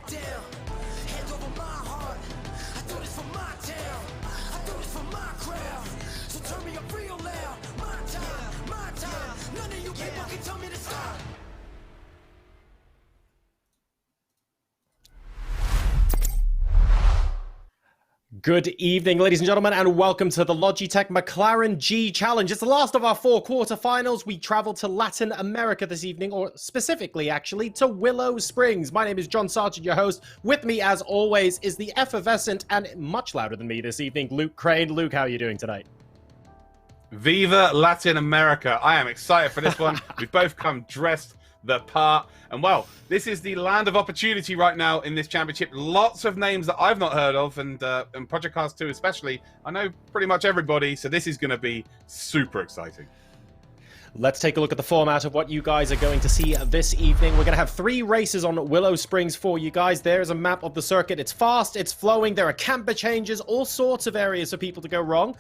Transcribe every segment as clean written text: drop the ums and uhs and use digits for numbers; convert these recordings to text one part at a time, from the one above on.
down. Hand over my heart. I do this for my town. I do this for my crowd. So turn me up real loud. My time, my time. None of you people can tell me to stop. Good evening, ladies and gentlemen, and welcome to the Logitech McLaren G Challenge. It's the last of our 4 quarterfinals. We travel to Latin America this evening, or specifically, actually, to Willow Springs. My name is John Sargent, your host. With me, as always, is the effervescent and much louder than me this evening, Luke Crane. Luke, how are you doing tonight? Viva Latin America. I am excited for this one. We've both come dressed the part. And well, this is the land of opportunity right now in this championship. Lots of names that I've not heard of, and Project Cars 2 especially. I know pretty much everybody, so this is going to be super exciting. Let's take a look at the format of what you guys are going to see this evening. We're going to have 3 races on Willow Springs for you guys. There's a map of the circuit. It's fast, it's flowing, there are camber changes, all sorts of areas for people to go wrong.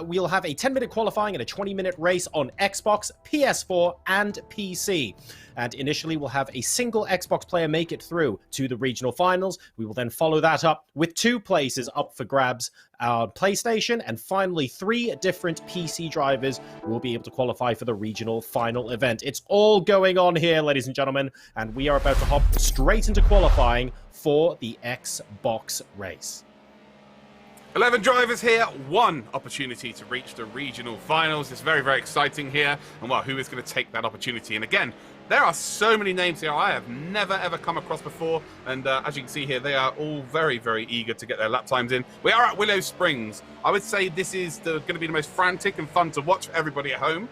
We'll have a 10-minute qualifying and a 20-minute race on Xbox, PS4, and PC. And initially, we'll have a single Xbox player make it through to the regional finals. We will then follow that up with 2 places up for grabs on PlayStation. And finally, 3 different PC drivers will be able to qualify for the regional final event. It's all going on here, ladies and gentlemen. And we are about to hop straight into qualifying for the Xbox race. 11 drivers here, 1 opportunity to reach the regional finals. It's very, very exciting here. And well, who is going to take that opportunity? And again, there are so many names here I have never, ever come across before. And as you can see here, they are all very, very eager to get their lap times in. We are at Willow Springs. I would say this is going to be the most frantic and fun to watch for everybody at home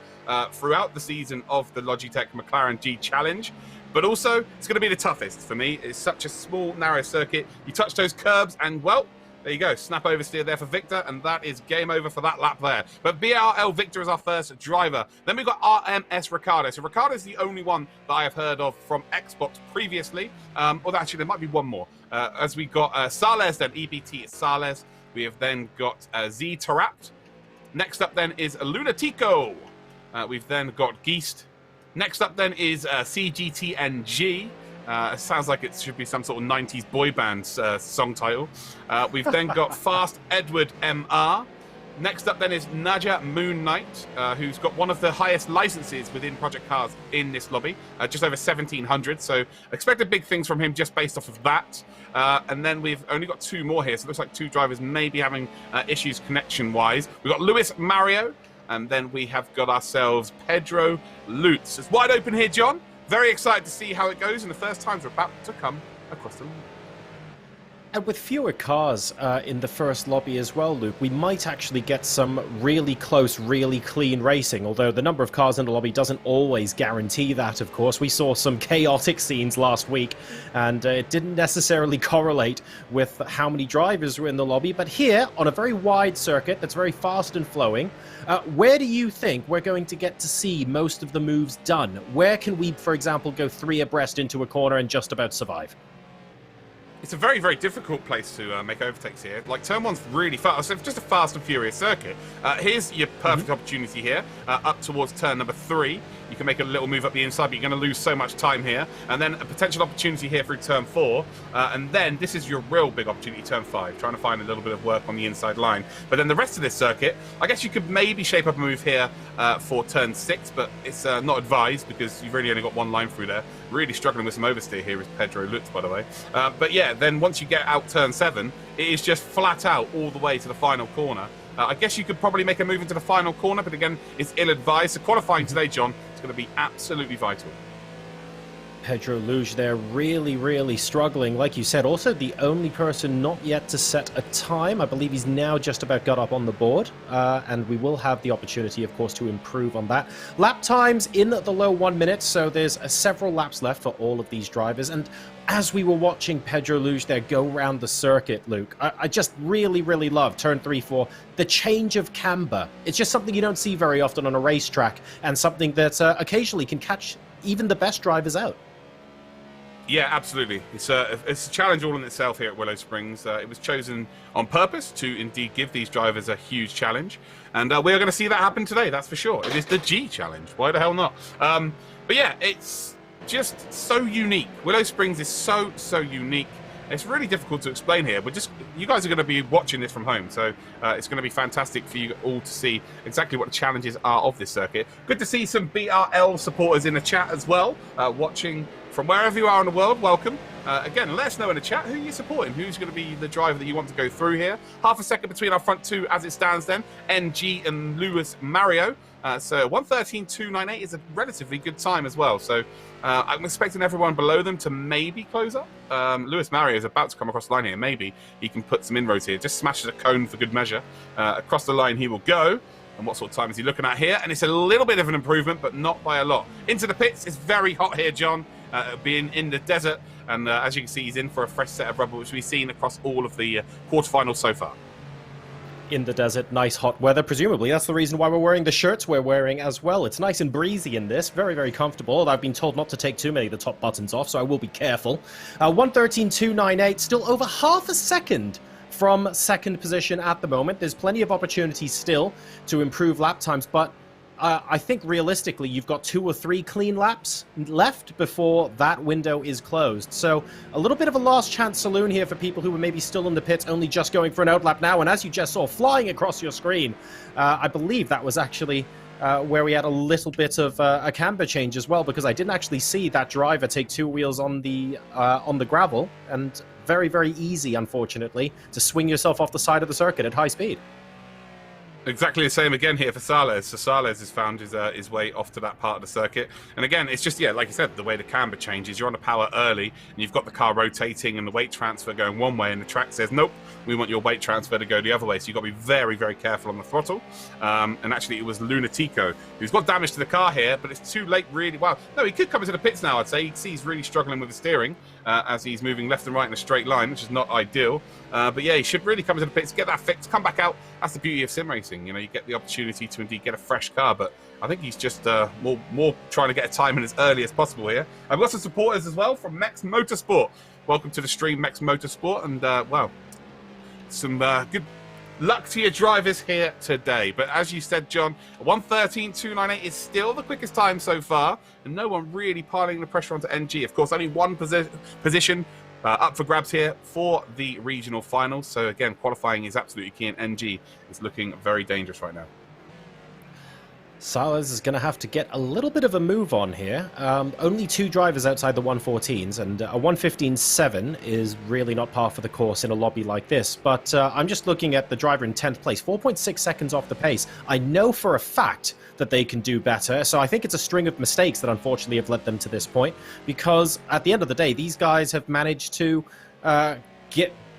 throughout the season of the Logitech McLaren G Challenge. But also, it's going to be the toughest for me. It's such a small, narrow circuit. You touch those curbs and, well, there you go, snap oversteer there for Victor, and that is game over for that lap there. But BRL Victor is our first driver. Then we've got RMS Ricardo. So Ricardo is the only one that I have heard of from Xbox previously. Although actually there might be one more. As we got Sales, then EBT Sales. We have then got Z Tarapt. Next up then is Lunatico. We've then got Geist. Next up then is CGTNG. It sounds like it should be some sort of 90s boy band song title. We've then got Fast Edward MR. Next up then is Naja Moon Knight, who's got one of the highest licenses within Project Cars in this lobby, just over 1,700. So expected big things from him just based off of that. And then we've only got 2 more here, so it looks like 2 drivers may be having issues connection-wise. We've got Luis Mario, and then we have got ourselves Pedro Lutz. It's wide open here, John. Very excited to see how it goes, and the first times are about to come across the line. And with fewer cars in the first lobby as well, Luke, we might actually get some really close, really clean racing, although the number of cars in the lobby doesn't always guarantee that, of course. We saw some chaotic scenes last week, and it didn't necessarily correlate with how many drivers were in the lobby. But here, on a very wide circuit that's very fast and flowing, where do you think we're going to get to see most of the moves done? Where can we, for example, go 3 abreast into a corner and just about survive? It's a very, very difficult place to make overtakes here. Like, turn 1's really fast. It's just a fast and furious circuit. Here's your perfect opportunity here, up towards turn number 3. You can make a little move up the inside, but you're going to lose so much time here. And then a potential opportunity here through turn 4. And then this is your real big opportunity, turn 5, trying to find a little bit of work on the inside line. But then the rest of this circuit, I guess you could maybe shape up a move here for turn 6, but it's not advised because you've really only got 1 line through there. Really struggling with some oversteer here is Pedro Lutz, by the way. But yeah, then once you get out turn 7, it is just flat out all the way to the final corner. I guess you could probably make a move into the final corner, but again, it's ill-advised. So qualifying today, John, is going to be absolutely vital. Pedro Lutz there really, really struggling. Like you said, also the only person not yet to set a time. I believe he's now just about got up on the board. And we will have the opportunity, of course, to improve on that. Lap times in the low 1 minute, so there's several laps left for all of these drivers. And as we were watching Pedro Lutz there go around the circuit, Luke, I just really, really love turn 3, 4, the change of camber. It's just something you don't see very often on a racetrack, and something that occasionally can catch even the best drivers out. Yeah, absolutely. It's a challenge all in itself here at Willow Springs. It was chosen on purpose to indeed give these drivers a huge challenge. And we are going to see that happen today, that's for sure. It is the G challenge. Why the hell not? But yeah, it's just so unique. Willow Springs is so unique. It's really difficult to explain here. You guys are going to be watching this from home, so it's going to be fantastic for you all to see exactly what the challenges are of this circuit. Good to see some BRL supporters in the chat as well, watching from wherever you are in the world. Welcome. Again, let us know in the chat who you're supporting, who's going to be the driver that you want to go through here. Half a second between our front two as it stands then, NG and Lewis Mario. So 1:13.298 is a relatively good time as well. So I'm expecting everyone below them to maybe close up. Lewis Mario is about to come across the line here. Maybe he can put some inroads here. Just smashes a cone for good measure. Across the line he will go. And what sort of time is he looking at here? And it's a little bit of an improvement, but not by a lot. Into the pits. It's very hot here, John, being in the desert. And as you can see, he's in for a fresh set of rubber, which we've seen across all of the quarterfinals so far. In the desert, nice hot weather, presumably. That's the reason why we're wearing the shirts we're wearing as well. It's nice and breezy in this. Very, very comfortable. I've been told not to take too many of the top buttons off, so I will be careful. 1:13.298, still over half a second from second position at the moment. There's plenty of opportunities still to improve lap times, but I think realistically you've got 2 or 3 clean laps left before that window is closed. So a little bit of a last chance saloon here for people who were maybe still in the pits, only just going for an outlap now. And as you just saw flying across your screen, I believe that was actually where we had a little bit of a camber change as well, because I didn't actually see that driver take 2 wheels on the gravel, and very, very easy, unfortunately, to swing yourself off the side of the circuit at high speed. Exactly the same again here for Sales. So Sales has found his way off to that part of the circuit. And again, it's just, yeah, like you said, the way the camber changes. You're on the power early, and you've got the car rotating and the weight transfer going one way, and the track says, nope, we want your weight transfer to go the other way. So you've got to be very, very careful on the throttle. And actually, it was Lunatico who's got damage to the car here, but it's too late, really. Well, no, he could come into the pits now, I'd say. You can see he's really struggling with the steering as he's moving left and right in a straight line, which is not ideal. But yeah, he should really come into the pits, get that fixed, come back out. That's the beauty of sim racing. You know, you get the opportunity to indeed get a fresh car, but I think he's just more trying to get a time in as early as possible here. I've got some supporters as well from Mex Motorsport. Welcome to the stream, Mex Motorsport, and well, some good luck to your drivers here today. But as you said, John, 1:13.298 is still the quickest time so far, and no one really piling the pressure onto NG. Of course, only one position up for grabs here for the regional finals. So again, qualifying is absolutely key, and NG is looking very dangerous right now. Sales is going to have to get a little bit of a move on here. Only 2 drivers outside the 114s, and a 115.7 is really not par for the course in a lobby like this. But I'm just looking at the driver in 10th place, 4.6 seconds off the pace. I know for a fact that they can do better, so I think it's a string of mistakes that unfortunately have led them to this point, because at the end of the day, these guys have managed to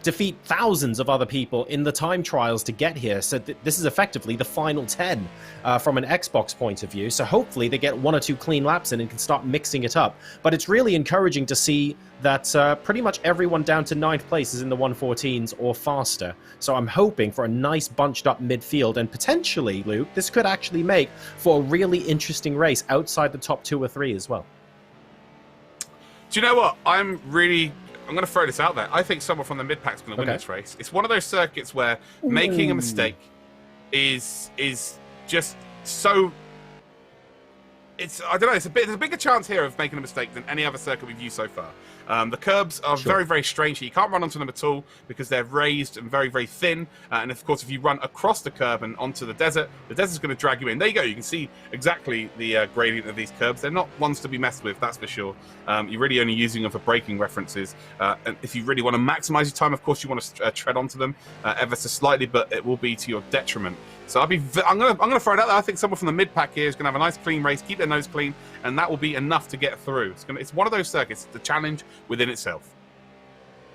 defeat thousands of other people in the time trials to get here. So this is effectively the final 10 from an Xbox point of view. So hopefully they get 1 or 2 clean laps in and can start mixing it up. But it's really encouraging to see that pretty much everyone down to 9th place is in the 114s or faster. So I'm hoping for a nice bunched up midfield, and potentially, Luke, this could actually make for a really interesting race outside the top 2 or 3 as well. Do you know what? I'm going to throw this out there. I think someone from the mid-pack's going to win this race. It's one of those circuits where making a mistake is just so... I don't know, there's a bigger chance here of making a mistake than any other circuit we've used so far. The curbs are very, very strange. You can't run onto them at all because they're raised and very, very thin. And of course, if you run across the curb and onto the desert's going to drag you in. There you go. You can see exactly the gradient of these curbs. They're not ones to be messed with, that's for sure. You're really only using them for braking references. And if you really want to maximize your time, of course, you want to tread onto them ever so slightly, but it will be to your detriment. So I'm going to throw it out there. I think someone from the mid-pack here is going to have a nice clean race, keep their nose clean, and that will be enough to get through. It's one of those circuits, the challenge within itself.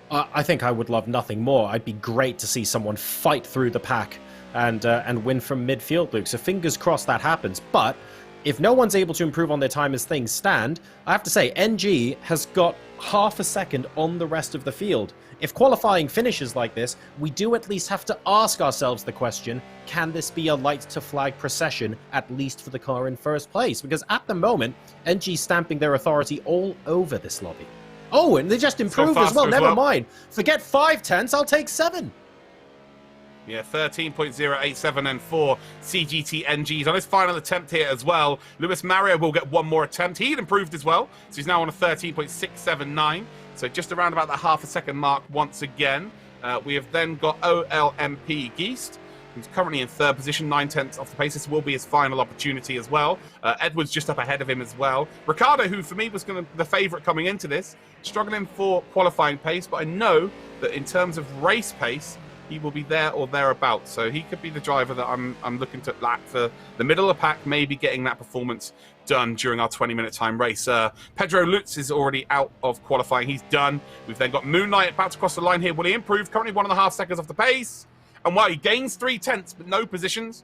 I think I would love nothing more. I'd be great to see someone fight through the pack and win from midfield, Luke. So fingers crossed that happens. But if no one's able to improve on their time as things stand, I have to say, NG has got half a second on the rest of the field. If qualifying finishes like this, we do at least have to ask ourselves the question, can this be a light to flag procession, at least for the car in first place? Because at the moment, NG stamping their authority all over this lobby. Oh, and they just improved as well. Never mind. Forget 5 tenths, I'll take 7. Yeah, 13.087 and 4 CGT NGs on his final attempt here as well. Lewis Mario will get one more attempt. He'd improved as well, so he's now on a 13.679. So just around about the half a second mark once again. We have then got OLMP Geist, who's currently in third position, 9/10 off the pace. This will be his final opportunity as well. Edwards just up ahead of him as well. Ricardo, who for me was the favourite coming into this, struggling for qualifying pace, but I know that in terms of race pace, he will be there or thereabouts. So he could be the driver that I'm looking to lap for the middle of the pack, maybe getting that performance done during our 20-minute time race. Pedro Lutz is already out of qualifying. He's done. We've then got Moon Knight about to cross the line here. Will he improve? Currently 1.5 seconds off the pace. And while he gains 3/10, but no positions.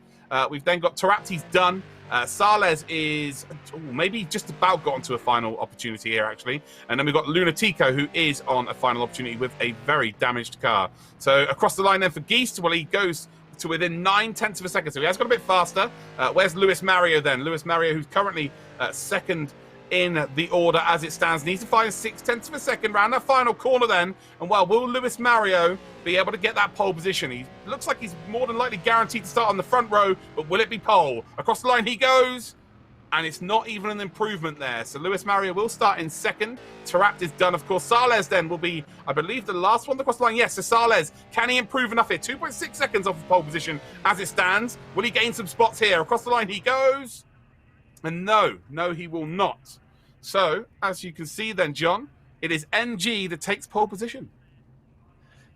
We've then got Tarat, he's done. Sales is maybe just about got onto a final opportunity here, actually. And then we've got Lunatico, who is on a final opportunity with a very damaged car. So across the line then for Geist, well, he goes to within 9/10 of a second. So he has got a bit faster. Where's Luis Mario then? Luis Mario, who's currently second in the order as it stands, needs to find 6/10 of a second round that final corner then. And well, will Luis Mario be able to get that pole position? He looks like he's more than likely guaranteed to start on the front row, but will it be pole? Across the line he goes, and it's not even an improvement there. So Luis Mario will start in second. Tarat is done, of course. Sales then will be, I believe, the last one across the line. Yes, so Sales, can he improve enough here? 2.6 seconds off the pole position as it stands. Will he gain some spots here? Across the line he goes. And no, he will not. So, as you can see then, John, it is NG that takes pole position.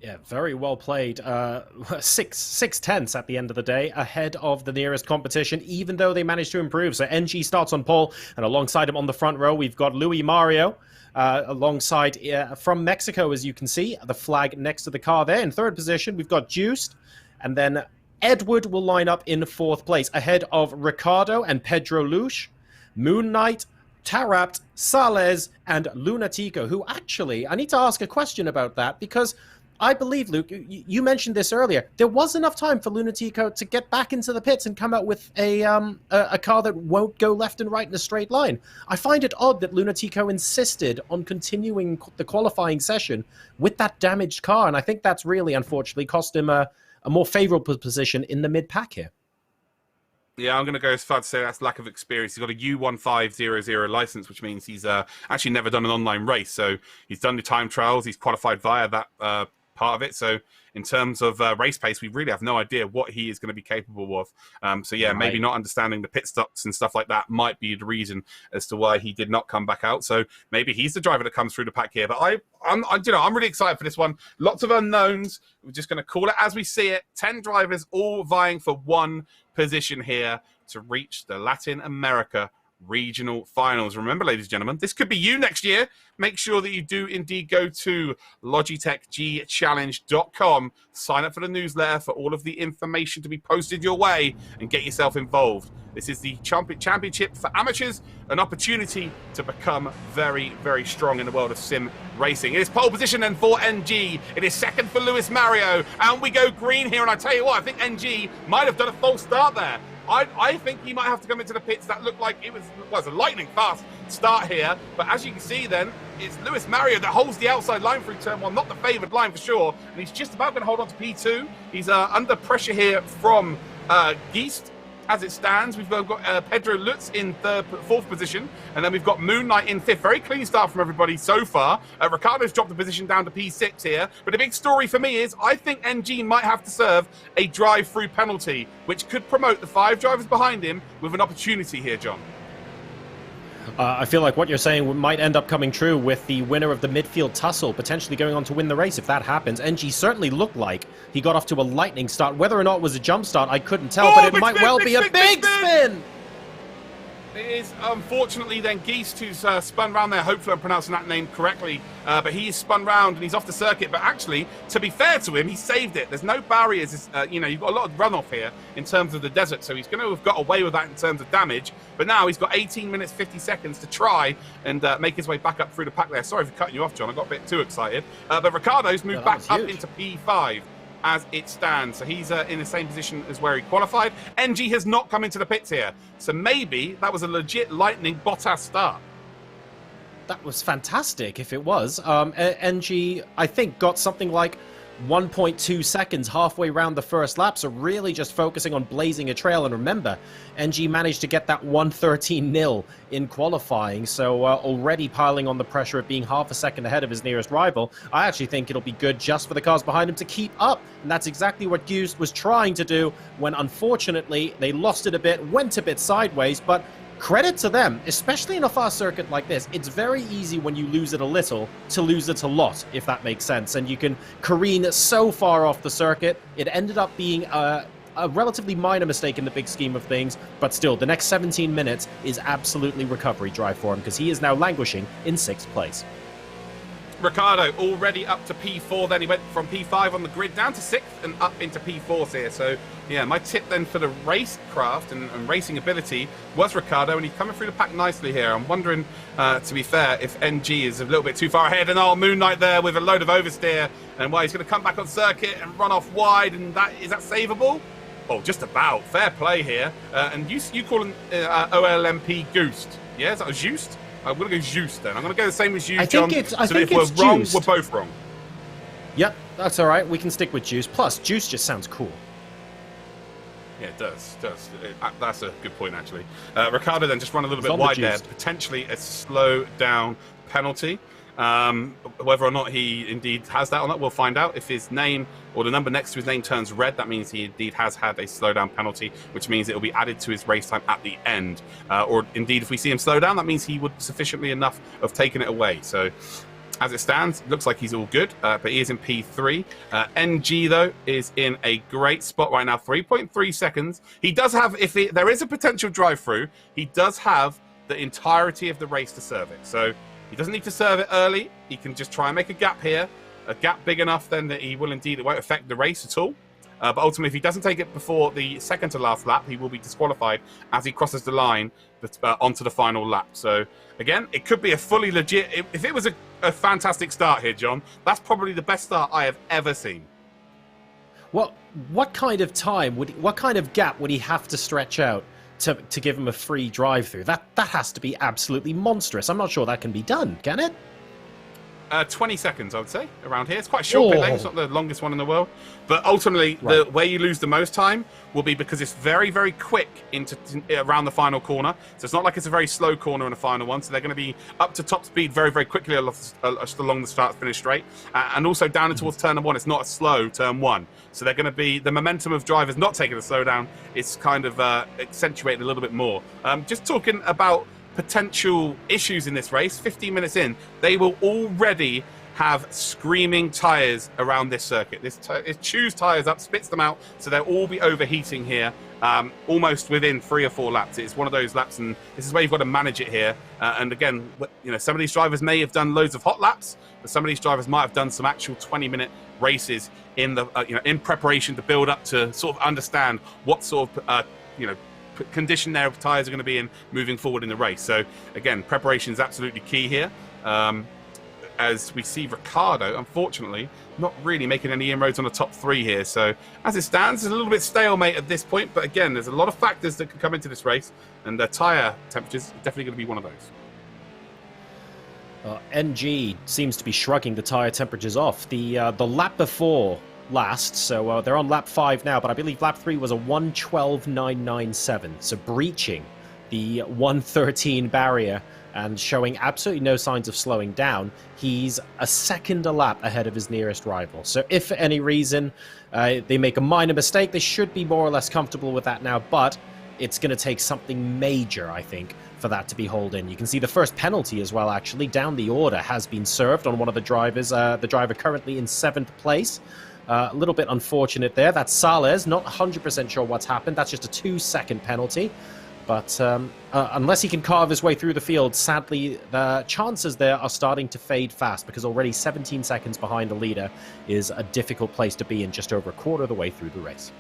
Yeah, very well played. 6/10 at the end of the day, ahead of the nearest competition, even though they managed to improve. So NG starts on pole, and alongside him on the front row, we've got Luis Mario, alongside from Mexico, as you can see, the flag next to the car there. In third position, we've got Juiced, and then Edward will line up in fourth place, ahead of Ricardo and Pedro Luche, Moon Knight, Tarat, Sales, and Lunatico, who actually, I need to ask a question about that, because I believe, Luke, you mentioned this earlier, there was enough time for Lunatico to get back into the pits and come out with a car that won't go left and right in a straight line. I find it odd that Lunatico insisted on continuing the qualifying session with that damaged car, and I think that's really, unfortunately, cost him a more favourable position in the mid-pack here. Yeah, I'm going to go as far to say that's lack of experience. He's got a U1500 license, which means he's actually never done an online race. So he's done the time trials. He's qualified via that part of it. So in terms of race pace, we really have no idea what he is going to be capable of. So yeah, right. Maybe not understanding the pit stops and stuff like that might be the reason as to why he did not come back out. So maybe he's the driver that comes through the pack here. But I'm really excited for this one. Lots of unknowns. We're just going to call it as we see it. 10 drivers all vying for one position here to reach the Latin America Regional Finals. Remember, ladies and gentlemen, this could be you next year. Make sure that you do indeed go to logitechgchallenge.com, sign up for the newsletter for all of the information to be posted your way, and get yourself involved. This is the championship for amateurs, an opportunity to become very, very strong in the world of sim racing. It is pole position then for NG. It is second for Luis Mario, and we go green here. And I tell you what, I think NG might have done a false start there. I think he might have to come into the pits. That looked like it was a lightning fast start here. But as you can see then, it's Luis Mario that holds the outside line through turn one. Not the favoured line for sure. And he's just about going to hold on to P2. He's under pressure here from Geist. As it stands, we've got Pedro Lutz in fourth position, and then we've got Moon Knight in fifth. Very clean start from everybody so far. Ricardo's dropped the position down to P6 here, but the big story for me is I think NG might have to serve a drive-through penalty, which could promote the 5 drivers behind him with an opportunity here, John. I feel like what you're saying might end up coming true with the winner of the midfield tussle potentially going on to win the race if that happens. NG certainly looked like he got off to a lightning start. Whether or not it was a jump start, I couldn't tell, but it might well be a big spin! It is, unfortunately, then Geist who's spun round there. Hopefully I'm pronouncing that name correctly. But he's spun round and he's off the circuit. But actually, to be fair to him, he saved it. There's no barriers. You've got a lot of runoff here in terms of the desert. So he's going to have got away with that in terms of damage. But now he's got 18 minutes, 50 seconds to try and make his way back up through the pack there. Sorry for cutting you off, John. I got a bit too excited. But Ricardo's moved back up into P5. As it stands. So he's in the same position as where he qualified. NG has not come into the pits here. So maybe that was a legit lightning Bottas start. That was fantastic if it was. NG, I think, got something like 1.2 seconds halfway around the first lap, so really just focusing on blazing a trail. And remember, NG managed to get that 1:13.0 in qualifying, so already piling on the pressure of being half a second ahead of his nearest rival. I actually think it'll be good just for the cars behind him to keep up, and that's exactly what Gust was trying to do when, unfortunately, they lost it a bit, went a bit sideways. But credit to them, especially in a fast circuit like this. It's very easy when you lose it a little to lose it a lot, if that makes sense. And you can careen so far off the circuit. It ended up being a relatively minor mistake in the big scheme of things, but still, the next 17 minutes is absolutely recovery drive for him, because he is now languishing in 6th place. Ricciardo already up to P4, then he went from P5 on the grid down to 6th and up into P4s here. So, yeah, my tip then for the racecraft and racing ability was Ricciardo, and he's coming through the pack nicely here. I'm wondering, to be fair, if NG is a little bit too far ahead, and Moon Knight there with a load of oversteer, and he's going to come back on circuit and run off wide, and is that savable? Oh, just about. Fair play here. And you call him OLMP Gust. Yeah, is that a Just? I'm going to go Just then. I'm going to go the same as you, John. I think if we're wrong, Just. we're both wrong. Yep, that's all right. We can stick with Juice. Plus, Juice just sounds cool. Yeah, it does. That's a good point, actually. Ricciardo then just run a little bit wide there. Potentially a slow down penalty. Whether or not he indeed has that or not, we'll find out. If his name or the number next to his name turns red, that means he indeed has had a slowdown penalty, which means it will be added to his race time at the end. Or indeed, if we see him slow down, that means he would sufficiently enough have taken it away. So, as it stands, looks like he's all good, but he is in P3. NG, though, is in a great spot right now, 3.3 seconds. He does have, there is a potential drive-through, he does have the entirety of the race to serve it. So, he doesn't need to serve it early. He can just try and make a gap here. A gap big enough then that he will indeed, it won't affect the race at all. But ultimately, if he doesn't take it before the second to last lap, he will be disqualified as he crosses the line onto the final lap. So, again, it could be a fully legit... If it was a fantastic start here, John, that's probably the best start I have ever seen. What kind of time, what kind of gap would he have to stretch out to give him a free drive-through? That has to be absolutely monstrous. I'm not sure that can be done, can it? 20 seconds, I would say, around here. It's quite a short pit lane. It's not the longest one in the world. But ultimately, the way you lose the most time will be because it's very, very quick around the final corner. So it's not like it's a very slow corner in the final one. So they're going to be up to top speed very, very quickly along the start-finish straight. And also down towards turn 1, it's not a slow turn 1. So they're going to be, the momentum of drivers not taking a slowdown is kind of accentuated a little bit more. Just talking about potential issues in this race, 15 minutes in, they will already have screaming tyres around this circuit. It chews tyres up, spits them out, so they'll all be overheating here almost within 3 or 4 laps. It's one of those laps, and this is where you've got to manage it here. And again, some of these drivers may have done loads of hot laps, but some of these drivers might have done some actual 20-minute races in the in preparation to build up to sort of understand what sort of condition their tyres are going to be in moving forward in the race. So again, preparation is absolutely key here. As we see Ricciardo, unfortunately, not really making any inroads on the top 3 here. So as it stands, it's a little bit stalemate at this point. But again, there's a lot of factors that can come into this race, and the tyre temperatures are definitely going to be one of those. NG seems to be shrugging the tyre temperatures off. The lap before last, so they're on lap 5 now, but I believe lap 3 was a 1:12.997, so breaching the 1:13 barrier and showing absolutely no signs of slowing down. He's a second a lap ahead of his nearest rival. So if for any reason they make a minor mistake, they should be more or less comfortable with that now, but it's going to take something major, I think, for that to be hauled in. You can see the first penalty as well, actually, down the order, has been served on one of the drivers, the driver currently in 7th place. A little bit unfortunate there. That's Sales. Not 100% sure what's happened. That's just a 2-second penalty. But unless he can carve his way through the field, sadly, the chances there are starting to fade fast, because already 17 seconds behind the leader is a difficult place to be in just over a quarter of the way through the race.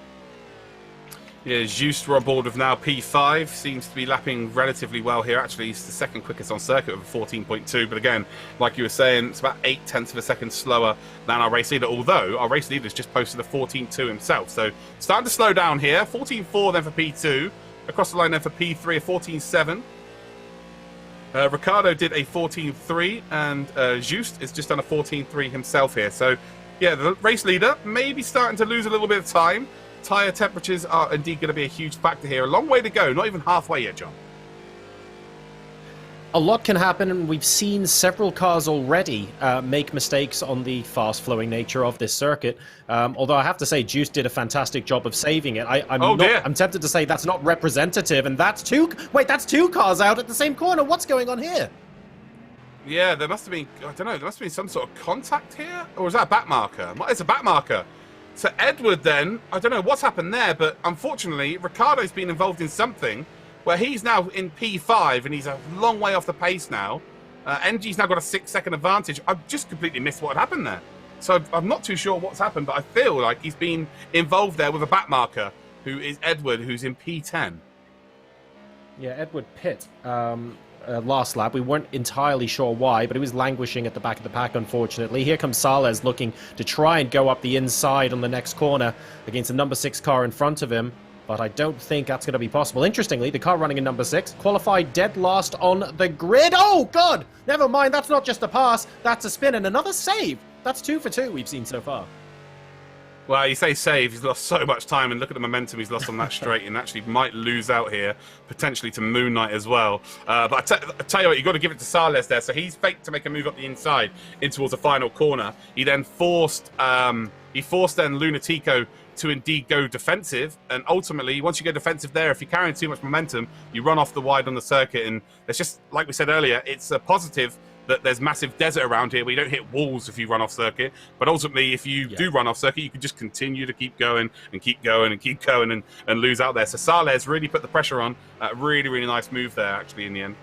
Yeah, Just on board with now P5, seems to be lapping relatively well here. Actually, he's the second quickest on circuit with a 14.2. But again, like you were saying, it's about 0.8 of a second slower than our race leader, although our race leader's just posted a 14.2 himself. So starting to slow down here. 14.4 then for P2. Across the line then for P3, a 14.7. Ricciardo did a 14.3, and Just is just done a 14.3 himself here. So Yeah, the race leader may be starting to lose a little bit of time. Tyre temperatures are indeed going to be a huge factor here. A long way to go, not even halfway yet, John. A lot can happen, and we've seen several cars already make mistakes on the fast-flowing nature of this circuit. Although I have to say, Juice did a fantastic job of saving it. I'm tempted to say that's not representative, and that's that's two cars out at the same corner. What's going on here? Yeah, there must have been, I don't know, there must have been some sort of contact here? Or is that a back marker? It's a back marker. So Edward then, I don't know what's happened there, but unfortunately, Ricciardo's been involved in something where he's now in P5 and he's a long way off the pace now. NG's now got a 6-second advantage. I've just completely missed what had happened there. So I'm not too sure what's happened, but I feel like he's been involved there with a back marker, who is Edward, who's in P10. Yeah, Edward Pitt. Last lap. We weren't entirely sure why, but he was languishing at the back of the pack, unfortunately. Here comes Sales looking to try and go up the inside on the next corner against the number 6 car in front of him, but I don't think that's going to be possible. Interestingly, the car running in number 6 qualified dead last on the grid. Oh, God! Never mind, that's not just a pass, that's a spin and another save. That's 2 for 2 we've seen so far. Well, you say save, he's lost so much time, and look at the momentum he's lost on that straight, and actually might lose out here, potentially to Moon Knight as well. But I tell you what, you've got to give it to Sales there. So he's faked to make a move up the inside in towards the final corner. He then forced then Lunatico to indeed go defensive, and ultimately, once you go defensive there, if you're carrying too much momentum, you run off the wide on the circuit, and it's just, like we said earlier, it's a positive that there's massive desert around here where you don't hit walls if you run off circuit. But ultimately, if you do run off circuit, you can just continue to keep going and keep going and keep going and lose out there. So Sales really put the pressure on. Really, really nice move there, actually, in the end.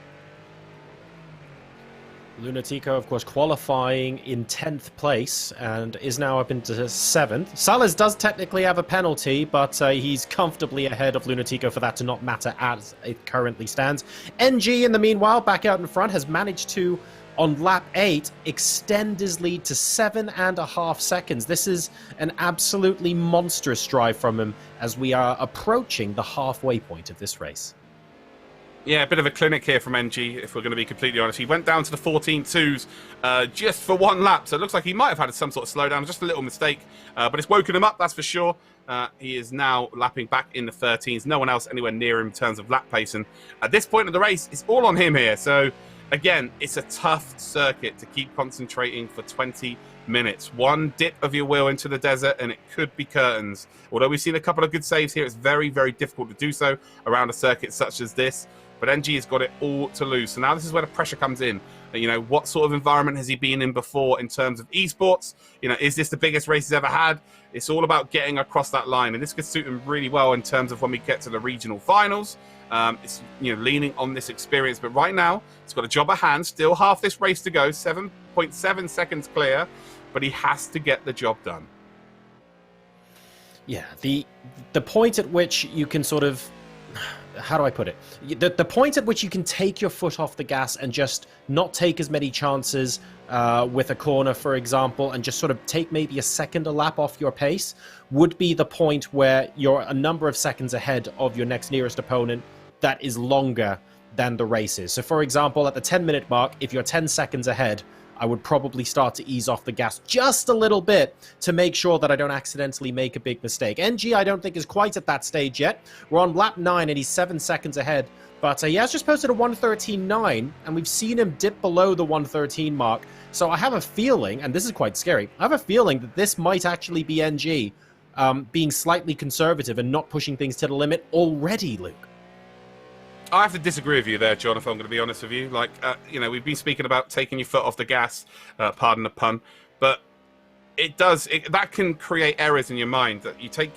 Lunatico, of course, qualifying in 10th place and is now up into 7th. Sales does technically have a penalty, but he's comfortably ahead of Lunatico for that to not matter as it currently stands. NG, in the meanwhile, back out in front, has managed to, on lap 8, extend his lead to 7.5 seconds. This is an absolutely monstrous drive from him as we are approaching the halfway point of this race. Yeah, a bit of a clinic here from NG, if we're going to be completely honest. He went down to the 14.2s just for one lap, so it looks like he might have had some sort of slowdown, just a little mistake, but it's woken him up, that's for sure. He is now lapping back in the 13s. No one else anywhere near him in terms of lap pace, and at this point of the race, it's all on him here. So, again, it's a tough circuit to keep concentrating for 20 minutes. One dip of your wheel into the desert, and it could be curtains. Although we've seen a couple of good saves here, it's very, very difficult to do so around a circuit such as this. But NG has got it all to lose. So now this is where the pressure comes in. You know, what sort of environment has he been in before in terms of esports? You know, is this the biggest race he's ever had? It's all about getting across that line. And this could suit him really well in terms of when we get to the regional finals. It's, you know, leaning on this experience. But right now, he's got a job at hand. Still half this race to go. 7.7 seconds clear. But he has to get the job done. Yeah, the point at which you can sort of... How do I put it? The point at which you can take your foot off the gas and just not take as many chances with a corner, for example, and just sort of take maybe a second a lap off your pace would be the point where you're a number of seconds ahead of your next nearest opponent that is longer than the race is. So, for example, at the 10-minute mark, if you're 10 seconds ahead, I would probably start to ease off the gas just a little bit to make sure that I don't accidentally make a big mistake. NG, I don't think, is quite at that stage yet. We're on lap 9 and he's 7 seconds ahead. But he has just posted a 1:13.9, and we've seen him dip below the 1:13 mark. So I have a feeling, and this is quite scary, I have a feeling that this might actually be NG being slightly conservative and not pushing things to the limit already, Luke. I have to disagree with you there, John, if I'm going to be honest with you. Like, you know, we've been speaking about taking your foot off the gas, pardon the pun, but that can create errors in your mind, that you take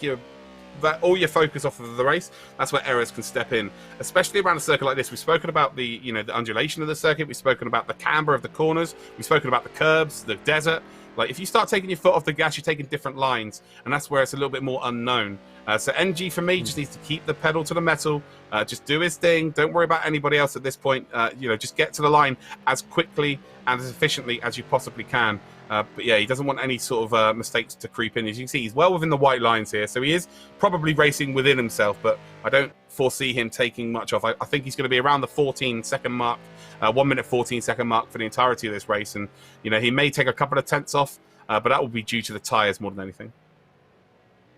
all your focus off of the race. That's where errors can step in, especially around a circuit like this. We've spoken about the undulation of the circuit. We've spoken about the camber of the corners. We've spoken about the curbs, the desert. Like, if you start taking your foot off the gas, you're taking different lines, and that's where it's a little bit more unknown. So NG, for me, just needs to keep the pedal to the metal, just do his thing. Don't worry about anybody else at this point. Just get to the line as quickly and as efficiently as you possibly can. But yeah, he doesn't want any sort of mistakes to creep in. As you can see, he's well within the white lines here, so he is probably racing within himself, but I don't foresee him taking much off. I think he's going to be around the 14-second mark, 1 minute 14-second mark for the entirety of this race, and he may take a couple of tenths off but that will be due to the tyres more than anything.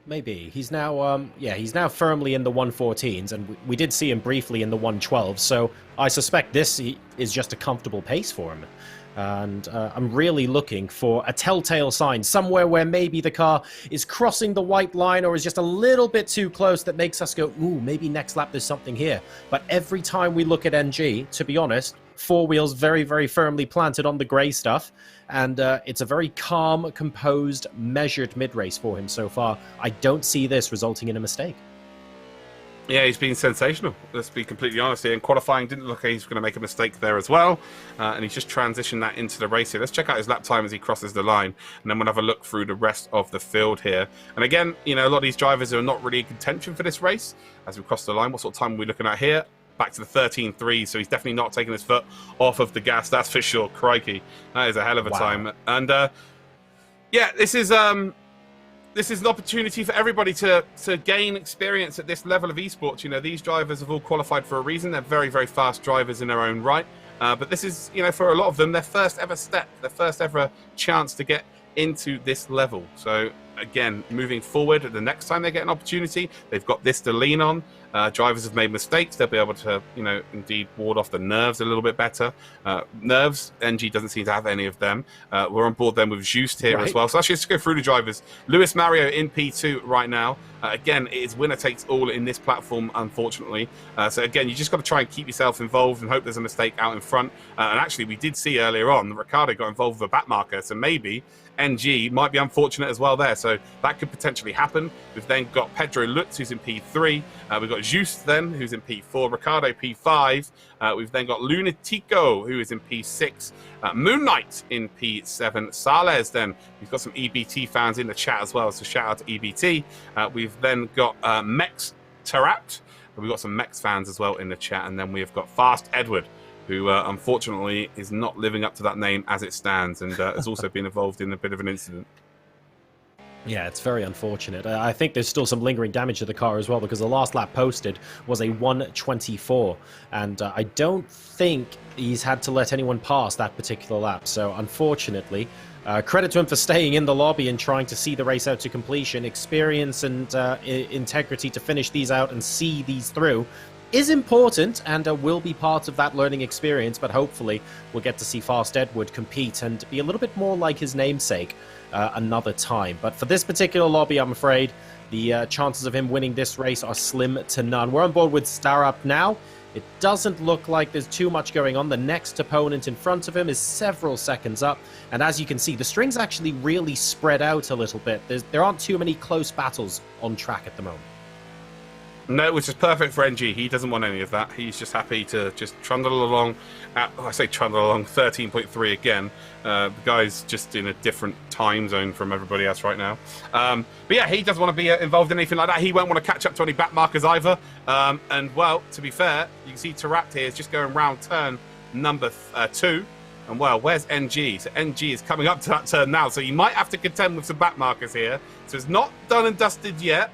Maybe. He's now, he's now firmly in the 114s, and we did see him briefly in the 112s, so I suspect this is just a comfortable pace for him. And I'm really looking for a telltale sign, somewhere where maybe the car is crossing the white line or is just a little bit too close that makes us go, ooh, maybe next lap there's something here. But every time we look at NG, to be honest, four wheels very, very firmly planted on the grey stuff, and it's a very calm, composed, measured mid-race for him so far. I don't see this resulting in a mistake. Yeah, he's been sensational. Let's be completely honest here. In qualifying, didn't look like he's going to make a mistake there as well. And he's just transitioned that into the race here. Let's check out his lap time as he crosses the line. And then we'll have a look through the rest of the field here. And again, you know, a lot of these drivers are not really in contention for this race. As we cross the line, what sort of time are we looking at here? Back to the 13.3, so he's definitely not taking his foot off of the gas, that's for sure. Crikey, that is a hell of a time. And yeah, this is an opportunity for everybody to gain experience at this level of esports. You know, these drivers have all qualified for a reason. They're very, very fast drivers in their own right. But this is, you know, for a lot of them, their first ever step, their first ever chance to get into this level. So again, moving forward, the next time they get an opportunity, they've got this to lean on. Drivers have made mistakes. They'll be able to, you know, indeed ward off the nerves a little bit better. Nerves, NG doesn't seem to have any of them. We're on board then with Just here as well. So let's just go through the drivers. Lewis Mario in P2 right now. Again, it is winner takes all in this platform, unfortunately. So again, you just got to try and keep yourself involved and hope there's a mistake out in front. And actually, we did see earlier on that Ricciardo got involved with a back marker. So maybe NG might be unfortunate as well there. So that could potentially happen. We've then got Pedro Lutz, who's in P3. We've got Just then, who's in P4. Ricciardo, P5. We've then got Lunatico, who is in P6. Moon Knight in P7. Sales then. We've got some EBT fans in the chat as well, so shout out to EBT. We've then got Mex Terapt. We've got some Mex fans as well in the chat. And then we've got Fast Edward, who unfortunately is not living up to that name as it stands, and has also been involved in a bit of an incident. Yeah, it's very unfortunate. I think there's still some lingering damage to the car as well, because the last lap posted was a 1:24, and I don't think he's had to let anyone pass that particular lap. So unfortunately, credit to him for staying in the lobby and trying to see the race out to completion. Experience and integrity to finish these out and see these through is important, and will be part of that learning experience, but hopefully we'll get to see Fast Edward compete and be a little bit more like his namesake another time. But for this particular lobby, I'm afraid the chances of him winning this race are slim to none. We're on board with Starup now. It doesn't look like there's too much going on. The next opponent in front of him is several seconds up, and as you can see, the string's actually really spread out a little bit. There aren't too many close battles on track at the moment. No, which is perfect for NG. He doesn't want any of that. He's just happy to just trundle along. I say trundle along, 13.3 again. The guy's just in a different time zone from everybody else right now. But yeah, he doesn't want to be involved in anything like that. He won't want to catch up to any back markers either. And well, to be fair, you can see Terapt here is just going round turn number 2. And well, where's NG? So NG is coming up to that turn now. So you might have to contend with some back markers here. So it's not done and dusted yet.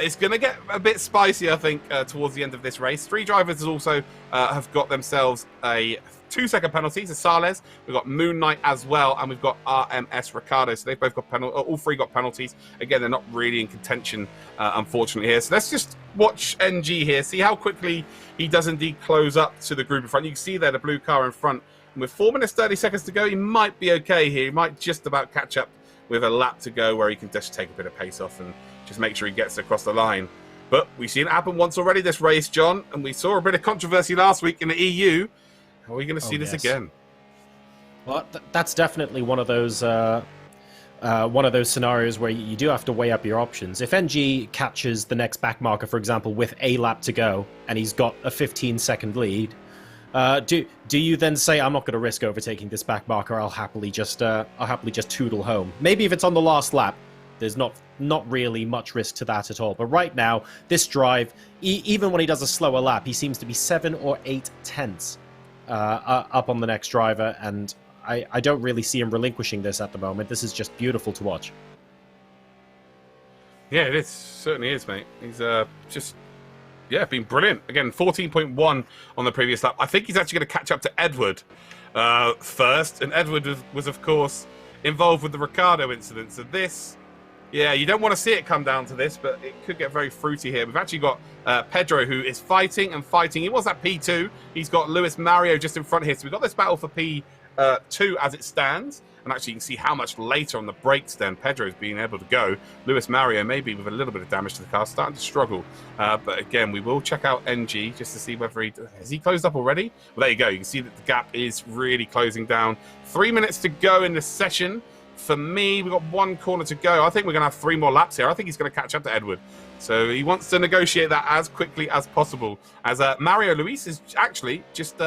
It's going to get a bit spicy, I think, towards the end of this race. 3 drivers also have got themselves a 2-second penalty. So Sales, we've got Moon Knight as well, and we've got RMS Ricciardo. So they've both got all 3 got penalties. Again, they're not really in contention, unfortunately, here. So let's just watch NG here, see how quickly he does indeed close up to the group in front. You can see there the blue car in front. And with 4 minutes, 30 seconds to go, he might be okay here. He might just about catch up with a lap to go where he can just take a bit of pace off and just make sure he gets across the line. But we've seen it happen once already this race, John, and we saw a bit of controversy last week in the EU. Are we going to see this again? Well, that's definitely one of those scenarios where you do have to weigh up your options. If NG catches the next back marker, for example, with a lap to go, and he's got a 15-second lead, do you then say, I'm not going to risk overtaking this back marker, I'll happily just tootle home? Maybe if it's on the last lap, there's not really much risk to that at all. But right now, this drive, even when he does a slower lap, he seems to be 7 or 8 tenths up on the next driver, and I don't really see him relinquishing this at the moment. This is just beautiful to watch. Yeah, it is. Certainly is, mate. He's just... yeah, been brilliant. Again, 14.1 on the previous lap. I think he's actually going to catch up to Edward first. And Edward was, of course, involved with the Ricardo incident. So this, yeah, you don't want to see it come down to this, but it could get very fruity here. We've actually got Pedro, who is fighting and fighting. He was at P2. He's got Luis Mario just in front here. So we've got this battle for P2 as it stands. And actually, you can see how much later on the brakes then Pedro's being able to go. Luis Mario, maybe with a little bit of damage to the car, starting to struggle. But again, we will check out NG just to see whether has he closed up already? Well, there you go. You can see that the gap is really closing down. 3 minutes to go in this session. For me, we've got 1 corner to go. I think we're going to have 3 more laps here. I think he's going to catch up to Edward. So he wants to negotiate that as quickly as possible. As Mario Luis is actually just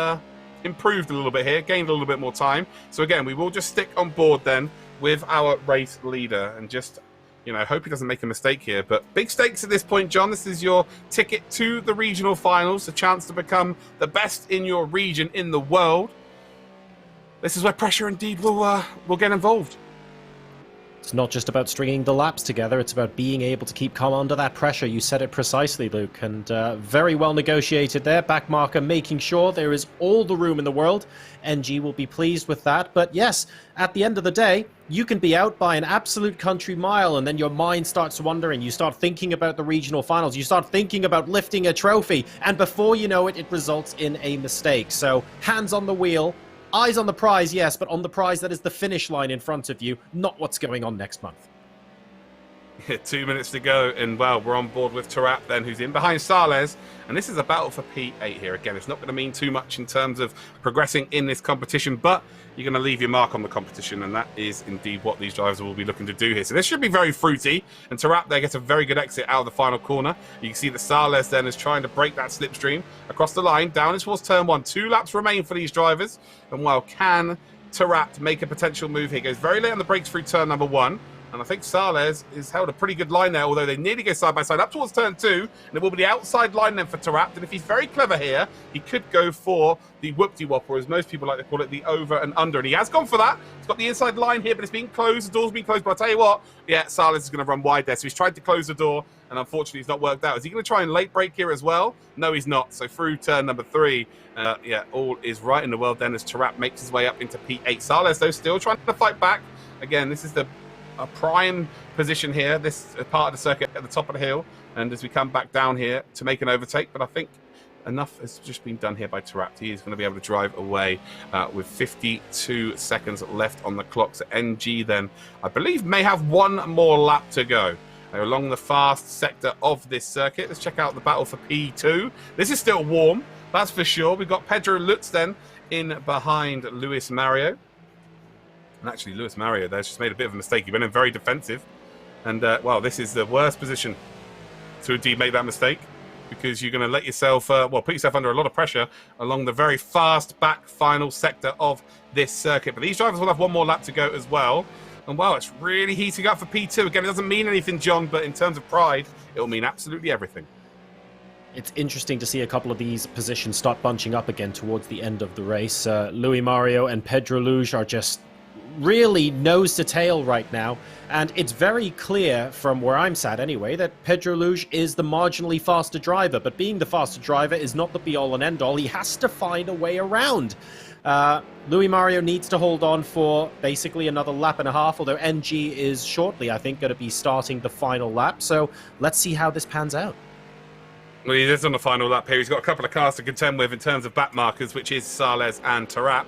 improved a little bit here, gained a little bit more time. So again, we will just stick on board then with our race leader and just, you know, hope he doesn't make a mistake here. But big stakes at this point, John. This is your ticket to the regional finals, a chance to become the best in your region in the world. This is where pressure indeed will get involved. It's not just about stringing the laps together, it's about being able to keep calm under that pressure. You said it precisely, Luke, and very well negotiated there. Backmarker making sure there is all the room in the world. NG will be pleased with that. But yes, at the end of the day, you can be out by an absolute country mile, and then your mind starts wandering. You start thinking about the regional finals. You start thinking about lifting a trophy, and before you know it, it results in a mistake. So hands on the wheel. Eyes on the prize, yes, but on the prize that is the finish line in front of you, not what's going on next month. 2 minutes to go, and well, we're on board with Tarap then, who's in behind Sales, and this is a battle for P8 here. Again, it's not going to mean too much in terms of progressing in this competition, but you're going to leave your mark on the competition, and that is indeed what these drivers will be looking to do here. So this should be very fruity, and Tarap there gets a very good exit out of the final corner. You can see that Sales then is trying to break that slipstream across the line, down towards turn 1. 2 laps remain for these drivers, and well, can Tarap make a potential move here? Goes very late on the brakes through turn number 1. And I think Sales has held a pretty good line there, although they nearly go side by side up towards turn 2. And it will be the outside line then for Tarap. And if he's very clever here, he could go for the whoop-de-wop, or as most people like to call it, the over and under. And he has gone for that. He's got the inside line here, but it's being closed. The door's been closed. But I'll tell you what, yeah, Sales is going to run wide there. So he's tried to close the door, and unfortunately it's not worked out. Is he going to try and late brake here as well? No, he's not. So through turn number 3, yeah, all is right in the world then as Tarap makes his way up into P8. Sales, though, still trying to fight back. Again, this is a prime position here, this part of the circuit at the top of the hill, and as we come back down here to make an overtake, but I think enough has just been done here by Tarap. He is going to be able to drive away with 52 seconds left on the clock. So NG then, I believe, may have 1 more lap to go. They're along the fast sector of this circuit. Let's check out the battle for P2. This is still warm, that's for sure. We've got Pedro Lutz then in behind Luis Mario. And actually, Luis Mario there's just made a bit of a mistake. He went in very defensive. And, well, this is the worst position to indeed make that mistake, because you're going to let yourself, put yourself under a lot of pressure along the very fast back final sector of this circuit. But these drivers will have 1 more lap to go as well. And, well, it's really heating up for P2. Again, it doesn't mean anything, John, but in terms of pride, it will mean absolutely everything. It's interesting to see a couple of these positions start bunching up again towards the end of the race. Louis Mario and Pedro Luge are just really nose to tail right now, and it's very clear from where I'm sat anyway that Pedro Luge is the marginally faster driver, but being the faster driver is not the be-all and end-all. He has to find a way around. Louis Mario needs to hold on for basically another lap and a half, although NG is shortly, I think, going to be starting the final lap, so let's see how this pans out. Well, he is on the final lap here. He's got a couple of cars to contend with in terms of back markers, which is Sales and Tarap.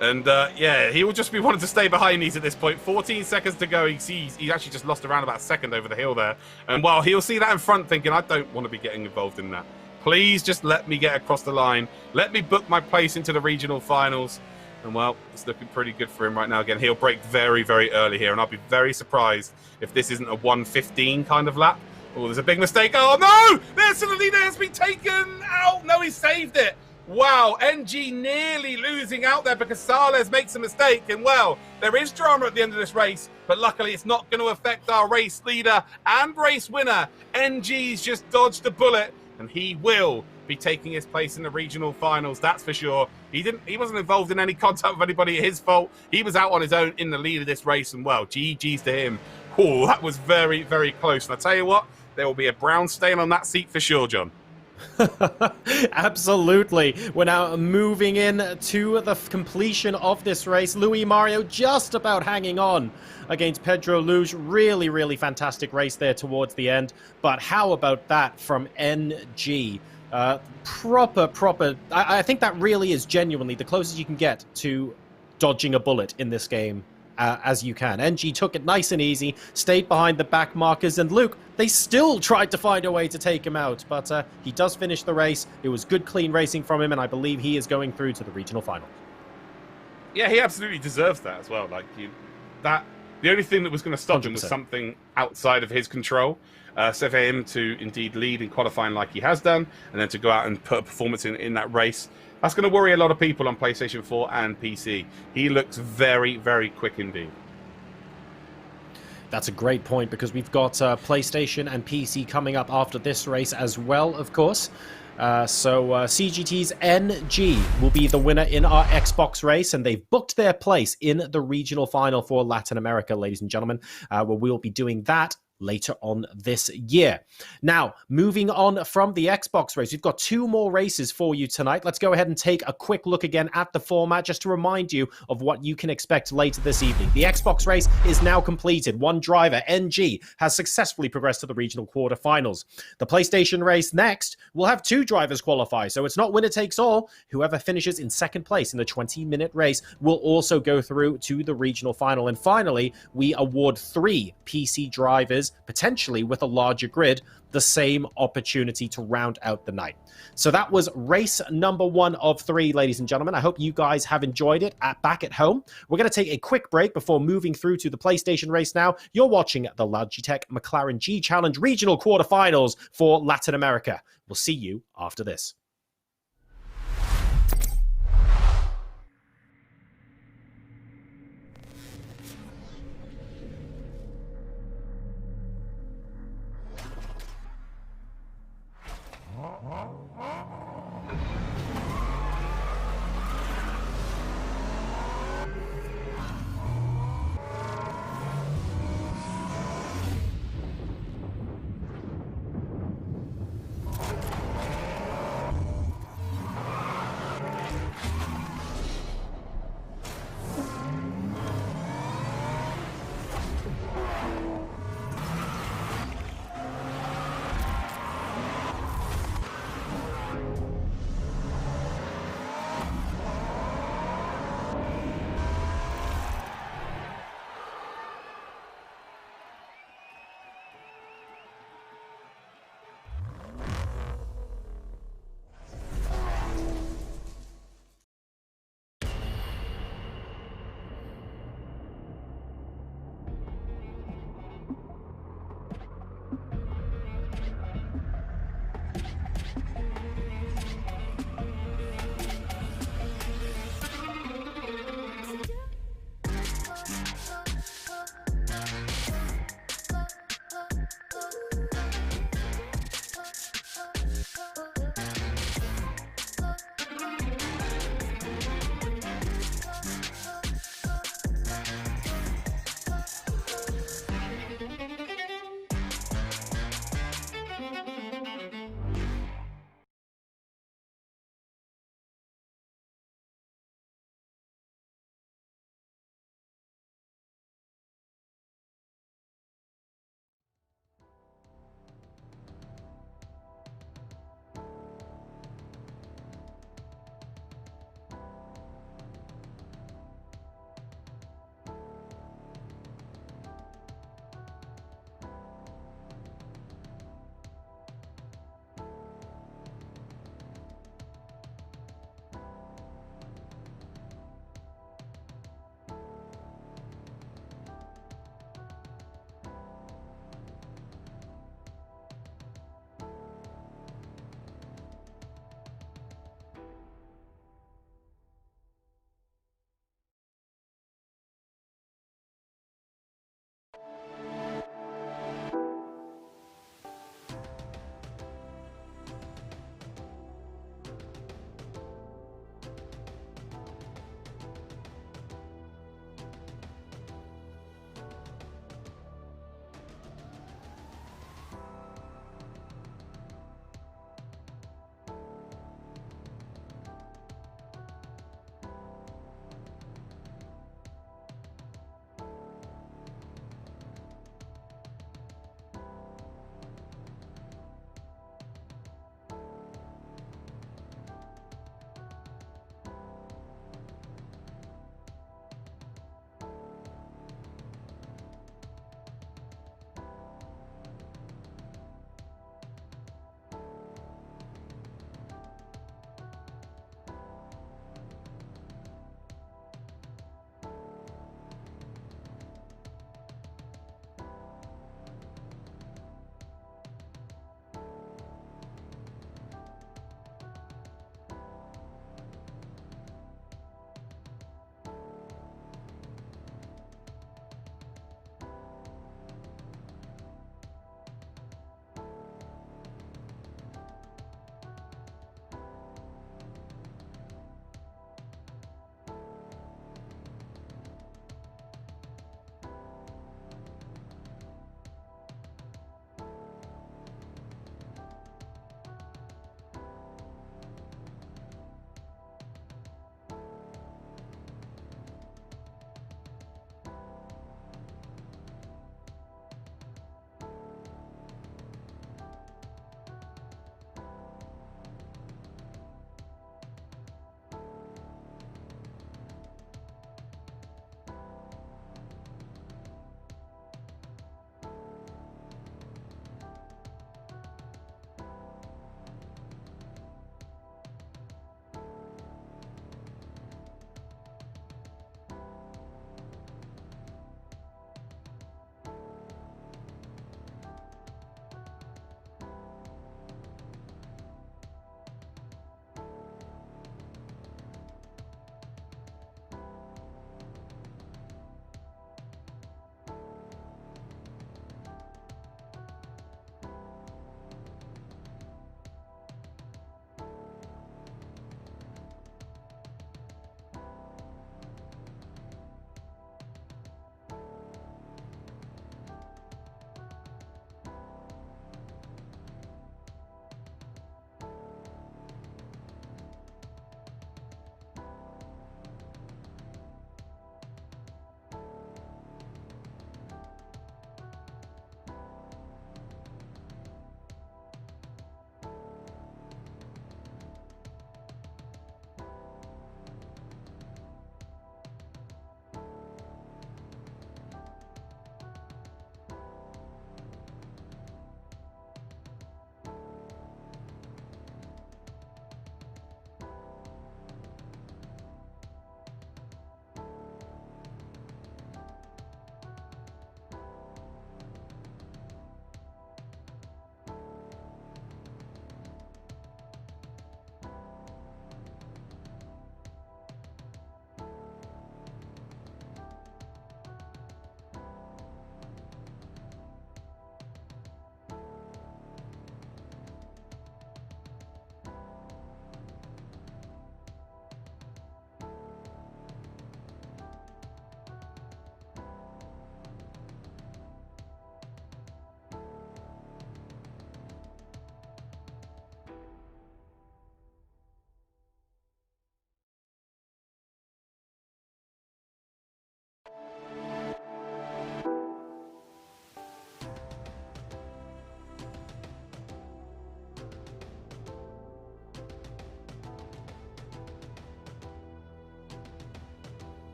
And, yeah, he will just be wanting to stay behind these at this point. 14 seconds to go. He's actually just lost around about a second over the hill there. And while he'll see that in front thinking, I don't want to be getting involved in that. Please just let me get across the line. Let me book my place into the regional finals. And, well, it's looking pretty good for him right now. Again, he'll brake very, very early here. And I'll be very surprised if this isn't a 1:15 kind of lap. Oh, there's a big mistake. Oh, no! There's the leader has been taken out. No, he saved it. Wow, NG nearly losing out there because Sales makes a mistake. And, well, there is drama at the end of this race, but luckily it's not going to affect our race leader and race winner. NG's just dodged a bullet, and he will be taking his place in the regional finals, that's for sure. He wasn't involved in any contact with anybody, his fault. He was out on his own in the lead of this race, and, well, GG's to him. Oh, that was very, very close. And I tell you what, there will be a brown stain on that seat for sure, John. Absolutely. We're now moving in to the completion of this race. Louis Mario just about hanging on against Pedro Luge. Really, really fantastic race there towards the end. But how about that from NG? Proper. I think that really is genuinely the closest you can get to dodging a bullet in this game. As you can. NG took it nice and easy, stayed behind the back markers, and Luke, they still tried to find a way to take him out, but he does finish the race. It was good, clean racing from him, and I believe he is going through to the regional final. Yeah, he absolutely deserves that as well. Like, the only thing that was going to stop 100%. Him was something outside of his control. So for him to indeed lead in qualifying like he has done, and then to go out and put a performance in that race, that's going to worry a lot of people on PlayStation 4 and PC. He looks very, very quick indeed. That's a great point, because we've got PlayStation and PC coming up after this race as well, of course. So CGT's NG will be the winner in our Xbox race, and they've booked their place in the regional final for Latin America, ladies and gentlemen, where we'll be doing that later on this year. Now, moving on from the Xbox race, we've got 2 more races for you tonight. Let's go ahead and take a quick look again at the format, just to remind you of what you can expect later this evening. The Xbox race is now completed. One driver, NG, has successfully progressed to the regional quarterfinals. The PlayStation race next will have 2 drivers qualify, so it's not winner takes all. Whoever finishes in second place in the 20-minute race will also go through to the regional final. And finally, we award 3 PC drivers, potentially with a larger grid, the same opportunity to round out the night. So that was race number 1 of 3, ladies and gentlemen. I hope you guys have enjoyed it back at home. We're going to take a quick break before moving through to the PlayStation race now. You're watching the Logitech McLaren G Challenge Regional Quarterfinals for Latin America. We'll see you after this.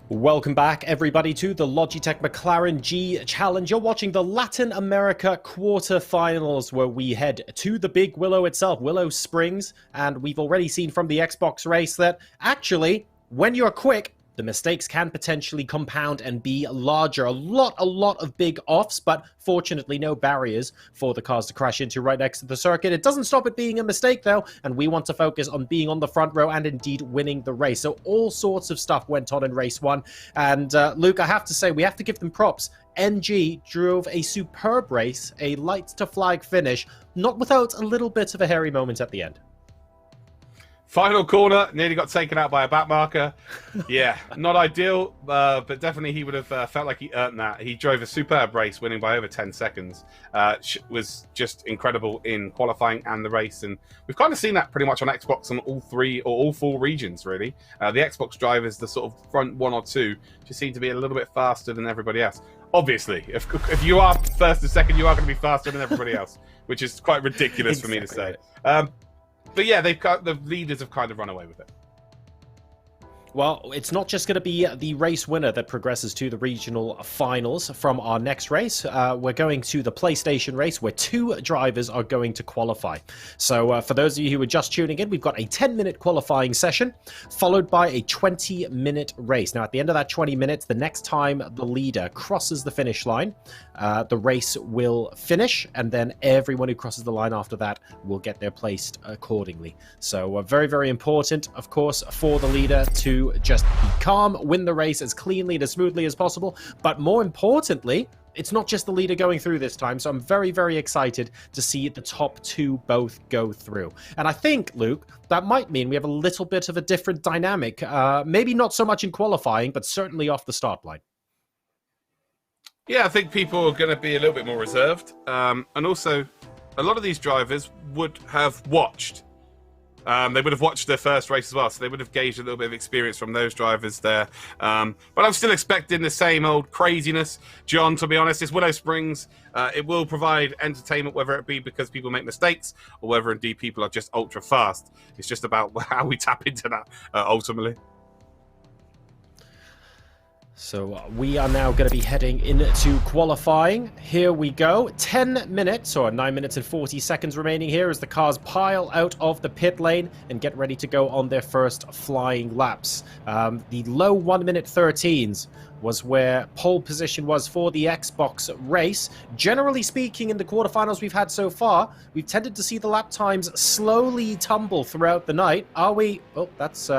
Welcome back, everybody, to the Logitech McLaren G Challenge. You're watching the Latin America Quarterfinals, where we head to the big Willow itself, Willow Springs, and we've already seen from the Xbox race that, actually, when you're quick, the mistakes can potentially compound and be larger. A lot of big offs, but fortunately no barriers for the cars to crash into right next to the circuit. It doesn't stop it being a mistake, though, and we want to focus on being on the front row and indeed winning the race. So all sorts of stuff went on in race one, and Luke, I have to say, we have to give them props. NG drove a superb race, a lights-to-flag finish, not without a little bit of a hairy moment at the end. Final corner, nearly got taken out by a back marker. Yeah, not ideal, but definitely he would have felt like he earned that. He drove a superb race, winning by over 10 seconds. Was just incredible in qualifying and the race, and we've kind of seen that pretty much on Xbox on all four regions, really. The Xbox drivers, the sort of front one or two, just seem to be a little bit faster than everybody else. Obviously, if you are first and second, you are going to be faster than everybody else, which is quite ridiculous for me to say. But yeah, the leaders have kind of run away with it. Well, it's not just going to be the race winner that progresses to the regional finals from our next race. We're going to the PlayStation race where 2 drivers are going to qualify. So for those of you who are just tuning in, we've got a 10-minute qualifying session followed by a 20-minute race. Now, at the end of that 20 minutes, the next time the leader crosses the finish line, the race will finish, and then everyone who crosses the line after that will get their placed accordingly. So very, very important, of course, for the leader to just be calm, win the race as cleanly and as smoothly as possible. But more importantly, it's not just the leader going through this time, so I'm very, very excited to see the top 2 both go through. And I think, Luke, that might mean we have a little bit of a different dynamic. Maybe not so much in qualifying, but certainly off the start line. Yeah, I think people are going to be a little bit more reserved. And also, a lot of these drivers would have watched. They would have watched their first race as well, so they would have gauged a little bit of experience from those drivers there. But I'm still expecting the same old craziness. John, to be honest, it's Willow Springs. It will provide entertainment, whether it be because people make mistakes or whether indeed people are just ultra fast. It's just about how we tap into that ultimately. So we are now going to be heading into qualifying. Here we go. 10 minutes, or 9 minutes and 40 seconds remaining here as the cars pile out of the pit lane and get ready to go on their first flying laps. The low 1 minute 13s was where pole position was for the Xbox race. Generally speaking, in the quarterfinals we've had so far, we've tended to see the lap times slowly tumble throughout the night. Are we? Oh, that's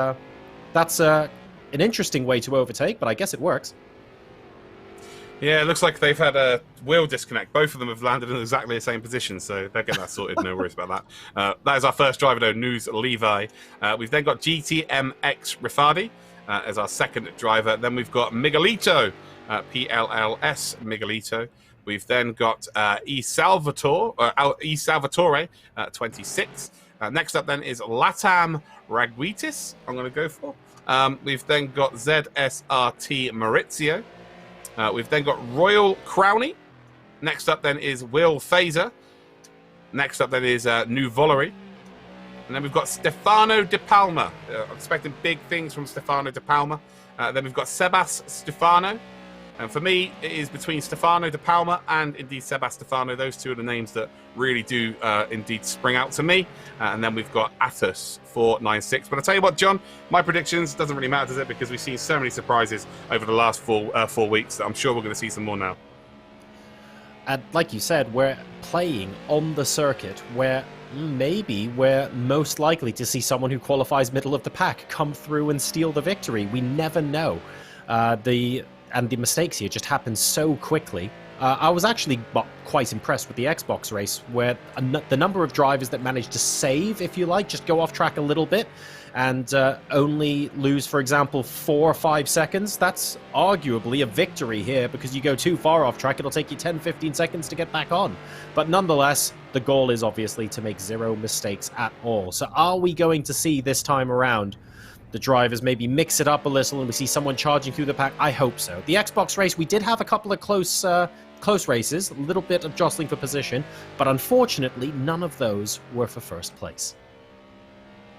an interesting way to overtake, but I guess it works. Yeah, it looks like they've had a wheel disconnect. Both of them have landed in exactly the same position, so they'll get that sorted. No worries about that. That is our first driver, though, News Levi. We've then got GTMX Riffardi as our second driver. Then we've got Miguelito, PLLS Miguelito. We've then got E Salvatore, 26. Next up then is LATAM Raguitis, I'm going to go for. We've then got ZSRT Maurizio. We've then got Royal Crowney. Next up then is Will Phaser. Next up then is New Volery. And then we've got Stefano De Palma. I'm expecting big things from Stefano De Palma. Then we've got Sebas Stefano. And for me, it is between Stefano De Palma and indeed Sebas Stefano. Those two are the names that really do indeed spring out to me. And then we've got Atos 496. But I'll tell you what, John, my predictions doesn't really matter, does it? Because we've seen so many surprises over the last 4 weeks that I'm sure we're going to see some more now. And like you said, we're playing on the circuit where maybe we're most likely to see someone who qualifies middle of the pack come through and steal the victory. We never know. And the mistakes here just happen so quickly. I was actually quite impressed with the Xbox race, where the number of drivers that managed to save, if you like, just go off track a little bit and only lose, for example, 4 or 5 seconds. That's arguably a victory here, because you go too far off track, it'll take you 10, 15 seconds to get back on. But nonetheless, the goal is obviously to make 0 mistakes at all. So are we going to see this time around the drivers maybe mix it up a little and we see someone charging through the pack? I hope so. The Xbox race, we did have a couple of close races, a little bit of jostling for position, but unfortunately none of those were for first place.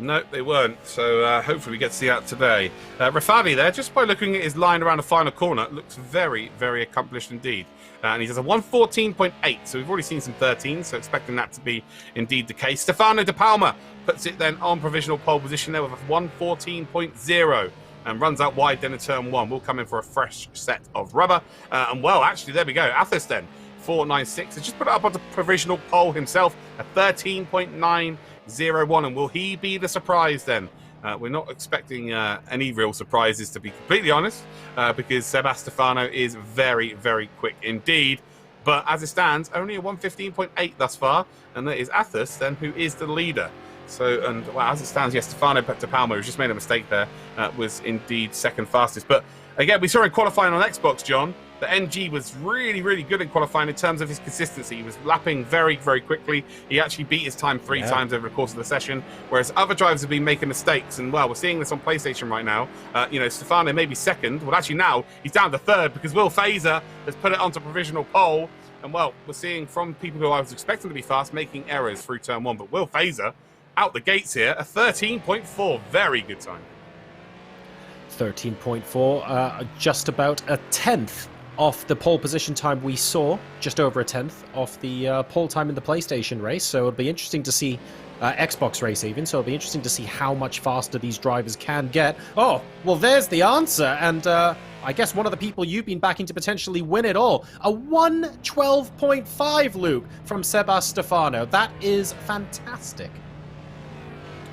No, they weren't. So hopefully we get to see that today. Rafadi there, just by looking at his line around the final corner, looks very, very accomplished indeed. And he does a 114.8, so we've already seen some 13s, so expecting that to be indeed the case. Stefano De Palma puts it then on provisional pole position there with a 114.0 and runs out wide then in turn 1. We'll come in for a fresh set of rubber. And well, actually, there we go. Athos then, 496, has just put it up on the provisional pole himself, a 13.901. And will he be the surprise then? We're not expecting any real surprises, to be completely honest, because Sebastefano is very, very quick indeed. But as it stands, only a 115.8 thus far, and that is Athos then, who is the leader. So, and well, as it stands, yes, Stefano De Palma, who's just made a mistake there, was indeed second fastest. But again, we saw in qualifying on Xbox, John, that NG was really, really good in qualifying in terms of his consistency. He was lapping very, very quickly. He actually beat his time 3 times over the course of the session, whereas other drivers have been making mistakes. And well, we're seeing this on PlayStation right now. Stefano may be second. Well, actually now he's down to third because Will Fazer has put it onto provisional pole. And well, we're seeing from people who I was expecting to be fast making errors through turn 1. But Will Fazer out the gates here, a 13.4, very good time. 13.4, just about a 10th off the pole position time we saw, just over a 10th off the pole time in the PlayStation race. So it'll be interesting to see, Xbox race even, so it'll be interesting to see how much faster these drivers can get. Oh, well, there's the answer, and I guess one of the people you've been backing to potentially win it all. A 1:12.5, Luke, from Sebastefano. That is fantastic.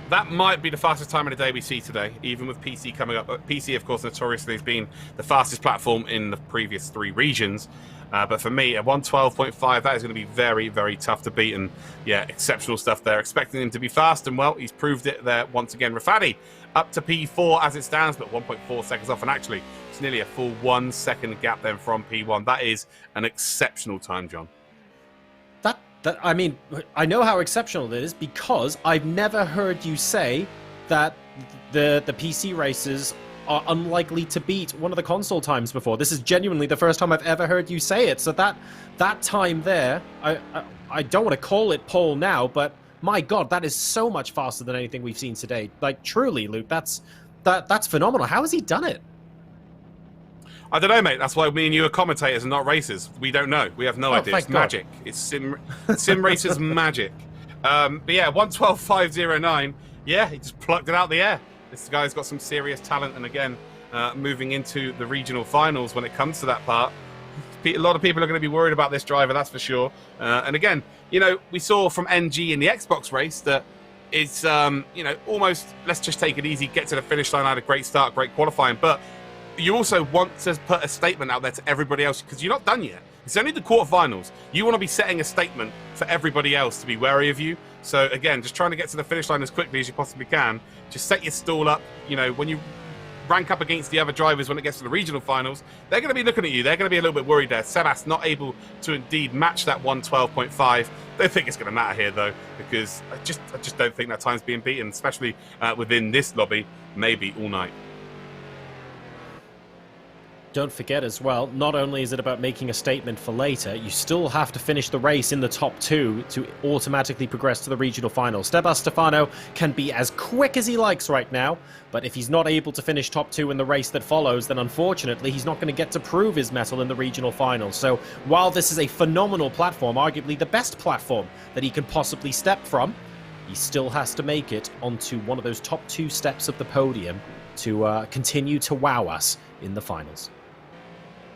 That might be the fastest time of the day we see today, even with PC coming up. PC, of course, notoriously has been the fastest platform in the previous 3 regions. But for me, a 1:12.5, that is going to be very, very tough to beat. And yeah, exceptional stuff there. Expecting him to be fast, and well, he's proved it there once again. Rafadi up to P4 as it stands, but 1.4 seconds off. And actually, it's nearly a full 1 second gap then from P1. That is an exceptional time, John. I mean, I know how exceptional it is because I've never heard you say that the PC races are unlikely to beat one of the console times before. This is genuinely the first time I've ever heard you say it. So that time there, I don't want to call it pole now, but my God, that is so much faster than anything we've seen today. Like, truly, Luke, that's phenomenal. How has he done it? I don't know, mate. That's why me and you are commentators and not racers. We don't know. We have no idea. It's magic. It's sim racers magic. But yeah, 1:12.509. Yeah, he just plucked it out the air. This guy's got some serious talent. And again, moving into the regional finals when it comes to that part, a lot of people are going to be worried about this driver, that's for sure. And again, we saw from NG in the Xbox race that it's, almost, let's just take it easy, get to the finish line, had a great start, great qualifying. But you also want to put a statement out there to everybody else because you're not done yet. It's only the quarterfinals. You want to be setting a statement for everybody else to be wary of you. So again, just trying to get to the finish line as quickly as you possibly can. Just set your stall up. When you rank up against the other drivers when it gets to the regional finals, they're going to be looking at you. They're going to be a little bit worried there. Sebas not able to indeed match that 1:12.5. Don't think it's going to matter here though, because I just don't think that time's being beaten, especially within this lobby, maybe all night. Don't forget as well, not only is it about making a statement for later, you still have to finish the race in the top 2 to automatically progress to the regional finals. Sebastefano can be as quick as he likes right now, but if he's not able to finish top 2 in the race that follows, then unfortunately he's not going to get to prove his mettle in the regional finals. So while this is a phenomenal platform, arguably the best platform that he can possibly step from, he still has to make it onto one of those top 2 steps of the podium to continue to wow us in the finals.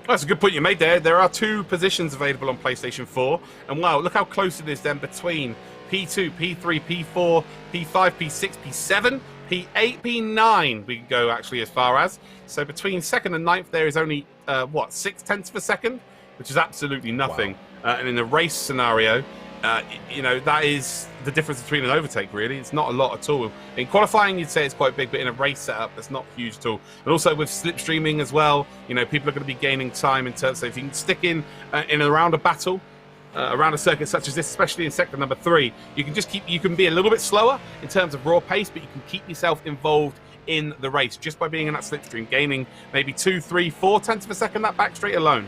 That's a good point you made there. There are 2 positions available on PlayStation 4. And wow, look how close it is then between P2, P3, P4, P5, P6, P7, P8, P9 we can go actually as far as. So between 2nd and 9th there is only, 0.6 of a second, which is absolutely nothing. Wow. And in a race scenario, that is the difference between an overtake, really. It's not a lot at all. In qualifying, you'd say it's quite big, but in a race setup, that's not huge at all. And also with slipstreaming as well, people are going to be gaining time in terms. So if you can stick in and around a battle, around a circuit such as this, especially in sector number 3, you can be a little bit slower in terms of raw pace, but you can keep yourself involved in the race just by being in that slipstream, gaining maybe 2, 3, 4 tenths of a second that back straight alone.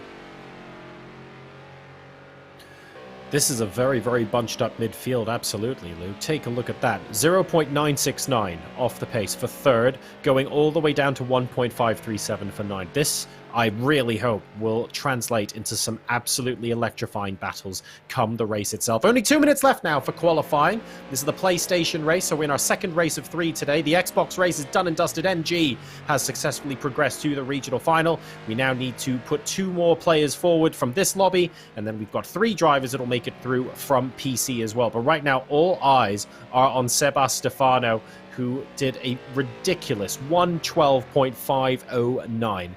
This is a very, very bunched up midfield, absolutely, Lou. Take a look at that. 0.969 off the pace for third, going all the way down to 1.537 for ninth. This, I really hope, will translate into some absolutely electrifying battles come the race itself. Only 2 minutes left now for qualifying. This is the PlayStation race, so we're in our second race of 3 today. The Xbox race is done and dusted. MG has successfully progressed to the regional final. We now need to put 2 more players forward from this lobby, and then we've got 3 drivers that'll make it through from PC as well. But right now, all eyes are on Stefano, who did a ridiculous 1:12.509.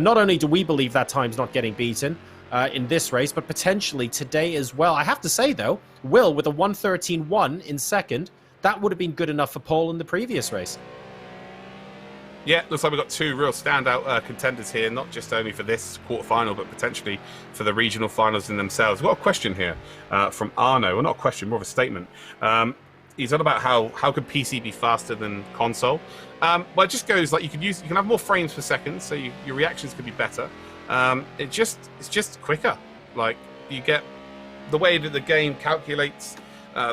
Not only do we believe that time's not getting beaten in this race, but potentially today as well. I have to say, though, Will, with a 1:13.1 in second, that would have been good enough for pole in the previous race. Yeah, looks like we've got 2 real standout contenders here, not just only for this quarterfinal, but potentially for the regional finals in themselves. We've got a question here from Arno. Well, not a question, more of a statement. He's on about how could PC be faster than console. Well, it just goes like you can have more frames per second, so your reactions could be better. It's just quicker. Like you get the way that the game calculates,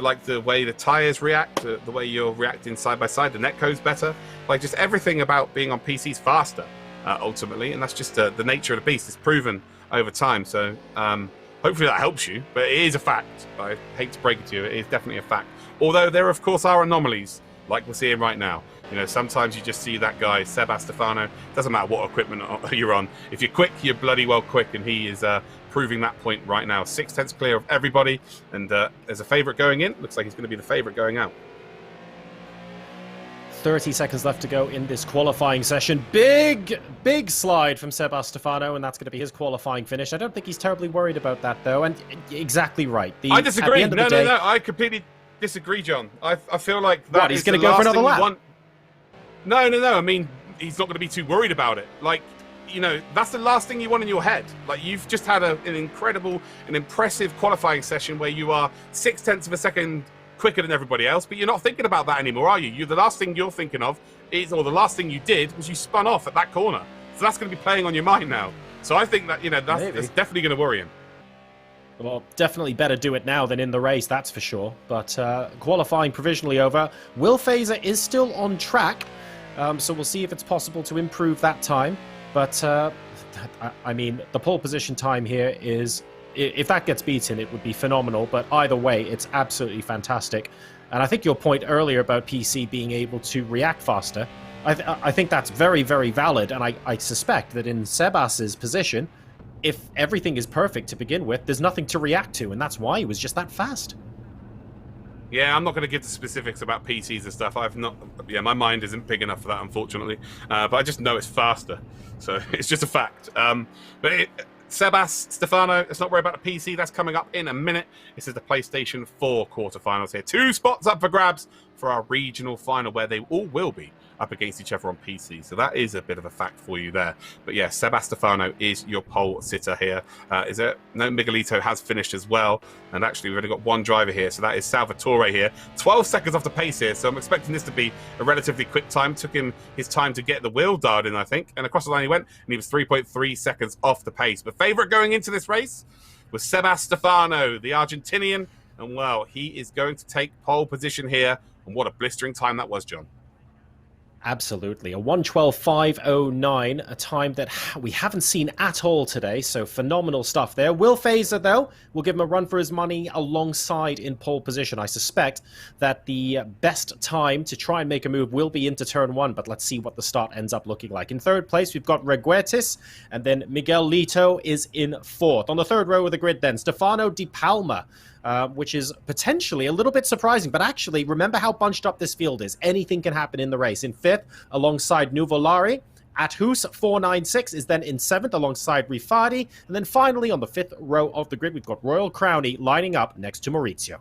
like the way the tires react, the way you're reacting side by side. The netcode's better. Like just everything about being on PC's faster ultimately, and that's just the nature of the beast. It's proven over time. So hopefully that helps you. But it is a fact. I hate to break it to you. It is definitely a fact. Although there, of course, are anomalies, like we're seeing right now. You know, sometimes you just see that guy, Stefano. Doesn't matter what equipment you're on. If you're quick, you're bloody well quick, and he is proving that point right now. 6/10 clear of everybody, and as a favourite going in, looks like he's going to be the favourite going out. 30 seconds left to go in this qualifying session. Big slide from Stefano, and that's going to be his qualifying finish. I don't think he's terribly worried about that, though, and exactly right. I disagree. No, I completely disagree, John. I feel like that he's going to go for another lap? No. I mean, he's not going to be too worried about it. Like, you know, that's the last thing you want in your head. Like, you've just had an impressive qualifying session where you are 0.6 of a second quicker than everybody else, but you're not thinking about that anymore, are you? The last thing you're thinking of is, or the last thing you did was you spun off at that corner. So that's going to be playing on your mind now. So I think that, you know, that's definitely going to worry him. Well, definitely better do it now than in the race, that's for sure. But qualifying provisionally over. Will Fazer is still on track, so we'll see if it's possible to improve that time. But, I mean, the pole position time here is, if that gets beaten, it would be phenomenal. But either way, it's absolutely fantastic. And I think your point earlier about PC being able to react faster, I think that's very, very valid. And I suspect that in Sebas's position, if everything is perfect to begin with, there's nothing to react to, and that's why he was just that fast. Yeah, I'm not going to get to specifics about PCs and stuff. My mind isn't big enough for that, unfortunately. But I just know it's faster, so it's just a fact. Stefano, let's not worry about the PC. That's coming up in a minute. This is the PlayStation 4 quarterfinals here. 2 spots up for grabs for our regional final, where they all will be up against each other on PC. So that is a bit of a fact for you there. But yeah, Stefano is your pole sitter here. No, Miguelito has finished as well. And actually, we've only got 1 driver here. So that is Salvatore here. 12 seconds off the pace here. So I'm expecting this to be a relatively quick time. Took him his time to get the wheel dialed in, I think. And across the line he went. And he was 3.3 seconds off the pace. But favourite going into this race was Stefano, the Argentinian. And well, he is going to take pole position here. And what a blistering time that was, John. Absolutely. A 1:12.509, a time that we haven't seen at all today, so phenomenal stuff there. Will Fazer, though, will give him a run for his money alongside in pole position. I suspect that the best time to try and make a move will be into turn 1, but let's see what the start ends up looking like. In third place, we've got Reguertes, and then Miguelito is in fourth. On the third row of the grid, then, Stefano Di Palma, which is potentially a little bit surprising. But actually, remember how bunched up this field is. Anything can happen in the race. In fifth, alongside Nuvolari. Athus 496 is then in seventh, alongside Rifati. And then finally, on the 5th row of the grid, we've got Royal Crowney lining up next to Maurizio.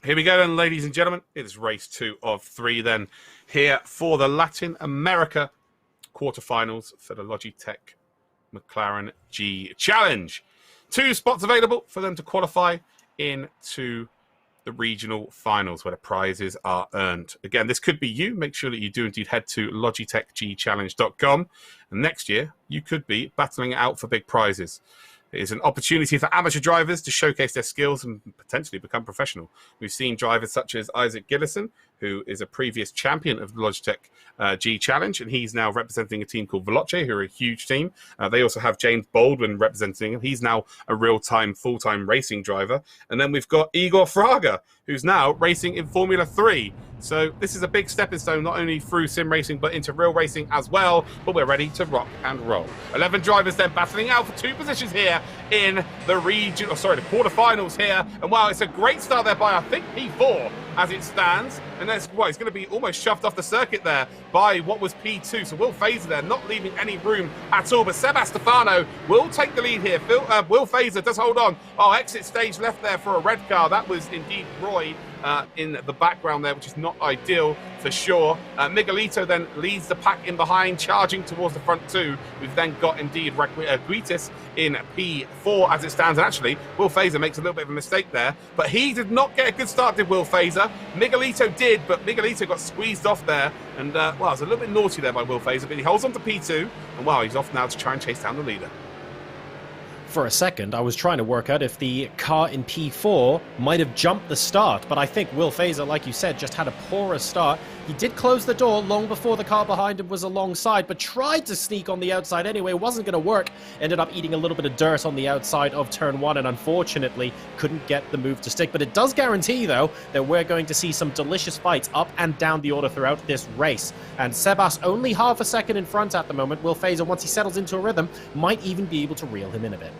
Here we go then, ladies and gentlemen. It is race 2 of 3 then, here for the Latin America quarterfinals for the Logitech McLaren G Challenge. 2 spots available for them to qualify into the regional finals, where the prizes are earned. Again, this could be you. Make sure that you do indeed head to logitechgchallenge.com. And next year, you could be battling it out for big prizes. It is an opportunity for amateur drivers to showcase their skills and potentially become professional. We've seen drivers such as Isaac Gillison, who is a previous champion of the Logitech G Challenge, and he's now representing a team called Veloce, who are a huge team. They also have James Baldwin representing him. He's now a real-time, full-time racing driver. And then we've got Igor Fraga, who's now racing in Formula 3. So this is a big stepping stone, not only through sim racing, but into real racing as well. But we're ready to rock and roll. 11 drivers then battling out for 2 positions here in the the quarterfinals here. And wow, it's a great start there by, I think, P4 as it stands. And there's, well, he's going to be almost shoved off the circuit there by what was P2. So Will Fazer there, not leaving any room at all. But Seba Stefano will take the lead here. Will Fazer does hold on. Oh, exit stage left there for a red car. That was indeed Roy in the background there, which is not ideal for sure. Miguelito then leads the pack in behind, charging towards the front two. We've then got indeed Guitis in P4 as it stands. And actually, Will Fazer makes a little bit of a mistake there, but he did not get a good start, did Will Fazer. Miguelito did, but Miguelito got squeezed off there. And, well, it was a little bit naughty there by Will Fazer, but he holds on to P2. And, wow, he's off now to try and chase down the leader. For a second, I was trying to work out if the car in P4 might have jumped the start, but I think Will Fazer, like you said, just had a poorer start. He did close the door long before the car behind him was alongside, but tried to sneak on the outside anyway. It wasn't going to work. Ended up eating a little bit of dirt on the outside of turn 1 and unfortunately couldn't get the move to stick. But it does guarantee, though, that we're going to see some delicious fights up and down the order throughout this race. And Sebas only half a second in front at the moment. Will Fazer, once he settles into a rhythm, might even be able to reel him in a bit.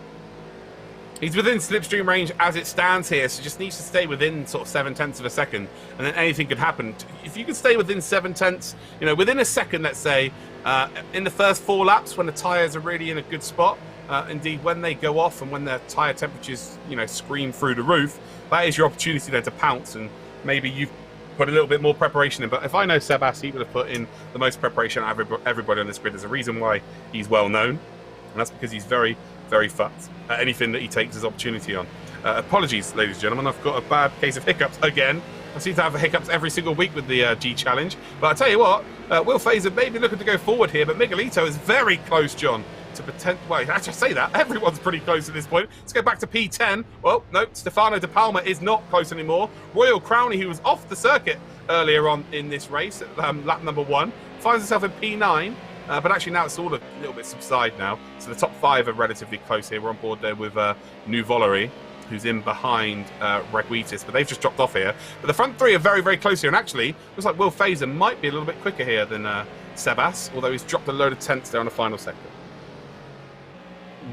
He's within slipstream range as it stands here, so just needs to stay within sort of 7/10 of a second, and then anything could happen. If you can stay within 7/10, you know, within a second, let's say, in the first 4 laps when the tyres are really in a good spot, indeed when they go off and when the tyre temperatures, you know, scream through the roof, that is your opportunity then to pounce, and maybe you've put a little bit more preparation in. But if I know Sebas, he would have put in the most preparation out of everybody on this grid. There's a reason why he's well known, and that's because he's very, very fucked at anything that he takes his opportunity on. Apologies, ladies and gentlemen, I've got a bad case of hiccups again. I seem to have hiccups every single week with the G Challenge. But I tell you what, Will Fazer may be looking to go forward here, but Miguelito is very close, John, to pretend. Well, actually, I say that everyone's pretty close at this point. Let's go back to P10. Well, no, Stefano De Palma is not close anymore. Royal Crowney, who was off the circuit earlier on in this race, lap number 1, finds himself in P9. But actually now it's all a little bit subside now. So the top 5 are relatively close here. We're on board there with New Volery, who's in behind Reguitis, but they've just dropped off here. But the front 3 are very, very close here. And actually, looks like Will Fazer might be a little bit quicker here than Sebas, although he's dropped a load of tenths there on the final sector.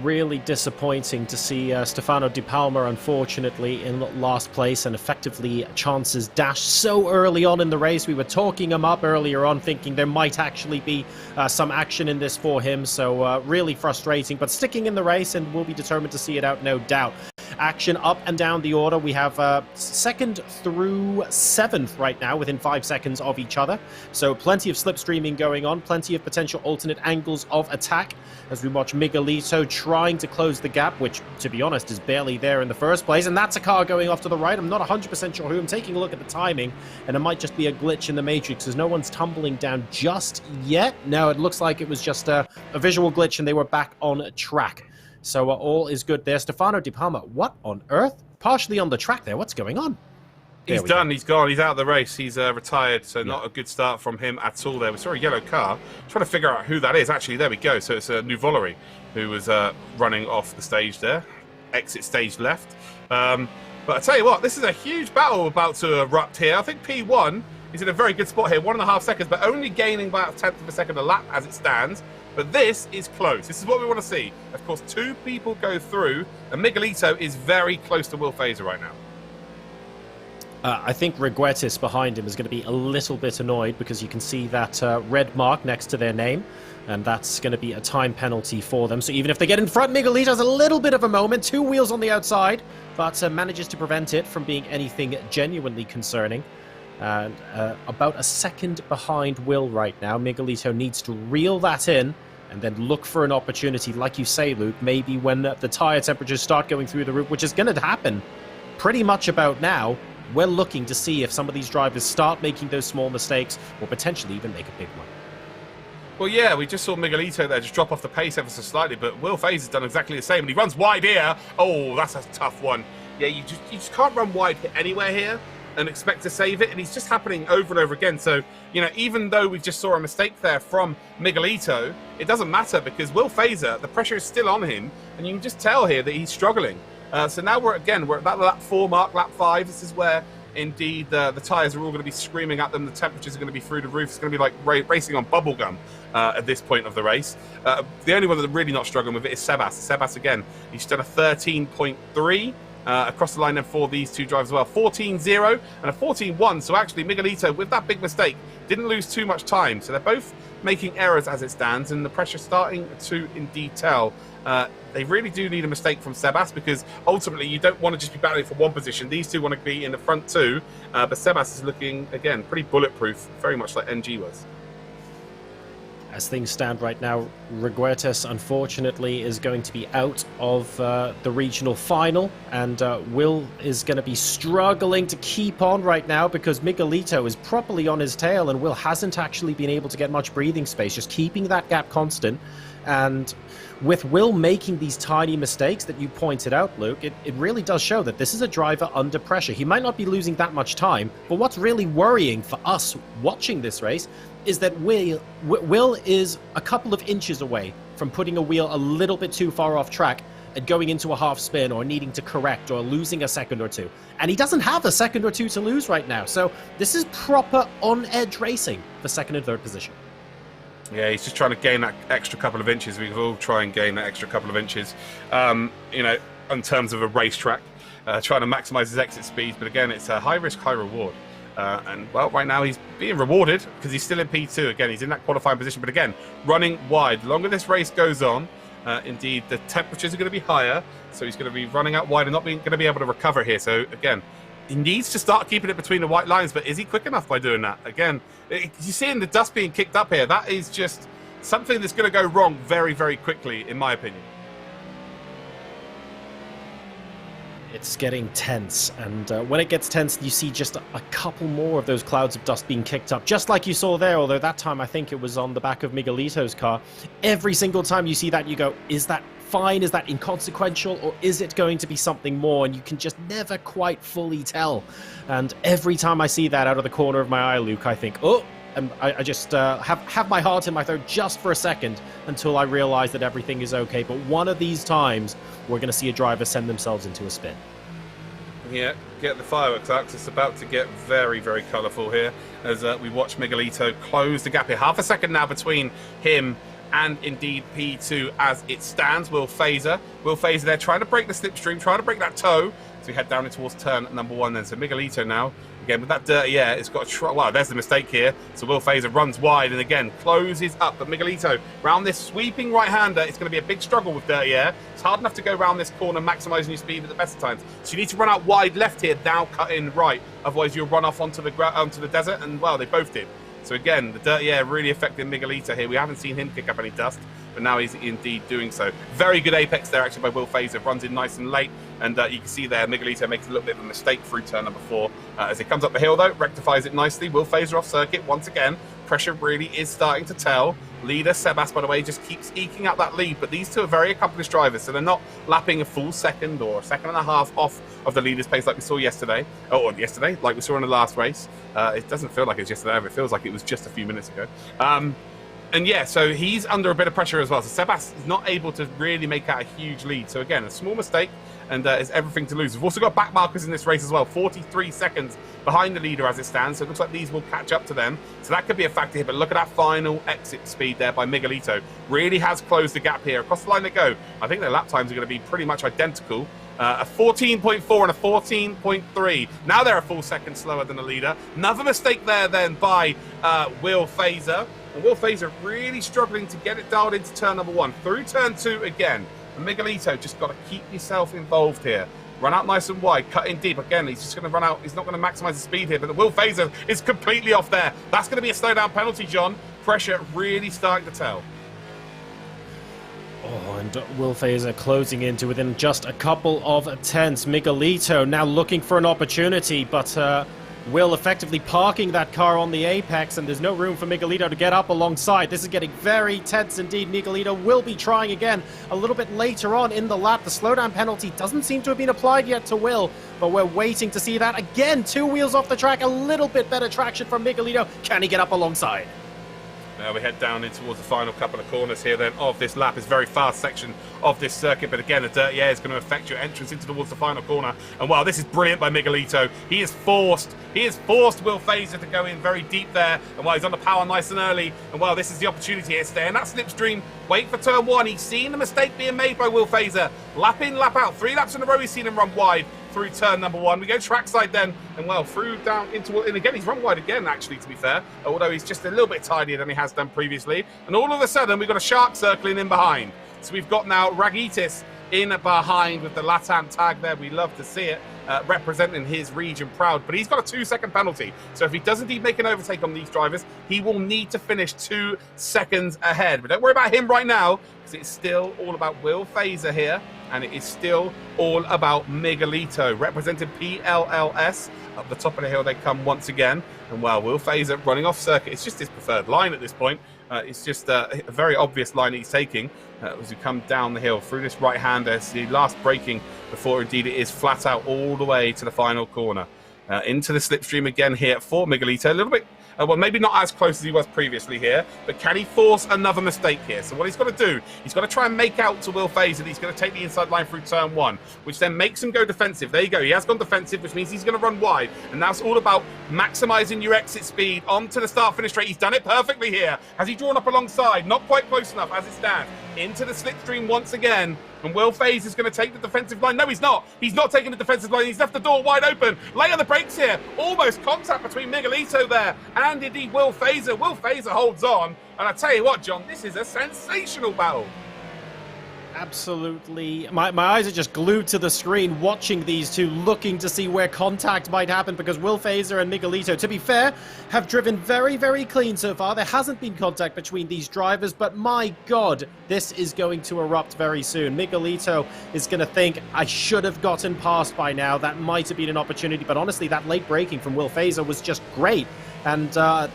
Really disappointing to see Stefano Di Palma, unfortunately, in last place and effectively chances dashed so early on in the race. We were talking him up earlier on, thinking there might actually be some action in this for him. So really frustrating, but sticking in the race, and we'll be determined to see it out, no doubt. Action up and down the order. We have 2nd through 7th right now, within 5 seconds of each other. So plenty of slipstreaming going on, plenty of potential alternate angles of attack as we watch Miguelito trying to close the gap, which, to be honest, is barely there in the first place. And that's a car going off to the right. I'm not 100% sure who. I'm taking a look at the timing, and it might just be a glitch in the matrix as no one's tumbling down just yet. No, it looks like it was just a visual glitch and they were back on track. So all is good there. Stefano Di Palma, what on earth? Partially on the track there. What's going on? He's done. He's gone. He's out of the race. He's retired. So not a good start from him at all there. We saw a yellow car. Trying to figure out who that is. Actually, there we go. So it's New Volery who was running off the stage there. Exit stage left. But I tell you what, this is a huge battle about to erupt here. I think P1 is in a very good spot here. 1.5 seconds, but only gaining by about 1/10 of a second a lap as it stands. But this is close. This is what we want to see. Of course, 2 people go through, and Miguelito is very close to Will Fazer right now. I think Reguitis behind him is going to be a little bit annoyed because you can see that red mark next to their name, and that's going to be a time penalty for them. So even if they get in front, Miguelito has a little bit of a moment, 2 wheels on the outside, but manages to prevent it from being anything genuinely concerning. And about a second behind Will right now. Miguelito needs to reel that in and then look for an opportunity, like you say, Luke, maybe when the tyre temperatures start going through the roof, which is going to happen pretty much about now. We're looking to see if some of these drivers start making those small mistakes or potentially even make a big one. Well, yeah, we just saw Miguelito there just drop off the pace ever so slightly, but Will Faze has done exactly the same, and he runs wide here. Oh, that's a tough one. Yeah, you just can't run wide anywhere here and expect to save it, and it's just happening over and over again. So, you know, even though we just saw a mistake there from Miguelito, it doesn't matter because Will Fazer, the pressure is still on him, and you can just tell here that he's struggling. So now we're at that lap 4 mark, lap 5. This is where indeed the tyres are all going to be screaming at them. The temperatures are going to be through the roof. It's going to be like racing on bubblegum at this point of the race. The only one that's really not struggling with it is Sebas. Sebas, again, he's done a 13.3 across the line then for these two drivers as well. 14.0 and a 14.1. So actually, Miguelito, with that big mistake, didn't lose too much time. So they're both making errors as it stands, and the pressure starting to indeed tell. They really do need a mistake from Sebas because ultimately you don't want to just be battling for one position. These two want to be in the front two, but Sebas is looking, again, pretty bulletproof, very much like NG was. As things stand right now, Reguertes, unfortunately, is going to be out of the regional final, and Will is going to be struggling to keep on right now because Miguelito is properly on his tail, and Will hasn't actually been able to get much breathing space, just keeping that gap constant. And with Will making these tiny mistakes that you pointed out, Luke, it really does show that this is a driver under pressure. He might not be losing that much time, but what's really worrying for us watching this race is that Will is a couple of inches away from putting a wheel a little bit too far off track and going into a half spin or needing to correct or losing a second or two. And he doesn't have a second or two to lose right now. So this is proper on-edge racing for second and third position. Yeah, he's just trying to gain that extra couple of inches. We can all try and gain that extra couple of inches, you know, in terms of a racetrack, trying to maximize his exit speeds. But again, it's a high risk, high reward. And, well, right now he's being rewarded because he's still in P2. Again, he's in that qualifying position. But again, running wide. The longer this race goes on, indeed, the temperatures are going to be higher. So he's going to be running out wide and not going to be able to recover here. So, again, he needs to start keeping it between the white lines. But is he quick enough by doing that? Again, you see in the dust being kicked up here. That is just something that's going to go wrong very, very quickly, in my opinion. It's getting tense, and when it gets tense, you see just a couple more of those clouds of dust being kicked up, just like you saw there, although that time I think it was on the back of Miguelito's car. Every single time you see that, you go, is that fine? Is that inconsequential? Or is it going to be something more? And you can just never quite fully tell. And every time I see that out of the corner of my eye, Luke, I think, oh, and I just have my heart in my throat just for a second until I realize that everything is okay. But one of these times, we're going to see a driver send themselves into a spin. Yeah, get the fireworks out. It's about to get very, very colourful here as we watch Miguelito close the gap here. Half a second now between him and indeed P2 as it stands. Will Fazer there trying to break the slipstream, trying to break that toe. So we head down towards turn number 1 then. So Miguelito now, again, with that dirty air, it's got a try. Wow, there's the mistake here. So Will Fazer runs wide and again closes up. But Miguelito, round this sweeping right-hander, it's going to be a big struggle with dirty air. It's hard enough to go around this corner, maximising your speed at the best of times. So you need to run out wide left here, now cut in right. Otherwise, you'll run off onto the desert, and, well, they both did. So again, the dirty air really affecting Miguelito here. We haven't seen him kick up any dust, but now he's indeed doing so. Very good apex there, actually, by Will Fazer. Runs in nice and late, and you can see there Miguelito makes a little bit of a mistake through turn number 4. As he comes up the hill, though, rectifies it nicely. Will Fazer off circuit once again. Pressure really is starting to tell. Leader Sebas, by the way, just keeps eking out that lead, but these two are very accomplished drivers, so they're not lapping a full second or a second and a half off of the leader's pace like we saw yesterday, like we saw in the last race. It doesn't feel like it's yesterday, it feels like it was just a few minutes ago. And yeah, so he's under a bit of pressure as well. So Sebas is not able to really make out a huge lead. So again, a small mistake, and it's everything to lose. We've also got back markers in this race as well. 43 seconds behind the leader as it stands. So it looks like these will catch up to them. So that could be a factor here. But look at that final exit speed there by Miguelito. Really has closed the gap here. Across the line they go. I think their lap times are going to be pretty much identical. A 14.4 and a 14.3. Now they're a full second slower than the leader. Another mistake there then by Will Fazer. And Will Fazer really struggling to get it dialed into turn number 1. Through turn 2 again. And Miguelito, just got to keep yourself involved here. Run out nice and wide, cut in deep. Again, he's just going to run out. He's not going to maximise the speed here, but the Will Fazer is completely off there. That's going to be a slowdown penalty, John. Pressure really starting to tell. Oh, and Will Fazer closing into within just a couple of tenths. Miguelito now looking for an opportunity, but Will effectively parking that car on the apex, and there's no room for Miguelito to get up alongside. This is getting very tense indeed. Miguelito will be trying again a little bit later on in the lap. The slowdown penalty doesn't seem to have been applied yet to Will, but we're waiting to see that. Again, 2 wheels off the track, a little bit better traction from Miguelito. Can he get up alongside? Now we head down in towards the final couple of corners here then of this lap. It's a very fast section of this circuit, but again, the dirty air is going to affect your entrance into towards the final corner. And wow, this is brilliant by Miguelito. He has forced Will Fazer to go in very deep there. And while he's on the power nice and early, and wow, this is the opportunity here to stay in that slipstream. Wait for turn 1. He's seen the mistake being made by Will Fazer. Lap in, lap out. 3 laps in a row he's seen him run wide through turn number 1. We go trackside then, and well, through down into, and again, he's run wide again, actually, to be fair, although he's just a little bit tidier than he has done previously. And all of a sudden, we've got a shark circling in behind. So we've got now Ragitis in behind with the LATAM tag there. We love to see it, representing his region proud. But he's got a 2-second penalty. So if he does indeed make an overtake on these drivers, he will need to finish 2 seconds ahead. But don't worry about him right now, because it's still all about Will Fazer here. And it is still all about Miguelito, representing PLLS. Up the top of the hill they come once again. And well, Will Fazer running off circuit. It's just his preferred line at this point. It's just a very obvious line he's taking as we come down the hill through this right-hander. It's the last braking before indeed it is flat out all the way to the final corner. Into the slipstream again here for Miguelito. A little bit, well, maybe not as close as he was previously here, but can he force another mistake here? So what he's got to do, he's got to try and make out to Will Fazer that he's going to take the inside line through turn 1, which then makes him go defensive. There you go. He has gone defensive, which means he's going to run wide. And now it's all about maximising your exit speed onto the start-finish straight. He's done it perfectly here. Has he drawn up alongside? Not quite close enough as it stands. Into the slipstream once again. And Will Fazer is going to take the defensive line. No, he's not. He's not taking the defensive line. He's left the door wide open. Lay on the brakes here. Almost contact between Miguelito there and indeed Will Fazer. Will Fazer holds on. And I tell you what, John, this is a sensational battle. Absolutely. My eyes are just glued to the screen watching these two, looking to see where contact might happen, because Will Fazer and Miguelito, to be fair, have driven very, very clean so far. There hasn't been contact between these drivers, but my God, this is going to erupt very soon. Miguelito is going to think, I should have gotten past by now. That might have been an opportunity, but honestly, that late braking from Will Fazer was just great, and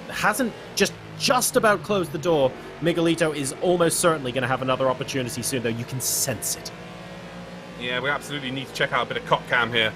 hasn't just about closed the door. Miguelito is almost certainly going to have another opportunity soon, though. You can sense it. Yeah, we absolutely need to check out a bit of cop cam here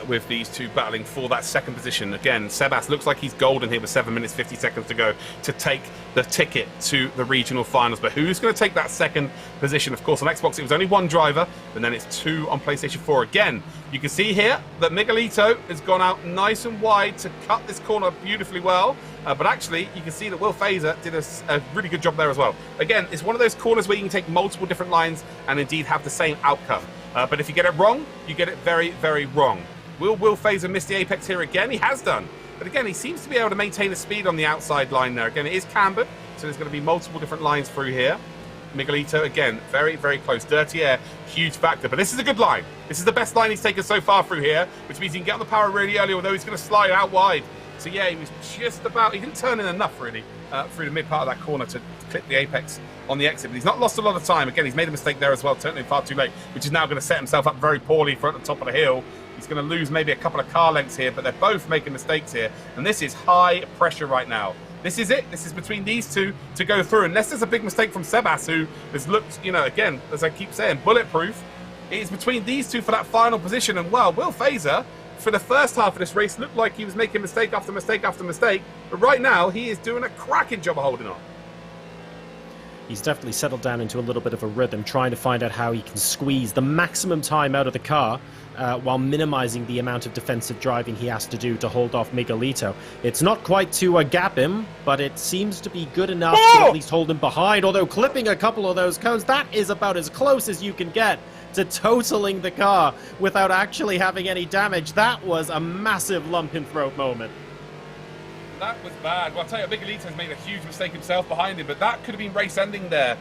with these two battling for that second position. Again, Sebas looks like he's golden here with 7 minutes 50 seconds to go to take the ticket to the regional finals. But who's going to take that second position? Of course, on Xbox it was only 1 driver, and then it's 2 on PlayStation 4. Again, you can see here that Miguelito has gone out nice and wide to cut this corner beautifully well. But actually, you can see that Will Fazer did a really good job there as well. Again, it's one of those corners where you can take multiple different lines and indeed have the same outcome. But if you get it wrong, you get it very, very wrong. Will Fazer miss the apex here again? He has done. But again, he seems to be able to maintain the speed on the outside line there. Again, it is cambered, so there's going to be multiple different lines through here. Miguelito, again, very, very close. Dirty air, huge factor. But this is a good line. This is the best line he's taken so far through here, which means he can get on the power really early, although he's going to slide out wide. So yeah, he was just about, he didn't turn in enough really through the mid part of that corner to clip the apex on the exit, but he's not lost a lot of time. Again, he's made a mistake there as well, turning in far too late, which is now going to set himself up very poorly for at the top of the hill. He's going to lose maybe a couple of car lengths here, but they're both making mistakes here, and this is high pressure right now. This is it. This is between these two to go through, unless there's a big mistake from Sebas, who has looked, you know, again, as I keep saying, bulletproof. It is between these two for that final position, and well, Will Fazer, for the first half of this race, looked like he was making mistake after mistake after mistake, but right now he is doing a cracking job of holding on. He's definitely settled down into a little bit of a rhythm, trying to find out how he can squeeze the maximum time out of the car while minimizing the amount of defensive driving he has to do to hold off Miguelito. It's not quite to gap him, but it seems to be good enough to at least hold him behind, although clipping a couple of those cones, that is about as close as you can get to totaling the car without actually having any damage. That was a massive lump in throat moment. That was bad. Well, I'll tell you, Miguelito's made a huge mistake himself behind him, but that could have been race ending there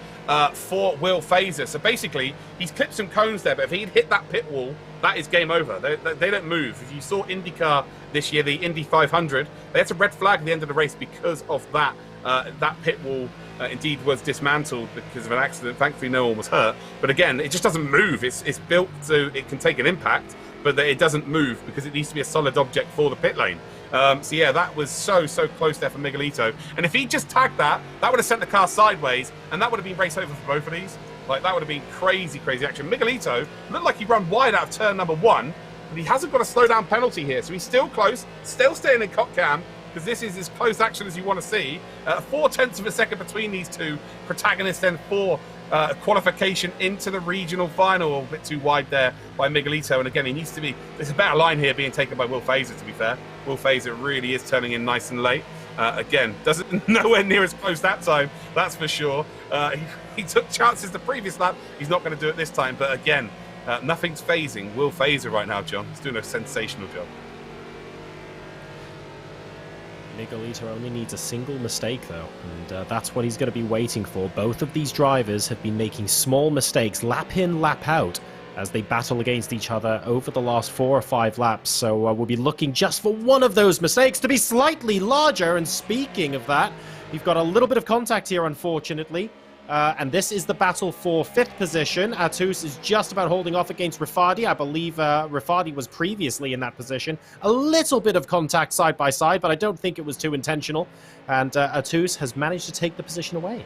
for Will Fazer. So basically, he's clipped some cones there, but if he'd hit that pit wall, that is game over. They don't move. If you saw IndyCar this year, the Indy 500, they had to red flag at the end of the race because of that. That pit wall indeed was dismantled because of an accident. Thankfully, no one was hurt. But again, it just doesn't move. It's built so it can take an impact, but it doesn't move because it needs to be a solid object for the pit lane. So yeah, that was so close there for Miguelito. And if he just tagged that, that would have sent the car sideways, and that would have been race over for both of these. Like, that would have been crazy action. Miguelito looked like he ran wide out of turn number 1, but he hasn't got a slowdown penalty here, so he's still close, still staying in cop cam, because this is as close action as you want to see. 0.4 of a second between these two protagonists then for qualification into the regional final. A bit too wide there by Miguelito, and again, he needs to be, there's a better line here being taken by Will Fazer, to be fair. Will Fazer really is turning in nice and late. Again, doesn't nowhere near as close that time, that's for sure. He took chances the previous lap. He's not going to do it this time, but again, nothing's phasing Will Fazer right now, John. He's doing a sensational job. Miguelito only needs a single mistake, though, and that's what he's going to be waiting for. Both of these drivers have been making small mistakes, lap in, lap out, as they battle against each other over the last 4 or 5 laps. So we'll be looking just for one of those mistakes to be slightly larger. And speaking of that, we've got a little bit of contact here, unfortunately. And this is the battle for 5th position. Atus is just about holding off against Rifadi. I believe Rifadi was previously in that position. A little bit of contact side by side, but I don't think it was too intentional. And Atus has managed to take the position away.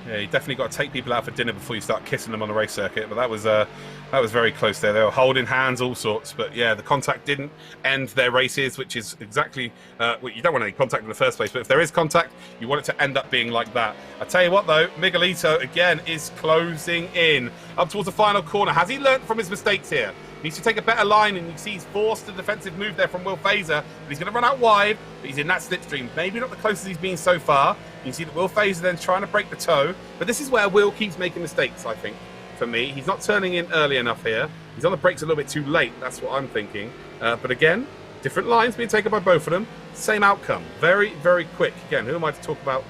Yeah, you definitely got to take people out for dinner before you start kissing them on the race circuit. But that was very close there. They were holding hands, all sorts. But yeah, the contact didn't end their races, which is exactly what you don't want any contact in the first place. But if there is contact, you want it to end up being like that. I tell you what, though, Miguelito again is closing in up towards the final corner. Has he learnt from his mistakes here? He needs to take a better line, and you see he's forced a defensive move there from Will Fazer. But he's going to run out wide, but he's in that slipstream. Maybe not the closest he's been so far. You can see that Will Fazer then trying to break the toe. But this is where Will keeps making mistakes, I think, for me. He's not turning in early enough here. He's on the brakes a little bit too late. That's what I'm thinking. But again, different lines being taken by both of them. Same outcome. Very quick. Again, who am I to talk about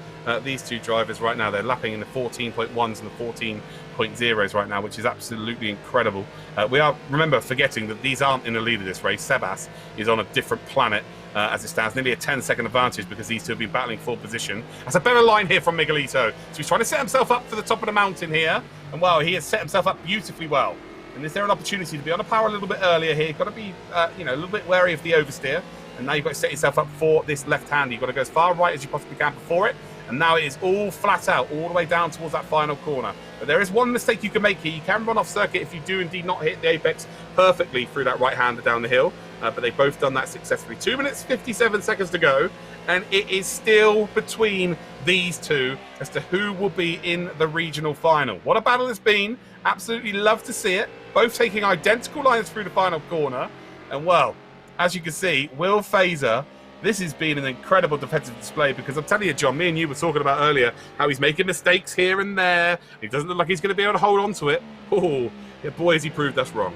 these two drivers right now? They're lapping in the 14.1s and the 14.0s right now, which is absolutely incredible. We are, remember, forgetting that these aren't in the lead of this race. Sebas is on a different planet as it stands, nearly a 10-second advantage because these two have been battling for position. That's a better line here from Miguelito. So he's trying to set himself up for the top of the mountain here, and well, he has set himself up beautifully well. And is there an opportunity to be on the power a little bit earlier here? You've got to be, a little bit wary of the oversteer. And now you've got to set yourself up for this left-hander. You've got to go as far right as you possibly can before it. And now it is all flat out, all the way down towards that final corner. But there is one mistake you can make here. You can run off circuit if you do indeed not hit the apex perfectly through that right-hander down the hill. But they've both done that successfully. 2 minutes, 57 seconds to go. And it is still between these two as to who will be in the regional final. What a battle it's been. Absolutely love to see it. Both taking identical lines through the final corner. And well, as you can see, Will Fazer, this has been an incredible defensive display because I'm telling you, John, me and you were talking about earlier how he's making mistakes here and there. He doesn't look like he's going to be able to hold on to it. Oh, yeah, boy, has he proved us wrong.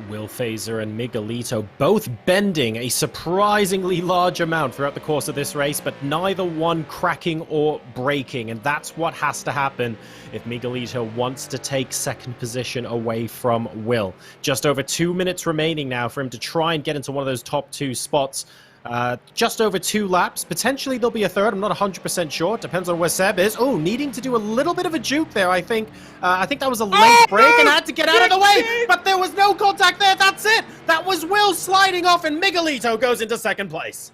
Will Fazer and Miguelito both bending a surprisingly large amount throughout the course of this race, but neither one cracking or breaking, and that's what has to happen if Miguelito wants to take second position away from Will. Just over 2 minutes remaining now for him to try and get into one of those top 2 spots. Just over 2 laps. Potentially there'll be a third. I'm not 100% sure. It depends on where Seb is. Oh, needing to do a little bit of a juke there, I think. I think that was a late break and had to get out of the way. But there was no contact there. That's it. That was Will sliding off and Miguelito goes into second place.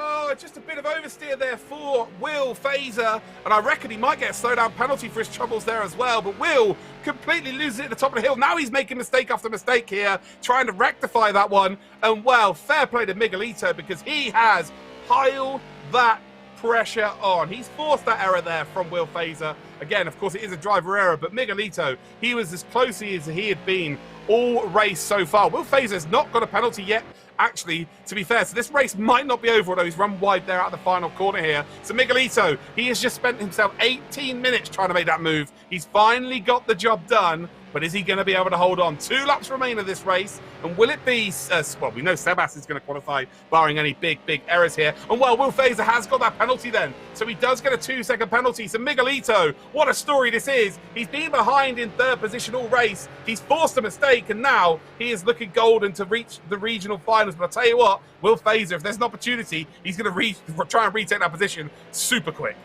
Oh, just a bit of oversteer there for Will Fazer, and I reckon he might get a slowdown penalty for his troubles there as well, but Will completely loses it at the top of the hill. Now he's making mistake after mistake here, trying to rectify that one, and well, fair play to Miguelito because he has piled that pressure on. He's forced that error there from Will Fazer. Again, of course, it is a driver error, but Miguelito, he was as close as he had been all race so far. Will Fazer's not got a penalty yet, actually, to be fair. So this race might not be over, although he's run wide there at the final corner here. So Miguelito, he has just spent himself 18 minutes trying to make that move. He's finally got the job done, but is he going to be able to hold on? 2 laps remain of this race, and will it be, well, we know Sebas is going to qualify, barring any big errors here. And well, Will Fazer has got that penalty then, so he does get a 2-second penalty. So Miguelito, what a story this is. He's been behind in 3rd position all race. He's forced a mistake, and now he is looking golden to reach the regional finals. But I'll tell you what, Will Fazer, if there's an opportunity, he's going to try and retake that position super quick.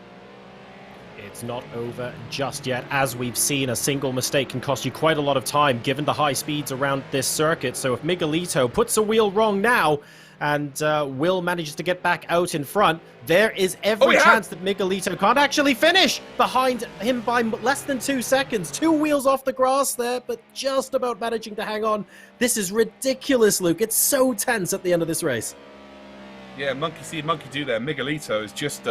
It's not over just yet. As we've seen, a single mistake can cost you quite a lot of time given the high speeds around this circuit. So if Miguelito puts a wheel wrong now and Will manages to get back out in front, there is every chance that Miguelito can't actually finish behind him by less than 2 seconds. 2 wheels off the grass there, but just about managing to hang on. This is ridiculous, Luke. It's so tense at the end of this race. Yeah, monkey see, monkey do there. Miguelito is just...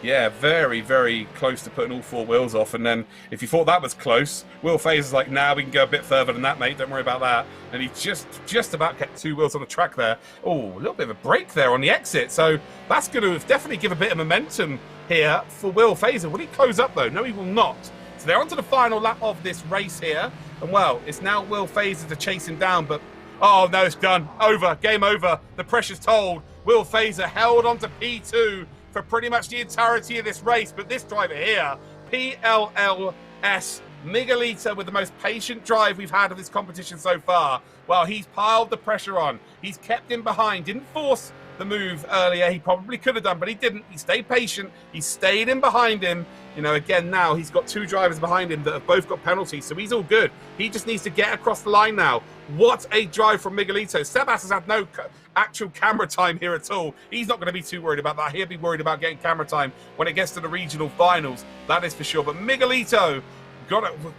yeah, very, very close to putting all 4 wheels off. And then, if you thought that was close, Will Fazer's like, nah, we can go a bit further than that, mate. Don't worry about that. And he just about kept 2 wheels on the track there. Oh, a little bit of a break there on the exit. So that's going to definitely give a bit of momentum here for Will Fazer. Will he close up, though? No, he will not. So they're on to the final lap of this race here. And, well, it's now Will Fazer to chase him down. But, oh, no, it's done. Over. Game over. The pressure's told. Will Fazer held on to P2 for pretty much the entirety of this race, but this driver here, PLLS Miguelito, with the most patient drive we've had of this competition so far. Well, he's piled the pressure on. He's kept him behind, didn't force the move earlier. He probably could have done, but he didn't. He stayed patient. He stayed in behind him. You know, again, now he's got 2 drivers behind him that have both got penalties, so he's all good. He just needs to get across the line now. What a drive from Miguelito. Sebas has had no actual camera time here at all. He's not going to be too worried about that. He'll be worried about getting camera time when it gets to the regional finals. That is for sure. But Miguelito,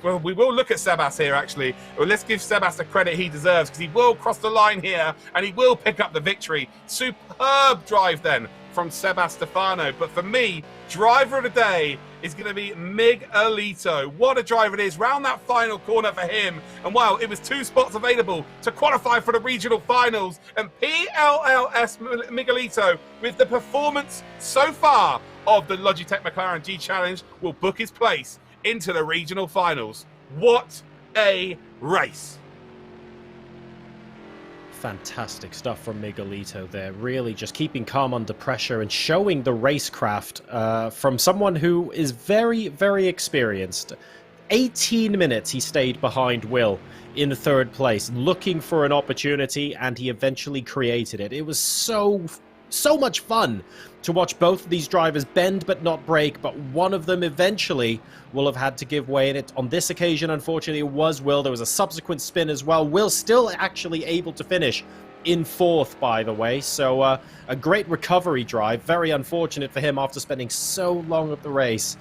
well, we will look at Sebas here, actually. Well, let's give Sebas the credit he deserves, because he will cross the line here and he will pick up the victory. Superb drive then from Sebas Stefano. But for me, driver of the day is going to be Miguelito. What a drive it is. Round that final corner for him. And wow, it was 2 spots available to qualify for the regional finals. And PLLS Miguelito, with the performance so far of the Logitech McLaren G Challenge, will book his place into the regional finals. What a race. Fantastic stuff from Miguelito there. Really just keeping calm under pressure and showing the racecraft from someone who is very, very experienced. 18 minutes he stayed behind Will in 3rd place, looking for an opportunity, and he eventually created it. It was so much fun to watch both of these drivers bend but not break, but one of them eventually will have had to give way. And on this occasion, unfortunately, it was Will. There was a subsequent spin as well. Will still actually able to finish in 4th, by the way. So a great recovery drive. Very unfortunate for him after spending so long of the race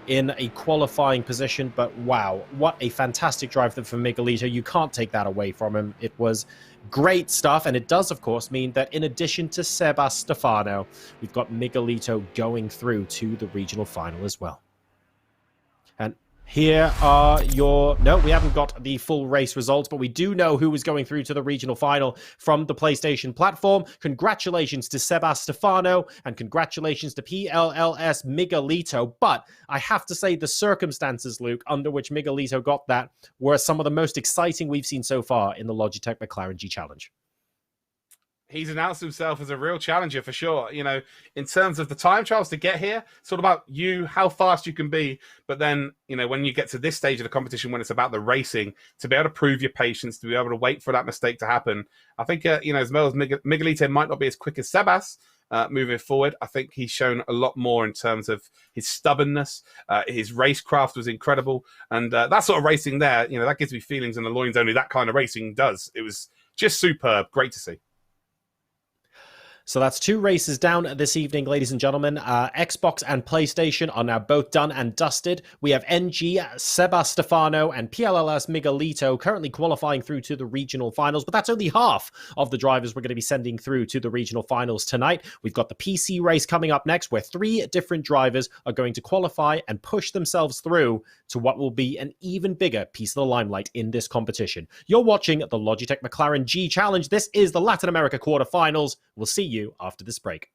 in a qualifying position. But wow, what a fantastic drive for Miguelito. You can't take that away from him. It was great stuff, and it does, of course, mean that in addition to Sebas Stefano, we've got Miguelito going through to the regional final as well. And here are your... No, we haven't got the full race results, but we do know who is going through to the regional final from the PlayStation platform. Congratulations to Sebas Stefano, and congratulations to PLLS Miguelito. But I have to say the circumstances, Luke, under which Miguelito got that were some of the most exciting we've seen so far in the Logitech McLaren G Challenge. He's announced himself as a real challenger for sure. You know, in terms of the time trials to get here, it's all about you, how fast you can be. But then, you know, when you get to this stage of the competition, when it's about the racing, to be able to prove your patience, to be able to wait for that mistake to happen. I think, you know, as well as Miguelito might not be as quick as Sebas moving forward, I think he's shown a lot more in terms of his stubbornness. His racecraft was incredible. And that sort of racing there, you know, that gives me feelings in the loins only that kind of racing does. It was just superb. Great to see. So that's 2 races down this evening, ladies and gentlemen. Xbox and PlayStation are now both done and dusted. We have NG, Sebas Stefano, and PLLS Miguelito currently qualifying through to the regional finals, but that's only half of the drivers we're going to be sending through to the regional finals tonight. We've got the PC race coming up next, where 3 different drivers are going to qualify and push themselves through to what will be an even bigger piece of the limelight in this competition. You're watching the Logitech McLaren G Challenge. This is the Latin America quarterfinals. We'll see you after this break.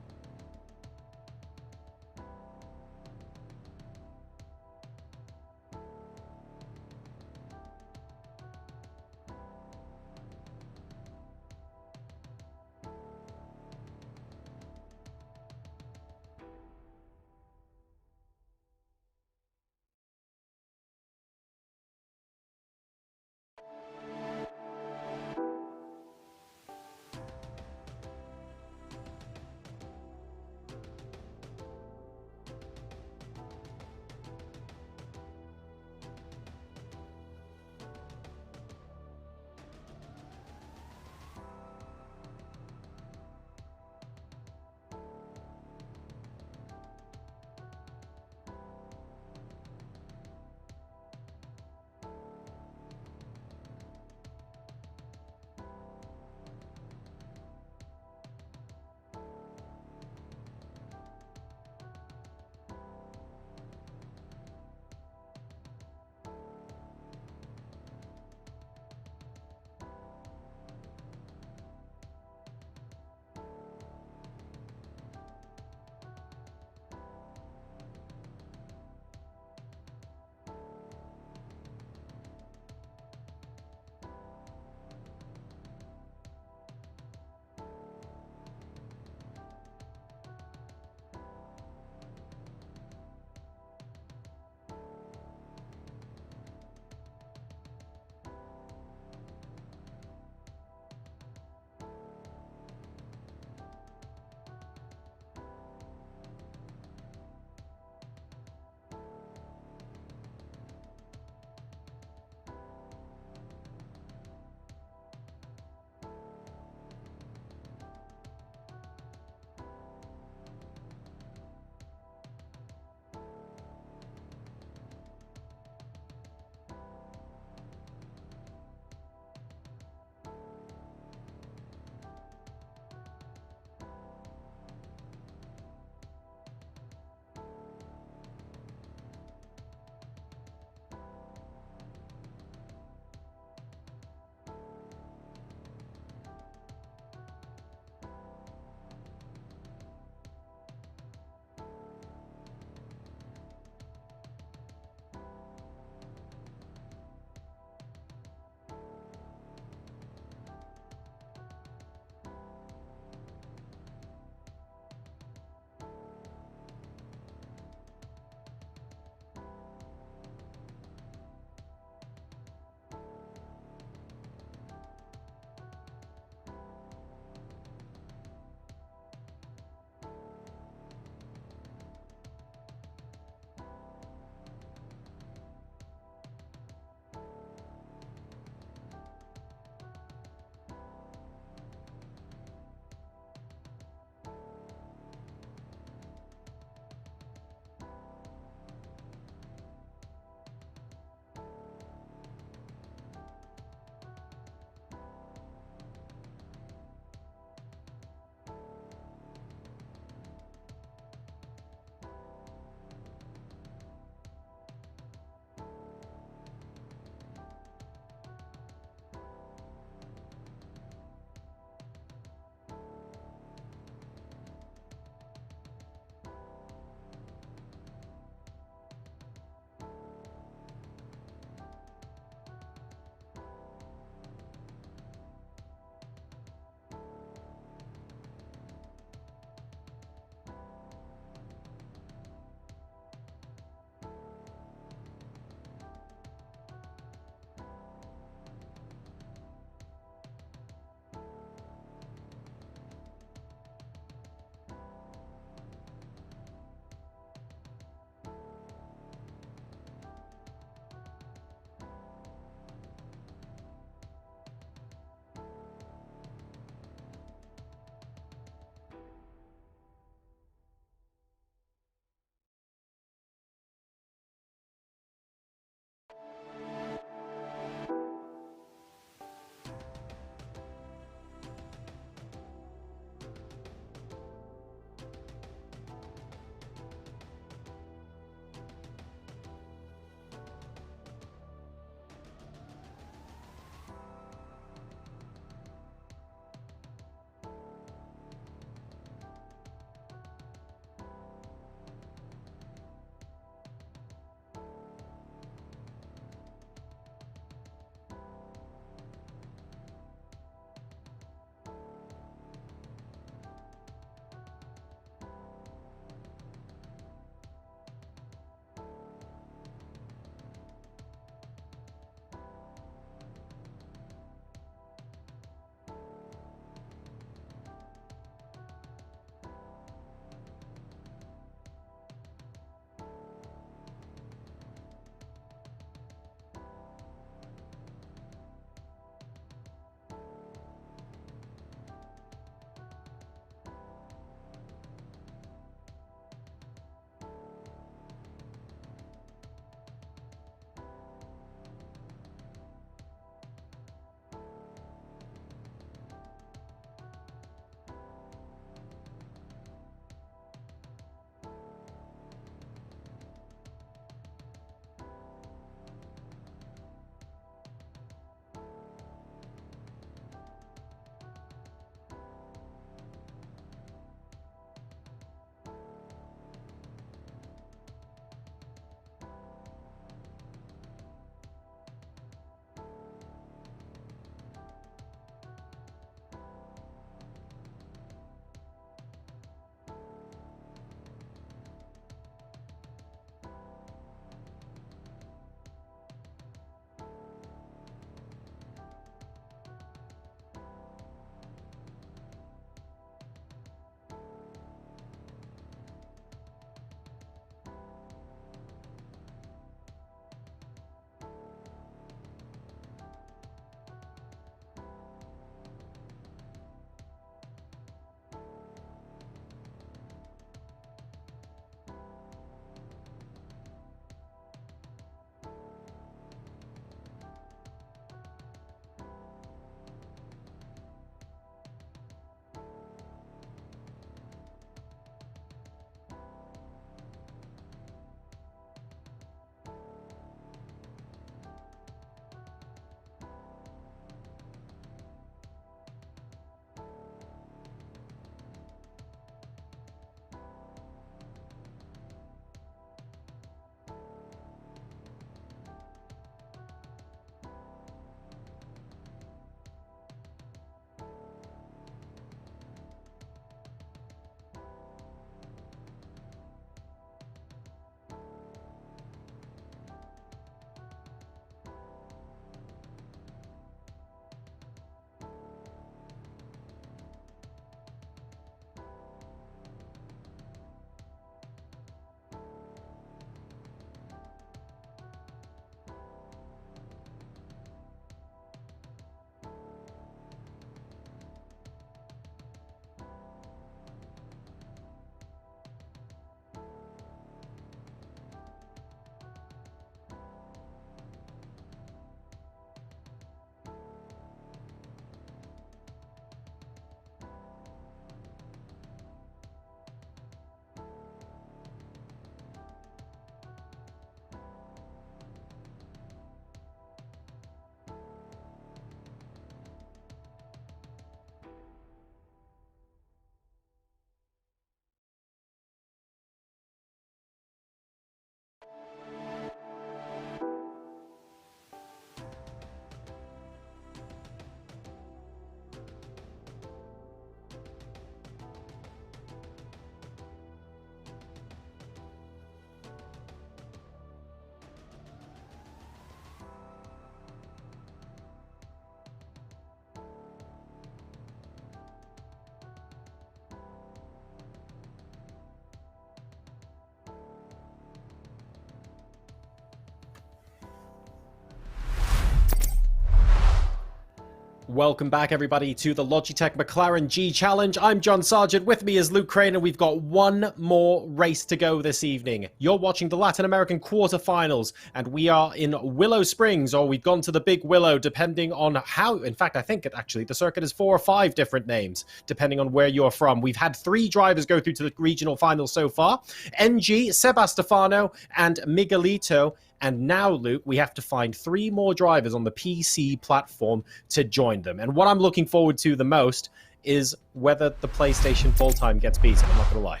Welcome back, everybody, to the Logitech McLaren G Challenge. I'm John Sargent. With me is Luke Crane, and we've got one more race to go this evening. You're watching the Latin American quarterfinals, and we are in Willow Springs, or we've gone to the Big Willow, depending on how. In fact, I think actually the circuit is 4 or 5 different names, depending on where you're from. We've had 3 drivers go through to the regional finals so far: NG, Sebastefano, and Miguelito. And now, Luke, we have to find 3 more drivers on the PC platform to join them. And what I'm looking forward to the most is whether the PlayStation full time gets beaten. I'm not going to lie.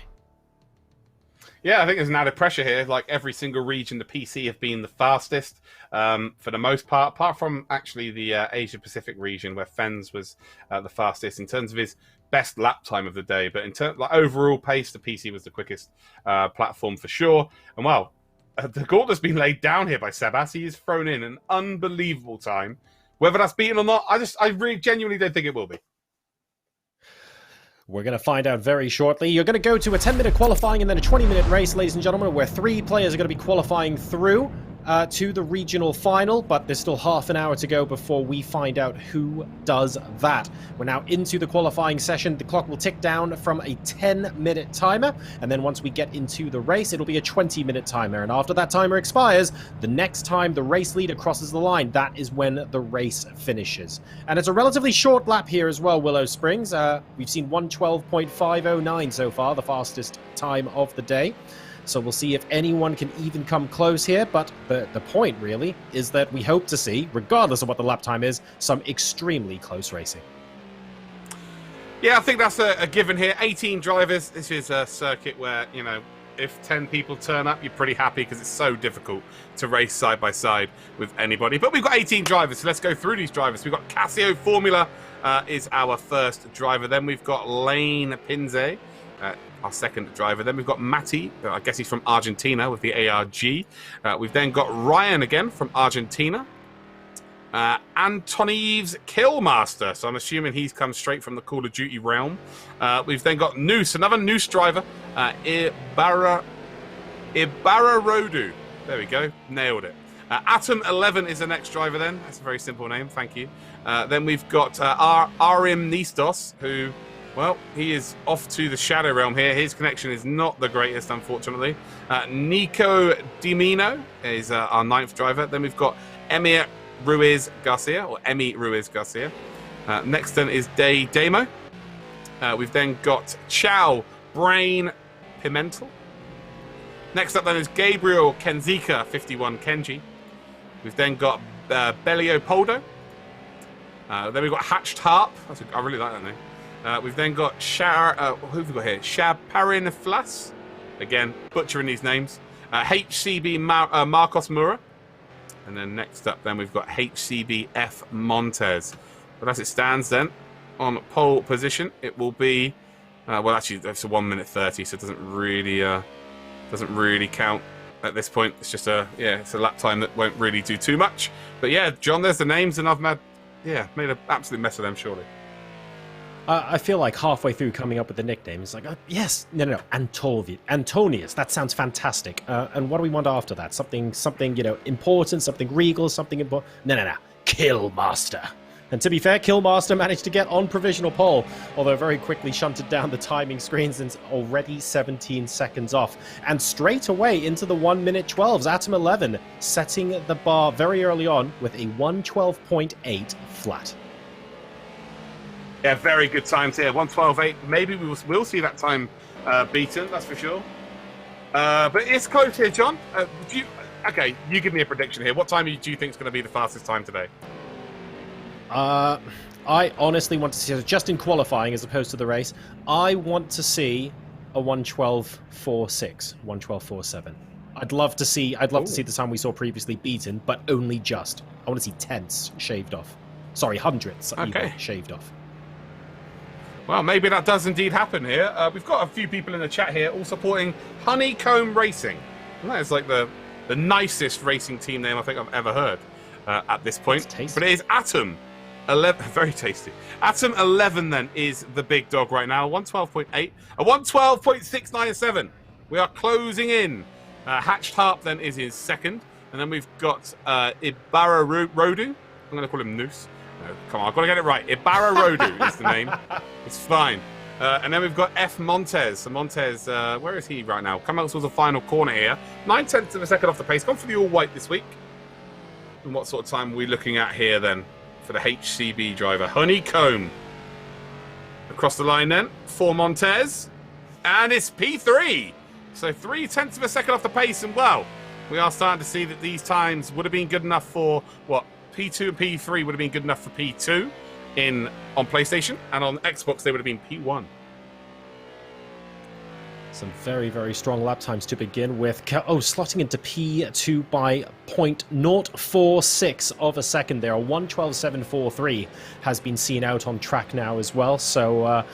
Yeah, I think there's an added pressure here. Like every single region, the PC have been the fastest for the most part, apart from actually the Asia Pacific region where Fens was the fastest in terms of his best lap time of the day. But in terms like overall pace, the PC was the quickest platform for sure. And well, the gauntlet's been laid down here by Sebas. He has thrown in an unbelievable time. Whether that's beaten or not, I really genuinely don't think it will be. We're going to find out very shortly. You're going to go to a 10-minute qualifying and then a 20-minute race, ladies and gentlemen, where 3 players are going to be qualifying through to the regional final, but there's still half an hour to go before we find out who does that. We're now into the qualifying session. The clock will tick down from a 10-minute timer, and then once we get into the race, it'll be a 20-minute timer, and after that timer expires, the next time the race leader crosses the line, that is when the race finishes. And it's a relatively short lap here as well, Willow Springs. We've seen 1:12.509 so far, the fastest time of the day. So we'll see if anyone can even come close here, but the point really is that we hope to see, regardless of what the lap time is, some extremely close racing. Yeah, I think that's a given here. 18 drivers. This is a circuit where, you know, if 10 people turn up, you're pretty happy because it's so difficult to race side by side with anybody. But we've got 18 drivers, so let's go through these drivers. We've got Casio Formula is our first driver. Then we've got Lane Pinze, our second driver. Then we've got Matti, I guess he's from Argentina with the ARG. We've then got Ryan again from Argentina. Antonives Killmaster, so I'm assuming he's come straight from the Call of Duty realm. We've then got Noose, another Noose driver, Ibarra Rodu. There we go, nailed it. Atom 11 is the next driver then. That's a very simple name, thank you. Then we've got Arim Nistos, who, well, he is off to the Shadow Realm here. His connection is not the greatest, unfortunately. Nico Dimino is our 9th driver. Then we've got Emir Ruiz Garcia, or Emi Ruiz Garcia. Next then is Day Demo. We've then got Chow Brain Pimentel. Next up then is Gabriel Kenzika 51 Kenji. We've then got Bellio Poldo. Then we've got Hatched Harp. I really like that name. We've then got who have we got here? Shaparin Flas. Again, butchering these names. HCB Marcos Mura. And then next up, then we've got HCB F Montez. But as it stands then, on pole position, it will be, well, actually, it's a 1:30, so it doesn't really count at this point. It's just it's a lap time that won't really do too much. But yeah, John, there's the names, and I've made an absolute mess of them, surely. I feel like halfway through coming up with the nickname, it's like, yes, no, Antonius, that sounds fantastic. And what do we want after that? Something, you know, important, something regal, something important. No, Killmaster. And to be fair, Killmaster managed to get on provisional pole, although very quickly shunted down the timing screens and already 17 seconds off. And straight away into the 1:12s, Atom 11 setting the bar very early on with a 1:12.8 flat. Yeah, very good times here. 1:12.8. Maybe we'll see that time beaten, that's for sure. But it's close here, John. Okay, you give me a prediction here. What time do you think is going to be the fastest time today? I honestly want to see, just in qualifying as opposed to the race, I want to see a 1:12.46, 1:12.47. I'd love to see the time we saw previously beaten, but only just. I want to see tenths shaved off. Sorry, hundredths even shaved off. Well, maybe that does indeed happen here. We've got a few people in the chat here all supporting Honeycomb Racing. And that is like the nicest racing team name I think I've ever heard at this point. But it is Atom 11. Very tasty. Atom 11 then is the big dog right now. 1:12.8. A 1:12.697. We are closing in. Hatched Harp then is his second. And then we've got Ibarra Rodu. I'm going to call him Noose. No, come on, I've got to get it right. Ibarra Rodu is the name. It's fine. And then we've got F. Montez. So Montez, where is he right now? Come out towards the final corner here. 9/10 of a second off the pace. Gone for the all-white this week. And what sort of time are we looking at here then for the HCB driver? Honeycomb. Across the line then for Montez. And it's P3. So 0.3 of a second off the pace. And well, we are starting to see that these times would have been good enough for, what, P2 and P3 would have been good enough for P2 on PlayStation, and on Xbox they would have been P1. Some very, very strong lap times to begin with. Slotting into P2 by 0.046 of a second there. A 1:12.743 has been seen out on track now as well. So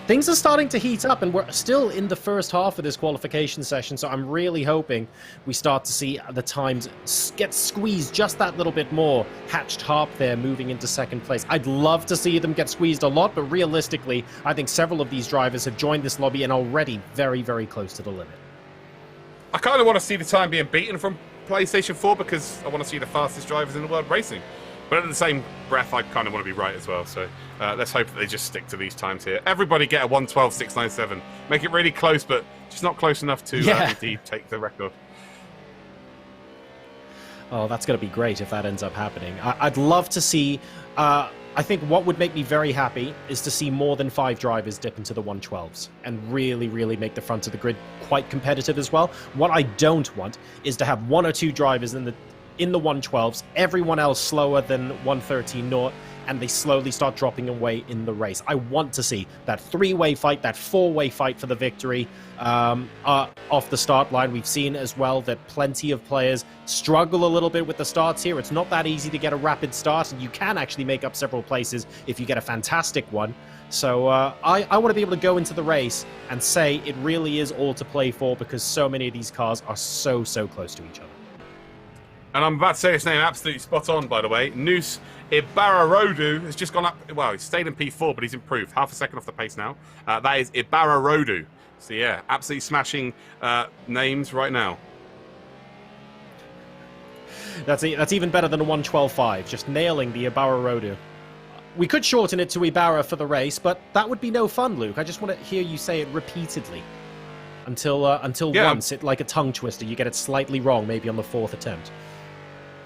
things are starting to heat up, and we're still in the first half of this qualification session. So I'm really hoping we start to see the times get squeezed just that little bit more. Hatched Harp there moving into second place. I'd love to see them get squeezed a lot, but realistically, I think several of these drivers have joined this lobby and already very, very close to the limit. I kind of want to see the time being beaten from PlayStation 4 because I want to see the fastest drivers in the world racing. But in the same breath, I kind of want to be right as well. So let's hope that they just stick to these times here. Everybody get a 1:12.697. Make it really close, but just not close enough to indeed take the record. Oh, that's going to be great if that ends up happening. I'd love to see... I think what would make me very happy is to see more than 5 drivers dip into the 112s and really, really make the front of the grid quite competitive as well. What I don't want is to have 1 or 2 drivers in the 112s, everyone else slower than 113 naught, and they slowly start dropping away in the race. I want to see that 3-way fight, that 4-way fight for the victory off the start line. We've seen as well that plenty of players struggle a little bit with the starts here. It's not that easy to get a rapid start, and you can actually make up several places if you get a fantastic one. So I want to be able to go into the race and say it really is all to play for, because so many of these cars are so, so close to each other. And I'm about to say his name absolutely spot on, by the way. Noose Ibarra-Rodu has just gone up. Well, he's stayed in P4, but he's improved. Half a second off the pace now. That is Ibarra-Rodu. So, yeah, absolutely smashing names right now. That's even better than a 1:12.5. Just nailing the Ibarra-Rodu. We could shorten it to Ibarra for the race, but that would be no fun, Luke. I just want to hear you say it repeatedly. Until once, it like a tongue twister, you get it slightly wrong, maybe on the 4th attempt.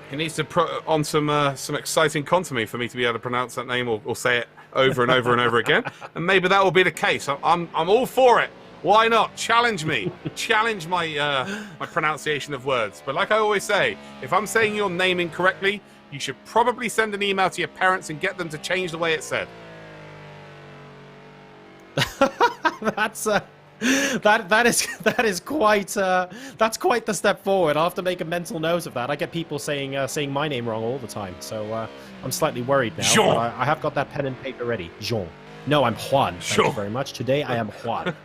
He needs to put on some exciting contour for me to be able to pronounce that name or say it over and over and over again. And maybe that will be the case. I'm all for it. Why not? Challenge me. Challenge my my pronunciation of words. But like I always say, if I'm saying your name incorrectly, you should probably send an email to your parents and get them to change the way it's said. That is quite that's quite the step forward. I'll have to make a mental note of that. I get people saying my name wrong all the time, so I'm slightly worried now. Jean. But I have got that pen and paper ready. Jean. No, I'm Juan. Thank you very much. Today I am Juan.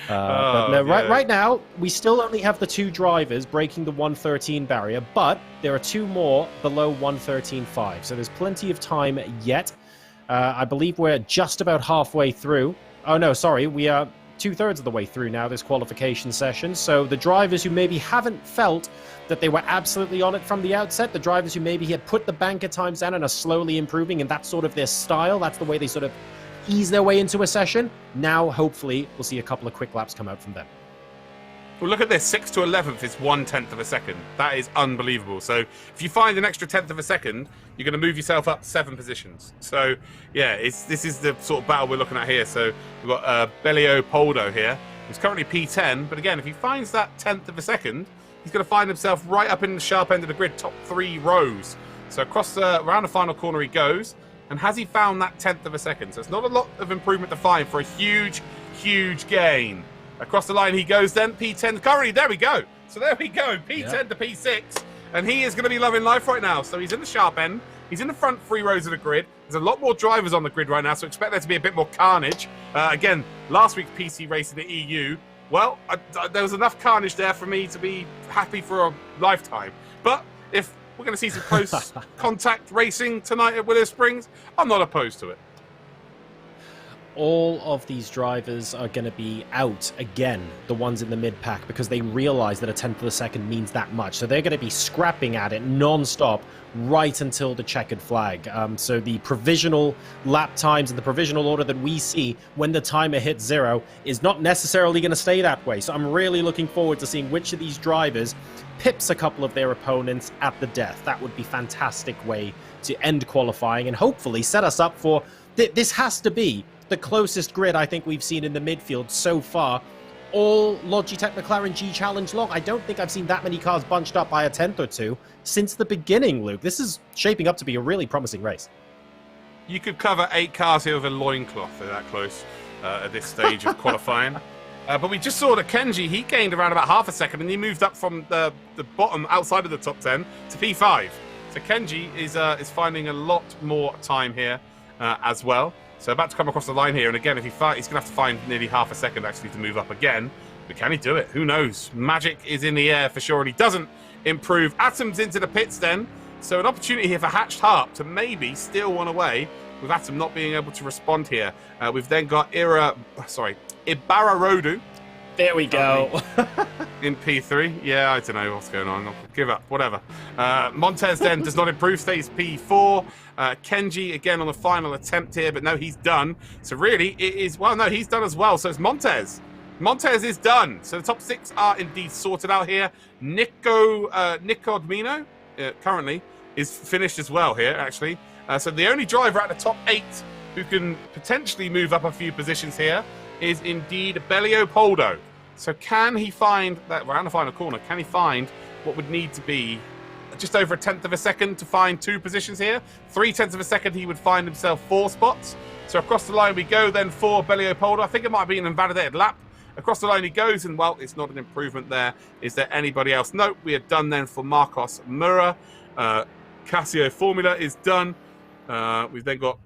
But no, right now we still only have the 2 drivers breaking the 113 barrier, but there are 2 more below 113.5. So there's plenty of time yet. I believe we're just about halfway through. Oh, no, sorry. We are 2/3 of the way through now, this qualification session. So the drivers who maybe haven't felt that they were absolutely on it from the outset, the drivers who maybe had put the banker times down and are slowly improving, and that's sort of their style, that's the way they sort of ease their way into a session. Now, hopefully, we'll see a couple of quick laps come out from them. Well, look at this. 6th to 11th is 1/10 of a second. That is unbelievable. So if you find an extra 1/10 of a second, you're going to move yourself up 7 positions. So, yeah, this is the sort of battle we're looking at here. So we've got Bellio Poldo here, who's currently P10. But again, if he finds that 1/10 of a second, he's going to find himself right up in the sharp end of the grid, top 3 rows. So across around the final corner he goes. And has he found that 1/10 of a second? So it's not a lot of improvement to find for a huge, huge gain. Across the line he goes then, P10 currently, there we go. So there we go, P10 to P6. And he is going to be loving life right now. So he's in the sharp end. He's in the front 3 rows of the grid. There's a lot more drivers on the grid right now, so expect there to be a bit more carnage. Again, last week's PC race in the EU, well, there was enough carnage there for me to be happy for a lifetime. But if we're going to see some close contact racing tonight at Willow Springs, I'm not opposed to it. all of these drivers are going to be out again, the ones in the mid-pack, because they realize that a tenth of a second means that much. So they're going to be scrapping at it non-stop right until the checkered flag. So the provisional lap times and the provisional order that we see when the timer hits 0 is not necessarily going to stay that way. So I'm really looking forward to seeing which of these drivers pips a couple of their opponents at the death. That would be a fantastic way to end qualifying and hopefully set us up for... This has to be the closest grid I think we've seen in the midfield so far, all Logitech McLaren G Challenge long. I don't think I've seen that many cars bunched up by a tenth or two since the beginning, Luke. This is shaping up to be a really promising race. You could cover 8 cars here with a loincloth. They're that close at this stage of qualifying. But we just saw that Kenji, he gained around about half a second, and he moved up from the bottom outside of the top 10 to P5. So Kenji is finding a lot more time here as well. So about to come across the line here, and again, if he's going to have to find nearly half a second actually to move up again. But can he do it? Who knows? Magic is in the air for sure, and he doesn't improve. Atom's into the pits then, so an opportunity here for Hatched Harp to maybe steal one away with Atom not being able to respond here. We've then got Ibararodu. There we go. In P3. Yeah, I don't know what's going on. I'll give up. Whatever. Montez then does not improve, stays P4. Kenji again on the final attempt here, but no, he's done. So really, it is... Well, no, he's done as well. So it's Montez. Montez is done. So the top 6 are indeed sorted out here. Nicodmino currently is finished as well here, actually. So the only driver at the top 8 who can potentially move up a few positions here is indeed Leopoldo. So can he find that around the final corner? Can he find what would need to be just over a tenth of a second to find 2 positions here? 3/10 of a second, he would find himself 4 spots. So across the line we go then for Leopoldo. I think it might be an invalidated lap. Across the line he goes, and well, it's not an improvement there. Is there anybody else? Nope. We are done then for Marcos Mura. Casio Formula is done. We've then got...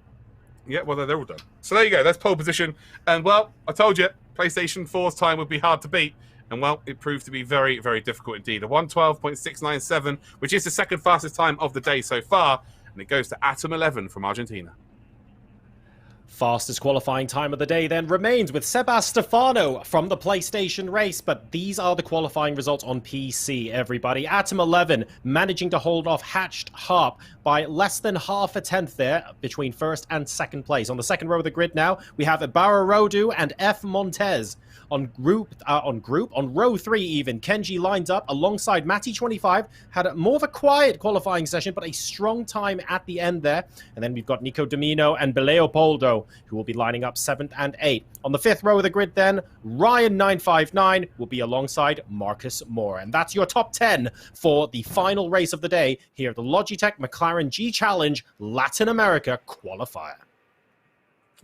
Yeah, well, they're all done. So there you go. That's pole position. And, well, I told you, PlayStation 4's time would be hard to beat. And, well, it proved to be very, very difficult indeed. A 1:12.697, which is the second fastest time of the day so far. And it goes to Atom 11 from Argentina. Fastest qualifying time of the day then remains with Sebastefano from the PlayStation race, but these are the qualifying results on PC, everybody. Atom 11 managing to hold off Hatched Harp by less than half a tenth there between first and second place. On the second row of the grid now, we have Ibarra Rodu and F. Montez. On row 3 even, Kenji lines up alongside Matty25, had more of a quiet qualifying session, but a strong time at the end there. And then we've got Nico Domino and Leopoldo, who will be lining up 7th and 8th. On the 5th row of the grid then, Ryan959 will be alongside Marcus Moore. And that's your top 10 for the final race of the day here at the Logitech McLaren G Challenge Latin America Qualifier.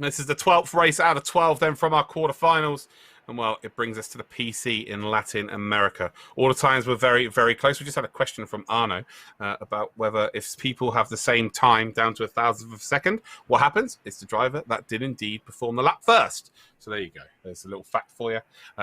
This is the 12th race out of 12 then from our quarterfinals. And, well, it brings us to the PC in Latin America. All the times were very, very close. We just had a question from Arno about whether if people have the same time down to 1,000th of a second, what happens? It's the driver that did indeed perform the lap first. So there you go. There's a little fact for you.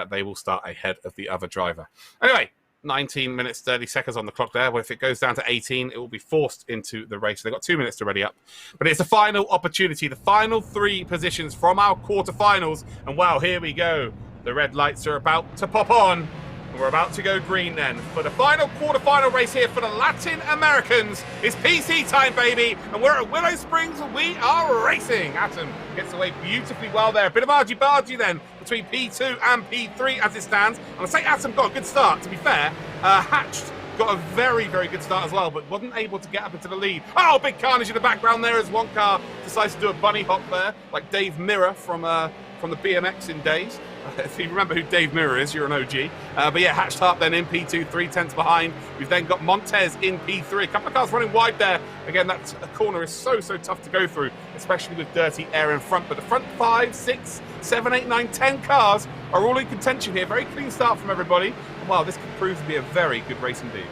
They will start ahead of the other driver. Anyway, 19 minutes, 30 seconds on the clock there. Well, if it goes down to 18, it will be forced into the race. They've got 2 minutes to ready up. But it's the final opportunity, the final 3 positions from our quarterfinals. And, wow, here we go. The red lights are about to pop on. And we're about to go green then. For the final quarterfinal race here for the Latin Americans, it's PC time, baby. And we're at Willow Springs and we are racing. Atom gets away beautifully well there. A bit of argy-bargy then between P2 and P3 as it stands. And I say Atom got a good start, to be fair. Hatched got a very, very good start as well, but wasn't able to get up into the lead. Oh, big carnage in the background there as one car decides to do a bunny hop there, like Dave Mirra from the BMX in days. If you remember who Dave Mirra is, you're an OG. But yeah, Hatched Harp then in P2, 3/10 behind. We've then got Montez in P3. A couple of cars running wide there. Again, that corner is so tough to go through, especially with dirty air in front. But the front 5, 6, 7, 8, 9, 10 cars are all in contention here. Very clean start from everybody. And wow, this could prove to be a very good race indeed.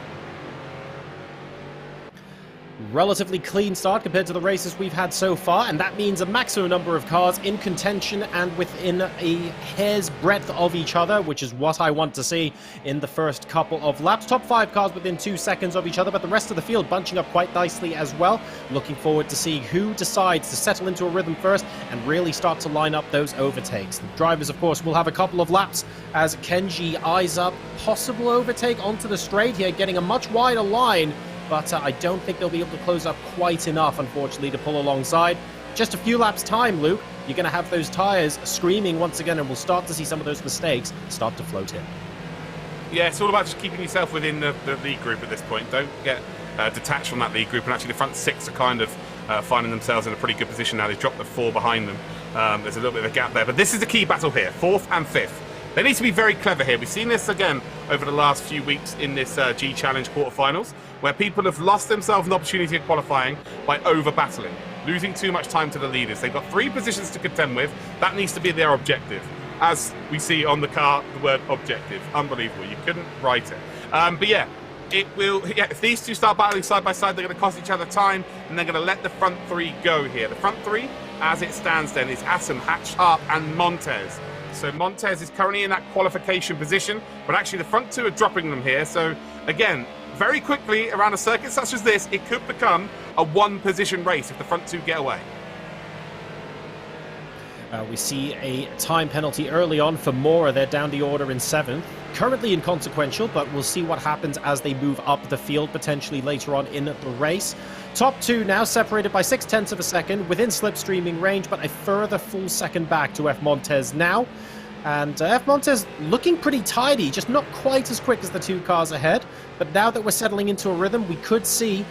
relatively clean start compared to the races we've had so far, and that means a maximum number of cars in contention and within a hair's breadth of each other, which is what I want to see in the first couple of laps. Top 5 cars within 2 seconds of each other, but the rest of the field bunching up quite nicely as well. Looking forward to see who decides to settle into a rhythm first and really start to line up those overtakes. The drivers, of course, will have a couple of laps as Kenji eyes up possible overtake onto the straight here, getting a much wider line, but I don't think they'll be able to close up quite enough, unfortunately, to pull alongside. Just a few laps' time, Luke, you're going to have those tyres screaming once again, and we'll start to see some of those mistakes start to float in. Yeah, it's all about just keeping yourself within the lead group at this point. Don't get detached from that lead group, and actually the front 6 are kind of finding themselves in a pretty good position now. They've dropped the 4 behind them. There's a little bit of a gap there, but this is the key battle here, 4th and 5th. They need to be very clever here. We've seen this again over the last few weeks in this G Challenge quarterfinals, where people have lost themselves an opportunity of qualifying by over-battling, losing too much time to the leaders. They've got 3 positions to contend with. That needs to be their objective. As we see on the car, the word objective. Unbelievable. You couldn't write it. But yeah, it will. Yeah, if these two start battling side by side, they're going to cost each other time, and they're going to let the front 3 go here. The front 3, as it stands then, is Atom, Hatch, Harp, and Montez. So Montez is currently in that qualification position, but actually the front 2 are dropping them here. So again, very quickly around a circuit such as this, it could become a 1-position race if the front 2 get away. We see a time penalty early on for Mora. They're down the order in 7th. Currently inconsequential, but we'll see what happens as they move up the field potentially later on in the race. Top 2 now separated by 0.6 of a second within slipstreaming range, but a further full second back to F. Montez now. And F. Montez looking pretty tidy, just not quite as quick as the 2 cars ahead. But now that we're settling into a rhythm, we could see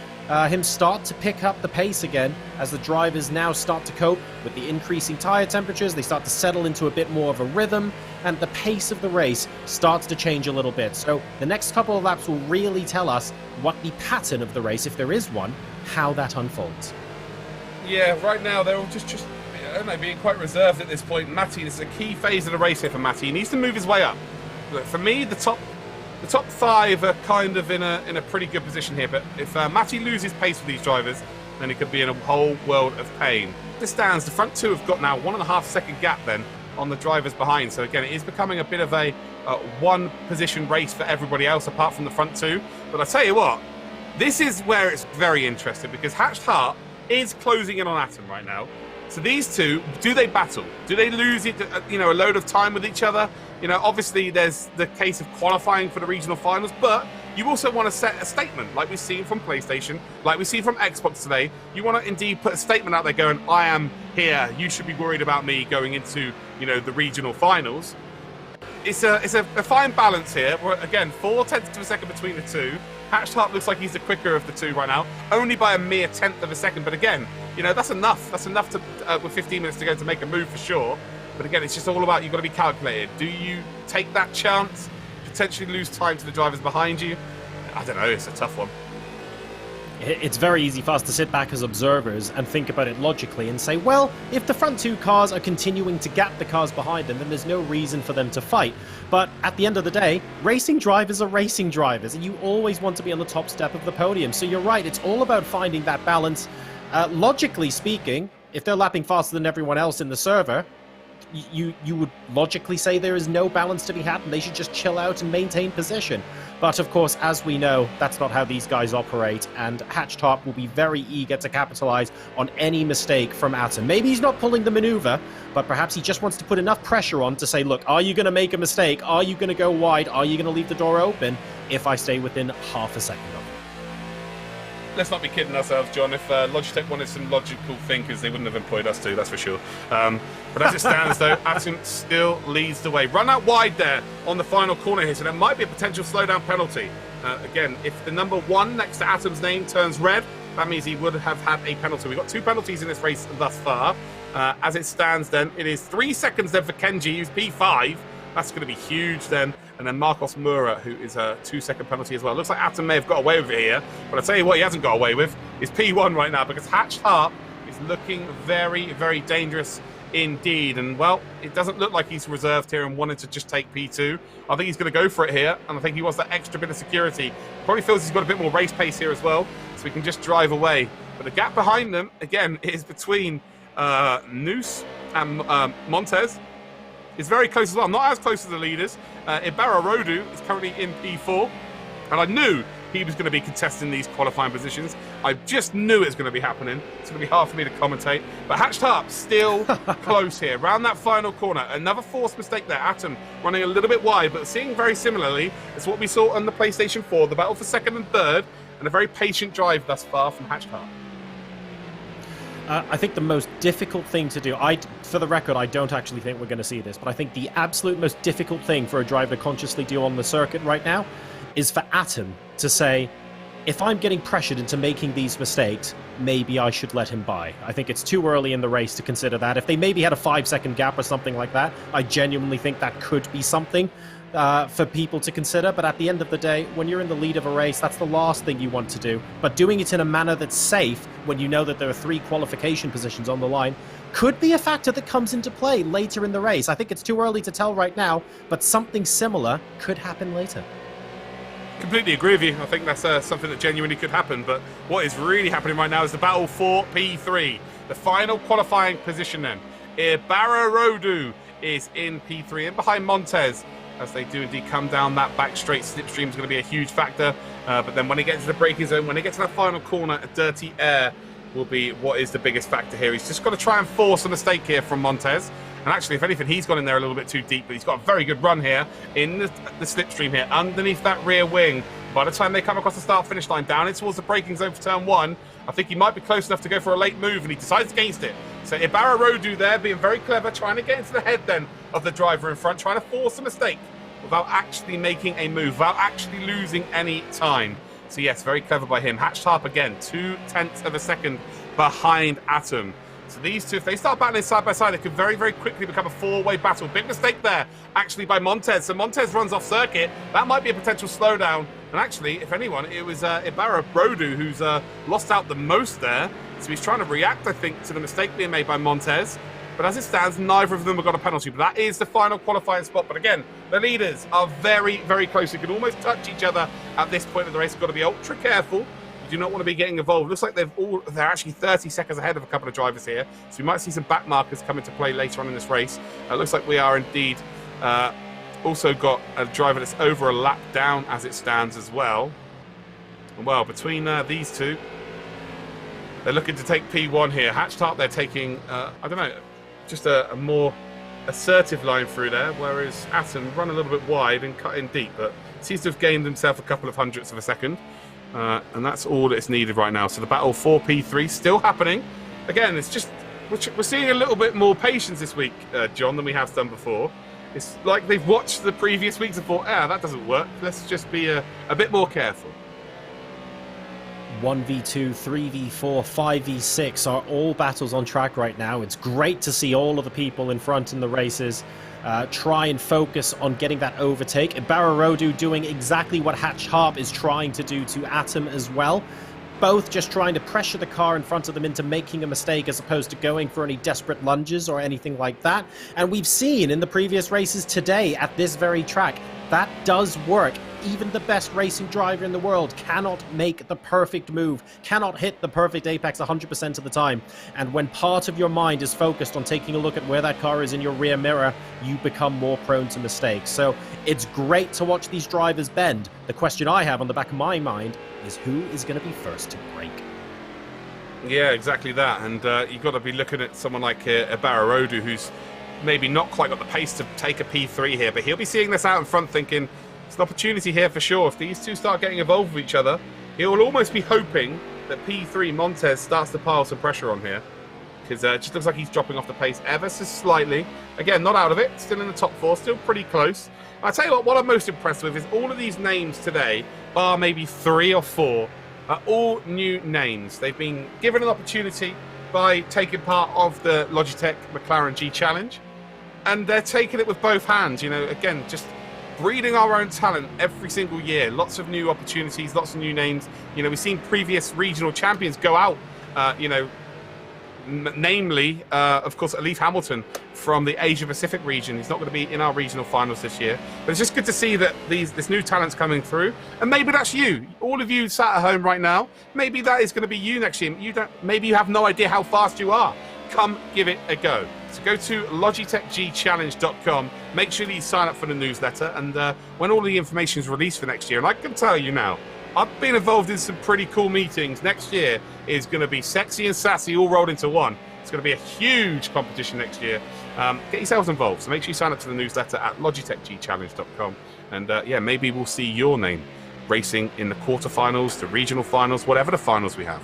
him start to pick up the pace again as the drivers now start to cope with the increasing tire temperatures. They start to settle into a bit more of a rhythm, and the pace of the race starts to change a little bit. So the next couple of laps will really tell us what the pattern of the race, if there is one, how that unfolds. Yeah, right now they're all just I don't know, being quite reserved at this point. Matty, this is a key phase of the race here for Matty. He needs to move his way up. Look, for me, the top 5 are kind of in a pretty good position here, but if Matty loses pace with these drivers, then he could be in a whole world of pain. This stands, the front 2 have got now 1.5 second gap then on the drivers behind. So again, it is becoming a bit of a 1-position race for everybody else apart from the front 2. But I tell you what, this is where it's very interesting, because Hatched Heart is closing in on Atom right now. So these two, do they battle? Do they lose it, a load of time with each other? Obviously there's the case of qualifying for the regional finals, but you also want to set a statement, like we've seen from PlayStation, like we see from Xbox today. You want to indeed put a statement out there going, I am here, you should be worried about me going into, the regional finals. It's a fine balance here. We're, again, 0.4 of a second between the 2. Hatched Heart looks like he's the quicker of the 2 right now, only by a mere 1/10 of a second. But again, that's enough. That's enough to with 15 minutes to go to make a move for sure. But again, it's just all about, you've got to be calculated. Do you take that chance, potentially lose time to the drivers behind you? I don't know. It's a tough one. It's very easy for us to sit back as observers and think about it logically and say, well, if the front 2 cars are continuing to gap the cars behind them, then there's no reason for them to fight. But at the end of the day, racing drivers are racing drivers, and you always want to be on the top step of the podium. So you're right, it's all about finding that balance. Logically speaking, if they're lapping faster than everyone else in the server, you would logically say there is no balance to be had and they should just chill out and maintain position. But of course, as we know, that's not how these guys operate, and Hatched Heart will be very eager to capitalize on any mistake from Atom. Maybe he's not pulling the maneuver, but perhaps he just wants to put enough pressure on to say, look, are you going to make a mistake? Are you going to go wide? Are you going to leave the door open if I stay within half a second of it? Let's not be kidding ourselves, John. If Logitech wanted some logical thinkers, they wouldn't have employed us too, that's for sure. But as it stands, though, Atom still leads the way. Run out wide there on the final corner here, so there might be a potential slowdown penalty. Again, if the number 1 next to Atom's name turns red, that means he would have had a penalty. We've got 2 penalties in this race thus far. As it stands, then, it is 3 seconds then for Kenji, who's P5. That's going to be huge then. And then Marcos Mura, who is a 2-second penalty as well. Looks like Atom may have got away with it here. But I'll tell you what he hasn't got away with is P1 right now, because Hatched Heart is looking very, very dangerous indeed. And, well, it doesn't look like he's reserved here and wanted to just take P2. I think he's going to go for it here, and I think he wants that extra bit of security. Probably feels he's got a bit more race pace here as well, so he can just drive away. But the gap behind them, again, is between Noose and Montez. It's very close as well. Not as close as the leaders. Ibarra Rodu is currently in P4, and I knew he was going to be contesting these qualifying positions. I just knew it was going to be happening. It's going to be hard for me to commentate. But Hatched Harp still close here. Round that final corner. Another forced mistake there. Atom running a little bit wide, but seeing very similarly as what we saw on the PlayStation 4. The battle for second and third, and a very patient drive thus far from Hatched Harp. I think the most difficult thing to do, for the record, I don't actually think we're going to see this, but I think the absolute most difficult thing for a driver to consciously do on the circuit right now is for Atom to say, if I'm getting pressured into making these mistakes, maybe I should let him by. I think it's too early in the race to consider that. If they maybe had a 5-second gap or something like that, I genuinely think that could be something for people to consider. But at the end of the day, when you're in the lead of a race, that's the last thing you want to do. But doing it in a manner that's safe, when you know that there are 3 qualification positions on the line, could be a factor that comes into play later in the race. I think it's too early to tell right now, but something similar could happen later. Completely agree with you. I think that's something that genuinely could happen. But what is really happening right now is the battle for P3. The final qualifying position then. Ibarra Rodu is in P3 and behind Montez, as they do indeed come down that back straight. Slipstream is going to be a huge factor. But then when he gets to the braking zone, when he gets to that final corner, a dirty air will be what is the biggest factor here. He's just got to try and force a mistake here from Montez. And actually, if anything, he's gone in there a little bit too deep, but he's got a very good run here in the slipstream here, underneath that rear wing. By the time they come across the start-finish line, down in towards the braking zone for turn 1, I think he might be close enough to go for a late move, and he decides against it. So Ibarra Rodu there, being very clever, trying to get into the head then of the driver in front, trying to force a mistake without actually making a move, without actually losing any time. So yes, very clever by him. Hatched Harp again, 0.2 of a second behind Atom. So these two, if they start battling side by side, it could very, very quickly become a 4-way battle. Big mistake there, actually, by Montez. So Montez runs off circuit. That might be a potential slowdown. And actually, if anyone, it was Ibarra Rodu who's lost out the most there. So he's trying to react, I think, to the mistake being made by Montez. But as it stands, neither of them have got a penalty. But that is the final qualifying spot. But again, the leaders are very, very close. They can almost touch each other at this point of the race. You've got to be ultra careful. Do not want to be getting involved. Looks like they're actually 30 seconds ahead of a couple of drivers here, so we might see some back markers come into play later on in this race. It looks like we are indeed also got a driver that's over a lap down as it stands as well. And well, between these two, they're looking to take P1 here. Hatched Harp, they're taking I don't know, just a more assertive line through there, whereas Atom run a little bit wide and cut in deep, but seems to have gained himself a couple of hundredths of a second. And that's all that's needed right now. So the battle for P3 still happening. Again, it's just we're seeing a little bit more patience this week, John, than we have done before. It's like they've watched the previous weeks and thought, that doesn't work. Let's just be a bit more careful. 1v2, 3v4, 5v6 are all battles on track right now. It's great to see all of the people in front in the races try and focus on getting that overtake. Ibarra Rodu doing exactly what Hatched Harp is trying to do to Atom as well. Both just trying to pressure the car in front of them into making a mistake as opposed to going for any desperate lunges or anything like that. And we've seen in the previous races today at this very track, that does work. Even the best racing driver in the world cannot make the perfect move, cannot hit the perfect apex 100% of the time. And when part of your mind is focused on taking a look at where that car is in your rear mirror, you become more prone to mistakes. So it's great to watch these drivers bend. The question I have on the back of my mind is who is going to be first to break? Yeah, exactly that. And you've got to be looking at someone like Ibarra Rodu, who's maybe not quite got the pace to take a P3 here, but he'll be seeing this out in front thinking, it's an opportunity here for sure. If these two start getting involved with each other, he'll almost be hoping that P3 Montez starts to pile some pressure on here, because it just looks like he's dropping off the pace ever so slightly. Again, not out of it, still in the top 4, still pretty close. I'll tell you what I'm most impressed with is all of these names today, bar maybe 3 or 4, are all new names. They've been given an opportunity by taking part of the Logitech McLaren G Challenge, and they're taking it with both hands. You know, again, just breeding our own talent every single year. Lots of new opportunities, lots of new names. You know, we've seen previous regional champions go out, namely, of course, Alif Hamilton from the Asia Pacific region. He's not going to be in our regional finals this year, but it's just good to see that this new talent's coming through. And maybe that's you, all of you sat at home right now. Maybe that is going to be you next year. Maybe you have no idea how fast you are. Come give it a go. So go to logitechgchallenge.com. Make sure that you sign up for the newsletter, and when all the information is released for next year, and I can tell you now, I've been involved in some pretty cool meetings. Next year is going to be sexy and sassy all rolled into one. It's going to be a huge competition next year. Get yourselves involved. So make sure you sign up to the newsletter at logitechgchallenge.com. And yeah, maybe we'll see your name racing in the quarterfinals, the regional finals, whatever the finals we have.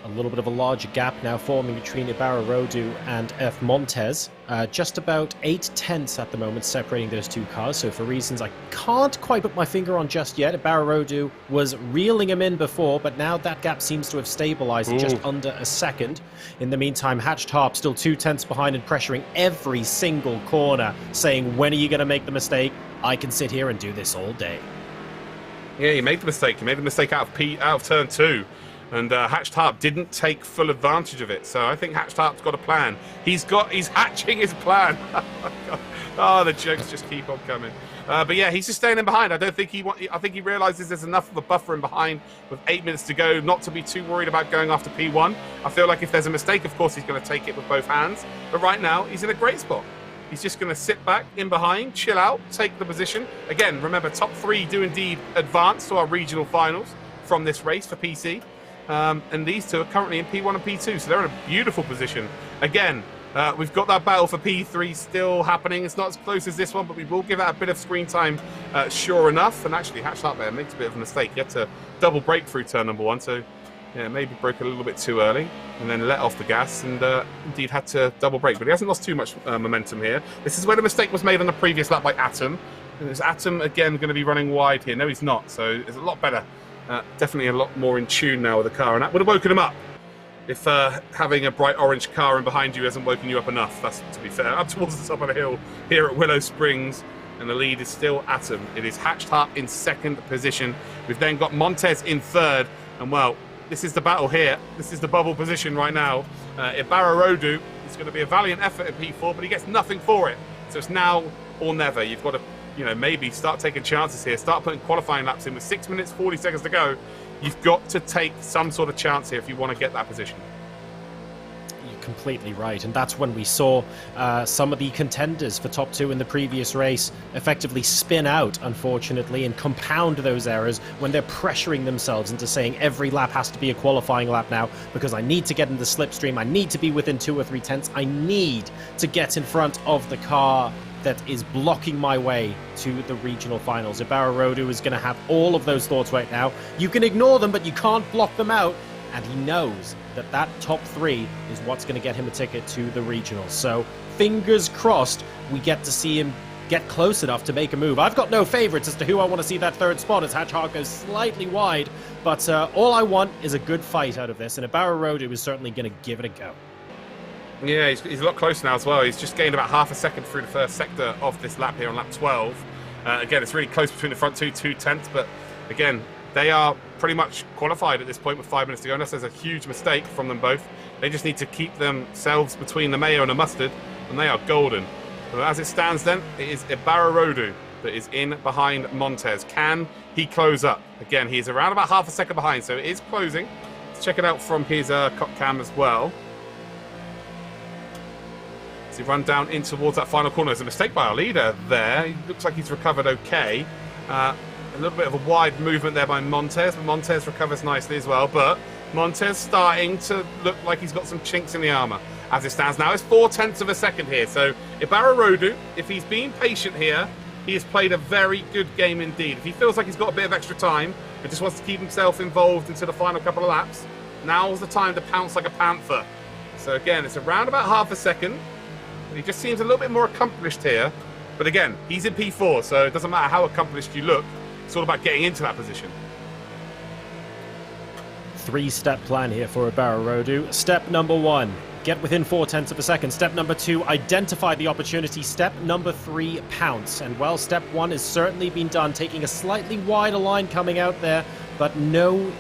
A little bit of a larger gap now forming between Ibarra Rodu and F. Montez. Just about 8 tenths at the moment separating those two cars. So for reasons I can't quite put my finger on just yet, Ibarra Rodu was reeling him in before, but now that gap seems to have stabilized at just under a second. In the meantime, Hatched Harp still 2 tenths behind and pressuring every single corner, saying, when are you going to make the mistake? I can sit here and do this all day. Yeah, he made the mistake. He made the mistake out of turn 2. And Hatched Harp didn't take full advantage of it. So I think Hatched Harp's got a plan. He's hatching his plan. Oh, the jokes just keep on coming. But yeah, he's just staying in behind. I think he realizes there's enough of a buffer in behind with 8 minutes to go not to be too worried about going after P1. I feel like if there's a mistake, of course, he's going to take it with both hands. But right now, he's in a great spot. He's just going to sit back in behind, chill out, take the position. Again, remember, top 3 do indeed advance to our regional finals from this race for PC. And these two are currently in P1 and P2, so they're in a beautiful position. Again, we've got that battle for P3 still happening. It's not as close as this one, but we will give that a bit of screen time, sure enough. And actually, Hatched Harp there makes a bit of a mistake. He had to double brake through turn number 1, so yeah, maybe broke a little bit too early and then let off the gas and indeed had to double brake. But he hasn't lost too much momentum here. This is where the mistake was made on the previous lap by Atom. And is Atom, again, going to be running wide here? No, he's not, so it's a lot better. Definitely a lot more in tune now with the car, and that would have woken him up if having a bright orange car in behind you hasn't woken you up enough. That's, to be fair, up towards the top of the hill here at Willow Springs, and the lead is still Atom. It is Hatched Harp in 2nd position. We've then got Montez in 3rd, and well, this is the battle here. This is the bubble position right now. Ibarra Rodu is going to be a valiant effort in P4, but he gets nothing for it. So it's now or never. You've got to, maybe start taking chances here. Start putting qualifying laps in with 6 minutes, 40 seconds to go. You've got to take some sort of chance here if you want to get that position. You're completely right. And that's when we saw some of the contenders for top 2 in the previous race effectively spin out, unfortunately, and compound those errors when they're pressuring themselves into saying every lap has to be a qualifying lap now because I need to get in the slipstream. I need to be within 2 or 3 tenths. I need to get in front of the car that is blocking my way to the regional finals. Ibarra Rodu is going to have all of those thoughts right now. You can ignore them, but you can't block them out. And he knows that that top 3 is what's going to get him a ticket to the regionals. So fingers crossed we get to see him get close enough to make a move. I've got no favorites as to who I want to see that 3rd spot as Hatched Harp goes slightly wide. But all I want is a good fight out of this. And Ibarra Rodu is certainly going to give it a go. Yeah, he's a lot closer now as well. He's just gained about half a second through the first sector of this lap here on lap 12. Again, it's really close between the front 2 tenths, but again, they are pretty much qualified at this point with 5 minutes to go, unless there's a huge mistake from them both. They just need to keep themselves between the mayo and the mustard, and they are golden. But as it stands then, it is Ibarra Rodu that is in behind Montez. Can he close up? Again, he's around about half a second behind, so it is closing. Let's check it out from his cop cam as well. He run down in towards that final corner. There's a mistake by our leader there. He looks like he's recovered okay. A little bit of a wide movement there by Montez, but Montez recovers nicely as well. But Montez starting to look like he's got some chinks in the armour. As it stands now, it's 4 tenths of a second here. So Ibarra Rodu, if he's being patient here, he has played a very good game indeed. If he feels like he's got a bit of extra time and just wants to keep himself involved into the final couple of laps, now's the time to pounce like a panther. So again, it's around about half a second. He just seems a little bit more accomplished here. But again, he's in P4, so it doesn't matter how accomplished you look. It's all about getting into that position. 3-step plan here for Ibarra Rodu. Step number 1, get within 4 tenths of a second. Step number 2, identify the opportunity. Step number 3, pounce. And well, step 1 has certainly been done, taking a slightly wider line coming out there, but no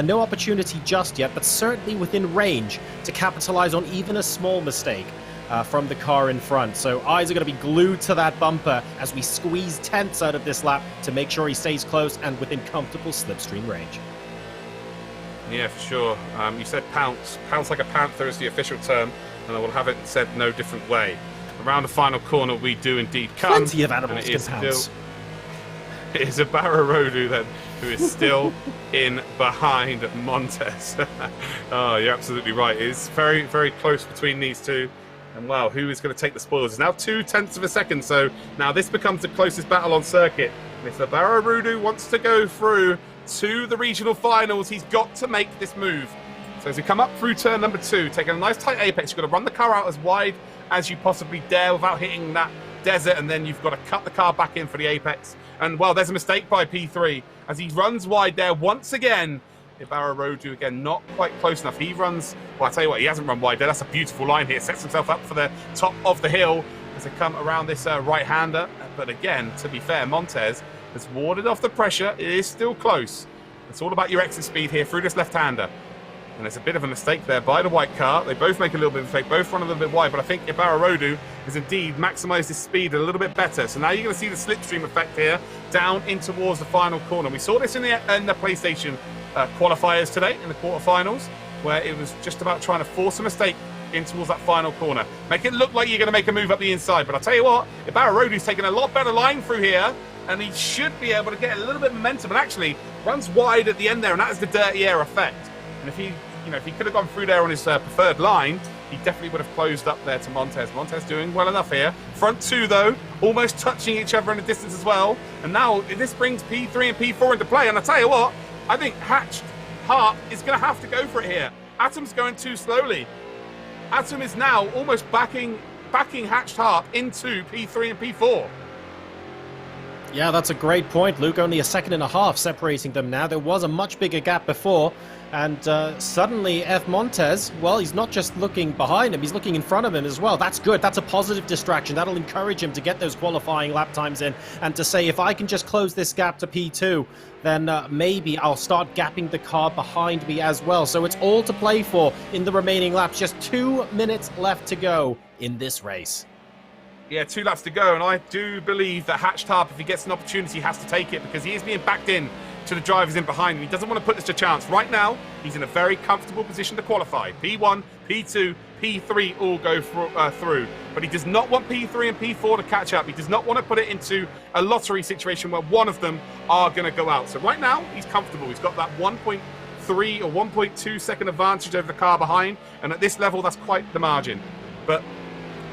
no opportunity just yet, but certainly within range to capitalize on even a small mistake from the car in front. So eyes are going to be glued to that bumper as we squeeze tenths out of this lap to make sure he stays close and within comfortable slipstream range. Yeah, for sure. You said pounce. Pounce like a panther is the official term, and I will have it said no different way. Around the final corner, we do indeed come. Plenty of animals can pounce. It is a Barrow then, who is still in behind Montez. Oh, you're absolutely right. It is very, very close between these two. And wow, who is going to take the spoils? It's now 0.2 of a second, so now this becomes the closest battle on circuit. And if the Barrow wants to go through to the regional finals, he's got to make this move. So as we come up through turn number 2, taking a nice tight apex, you've got to run the car out as wide as you possibly dare without hitting that desert, and then you've got to cut the car back in for the apex. And well, there's a mistake by P3 as he runs wide there once again. Barrow again, not quite close enough. He runs, well, I tell you what, he hasn't run wide there. That's a beautiful line here. Sets himself up for the top of the hill as they come around this right-hander. But again, to be fair, Montez has warded off the pressure. It is still close. It's all about your exit speed here through this left-hander. And there's a bit of a mistake there by the white car. They both make a little bit of a mistake, both run a little bit wide, but I think Barrow has indeed maximised his speed a little bit better. So now you're going to see the slipstream effect here down in towards the final corner. We saw this in the PlayStation qualifiers today in the quarterfinals, where it was just about trying to force a mistake in towards that final corner. Make it look like you're going to make a move up the inside. But I'll tell you what, Barrow's taking a lot better line through here, and he should be able to get a little bit of momentum, and actually runs wide at the end there, and that is the dirty air effect. And if he could have gone through there on his preferred line, he definitely would have closed up there to Montez. Montez doing well enough here. Front two, though, almost touching each other in the distance as well. And now this brings P3 and P4 into play. And I tell you what, I think Hatched Heart is going to have to go for it here. Atom's going too slowly. Atom is now almost backing Hatched Heart into P3 and P4. Yeah, that's a great point, Luke. Only a second and a half separating them now. There was a much bigger gap before. And suddenly, F. Montez, well, he's not just looking behind him, he's looking in front of him as well. That's good. That's a positive distraction. That'll encourage him to get those qualifying lap times in and to say, if I can just close this gap to P2, then maybe I'll start gapping the car behind me as well. So it's all to play for in the remaining laps. Just 2 minutes left to go in this race. Yeah, 2 laps to go, and I do believe that Hatched Harp, if he gets an opportunity, has to take it, because he is being backed in to the drivers in behind him. He doesn't want to put this to chance. Right now, he's in a very comfortable position to qualify. P1, P2, P3 all go through, but he does not want P3 and P4 to catch up. He does not want to put it into a lottery situation where one of them are going to go out. So right now, he's comfortable. He's got that 1.3 or 1.2 second advantage over the car behind, and at this level, that's quite the margin. But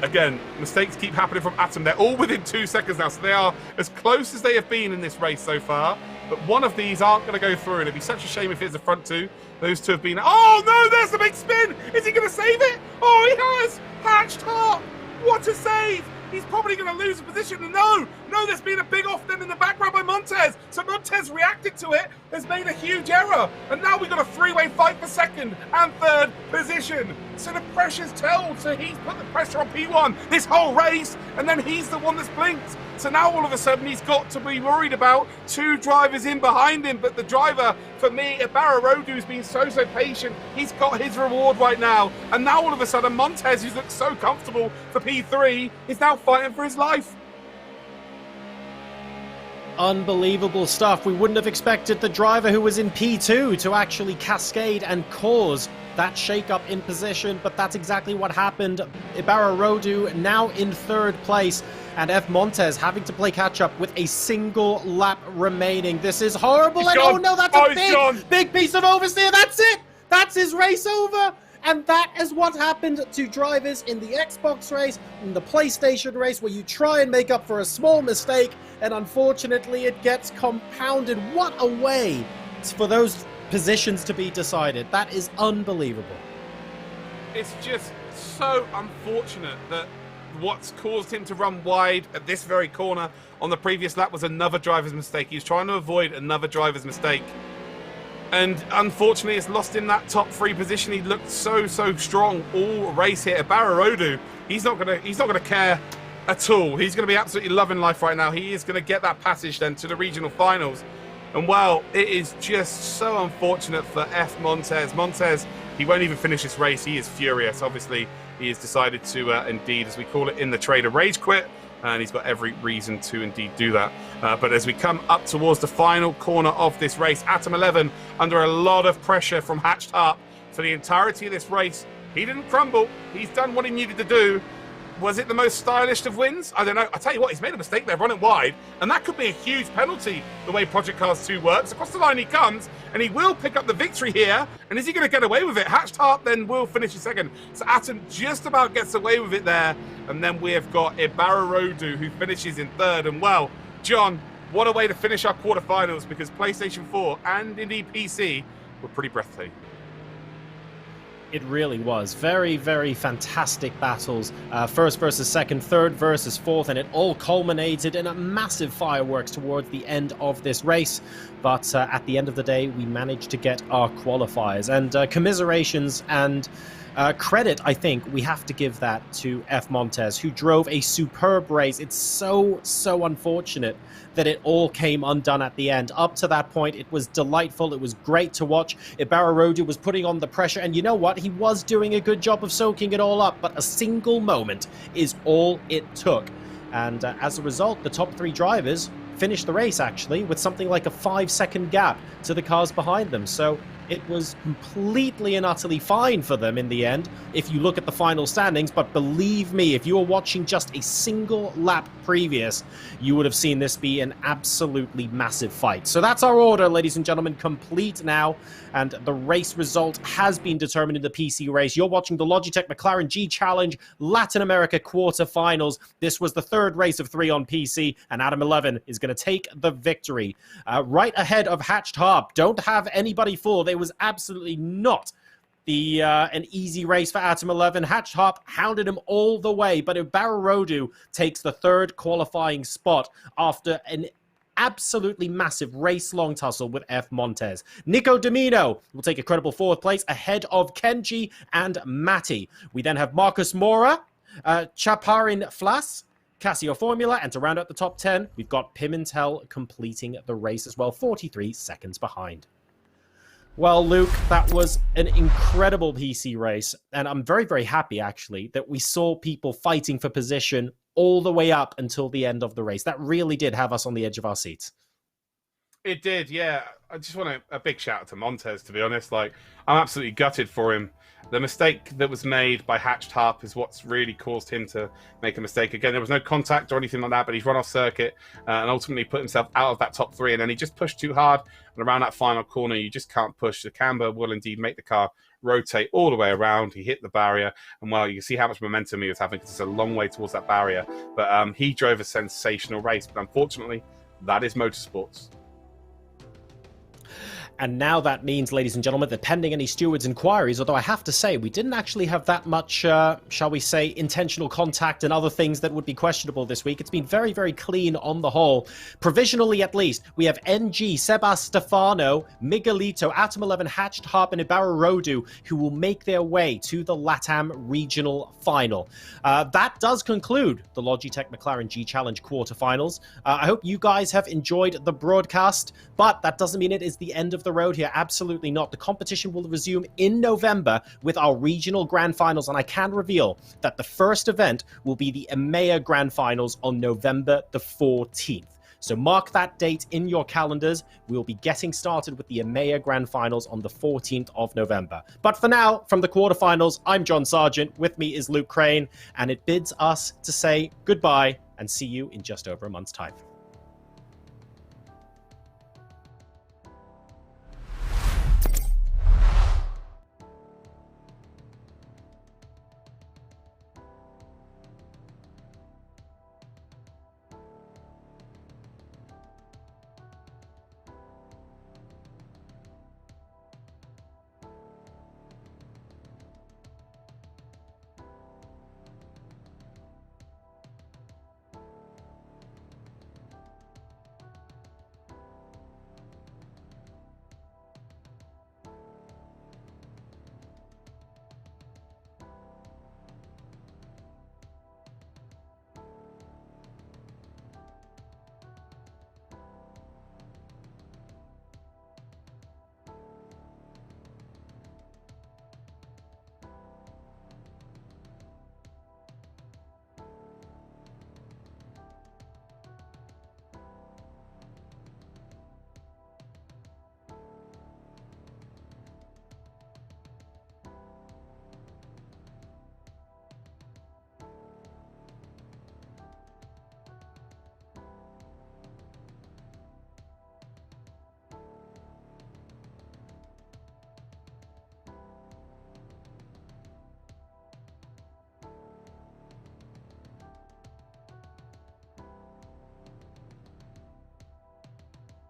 again, mistakes keep happening from Atom. They're all within 2 seconds now, so they are as close as they have been in this race so far. But one of these aren't going to go through, and it'd be such a shame if it's the front two. Those two have been... Oh, no, there's the big spin! Is he going to save it? Oh, he has! Hatched Heart! What a save! He's probably going to lose a position. No, there's been a big off then in the background by Montez. So Montez reacted to it, has made a huge error. And now we've got a three-way fight for second and third position. So the pressure's told. So he's put the pressure on P1 this whole race, and then he's the one that's blinked. So now all of a sudden he's got to be worried about 2 drivers in behind him. But the driver, for me, Barrow, who's been so patient, he's got his reward right now. And now all of a sudden Montez, who's looked so comfortable for P3, is now fighting for his life. Unbelievable stuff. We wouldn't have expected the driver who was in P2 to actually cascade and cause that shake-up in position, but that's exactly what happened. Barrow now in 3rd place, and F. Montez having to play catch-up with a single lap remaining. This is horrible, He's and gone. Oh no, that's a big piece of oversteer. That's it! That's his race over! And that is what happened to drivers in the Xbox race, in the PlayStation race, where you try and make up for a small mistake, and unfortunately it gets compounded. What a way for those positions to be decided. That is unbelievable. It's just so unfortunate that what's caused him to run wide at this very corner on the previous lap was another driver's mistake. He was trying to avoid another driver's mistake. And unfortunately, it's lost him that top 3 position. He looked so strong all race here. Barrow, he's not gonna care at all. He's gonna be absolutely loving life right now. He is gonna get that passage then to the regional finals. And well, it is just so unfortunate for F. Montez. Montez, he won't even finish this race. He is furious. Obviously, he has decided to, indeed, as we call it in the trade, a rage quit. And he's got every reason to indeed do that. But as we come up towards the final corner of this race, LATAM 11 under a lot of pressure from Hatched Up for the entirety of this race. He didn't crumble. He's done what he needed to do. Was it the most stylish of wins? I don't know. I tell you what, he's made a mistake there, running wide, and that could be a huge penalty, the way Project Cars 2 works. Across the line he comes, and he will pick up the victory here. And is he going to get away with it? Hatched Heart then will finish in second. So Atom just about gets away with it there. And then we have got Ibararodu, who finishes in third. And well, John, what a way to finish our quarterfinals, because PlayStation 4 and indeed PC were pretty breathtaking. It really was. Very, very fantastic battles. First versus second, third versus fourth, and it all culminated in a massive fireworks towards the end of this race. But at the end of the day, we managed to get our qualifiers. And commiserations and credit, I think, we have to give that to F. Montez, who drove a superb race. It's so, so unfortunate that it all came undone at the end. Up to that point, it was delightful. It was great to watch. Ibararodu was putting on the pressure, and you know what? He was doing a good job of soaking it all up, but a single moment is all it took. And as a result, the top three drivers finished the race, actually, with something like a 5-second gap to the cars behind them. So it was completely and utterly fine for them in the end, if you look at the final standings. But believe me, if you were watching just a single lap previous, you would have seen this be an absolutely massive fight. So that's our order, ladies and gentlemen, complete now. And the race result has been determined in the PC race. You're watching the Logitech McLaren G Challenge Latin America quarterfinals. This was the third race of 3 on PC, and LATAM 11 is going to take the victory. Right ahead of Hatched Harp. Don't have anybody fooled. It was absolutely not an easy race for LATAM 11. Hatched Harp hounded him all the way, but Ibararodu takes the third qualifying spot after an absolutely massive race-long tussle with F. Montez. Nico Domino will take a credible fourth place ahead of Kenji and Matty. We then have Marcus Mora, Chaparin Flas, Casio Formula, and to round out the top 10, we've got Pimentel completing the race as well, 43 seconds behind. Well, Luke, that was an incredible PC race, and I'm very, very happy, actually, that we saw people fighting for position all the way up until the end of the race. That really did have us on the edge of our seats. It did, yeah. I just want a big shout out to Montez, to be honest. Like, I'm absolutely gutted for him. The mistake that was made by Hatched Harp is what's really caused him to make a mistake. Again, there was no contact or anything like that, but he's run off circuit and ultimately put himself out of that top 3, and then he just pushed too hard. And around that final corner, you just can't push. The camber will indeed make the car rotate all the way around. He hit the barrier, and well, you can see how much momentum he was having, because it's a long way towards that barrier. But he drove a sensational race, but unfortunately, that is motorsports. And now that means, ladies and gentlemen, that pending any stewards' inquiries, although I have to say, we didn't actually have that much, shall we say, intentional contact and other things that would be questionable this week. It's been very, very clean on the whole. Provisionally, at least, we have NG, Sebastefano, Miguelito, LATAM 11, Hatched Harp, and Ibararodu, who will make their way to the LATAM Regional Final. That does conclude the Logitech McLaren G Challenge quarterfinals. I hope you guys have enjoyed the broadcast, but that doesn't mean it is the end of the road here. Absolutely not. The competition will resume in November with our regional grand finals, and I can reveal that the first event will be the EMEA Grand Finals on November the 14th. So mark that date in your calendars. We'll be getting started with the EMEA Grand Finals on the 14th of November. But for now, from the quarterfinals, I'm John Sargent. With me is Luke Crane, and it bids us to say goodbye and see you in just over a month's time.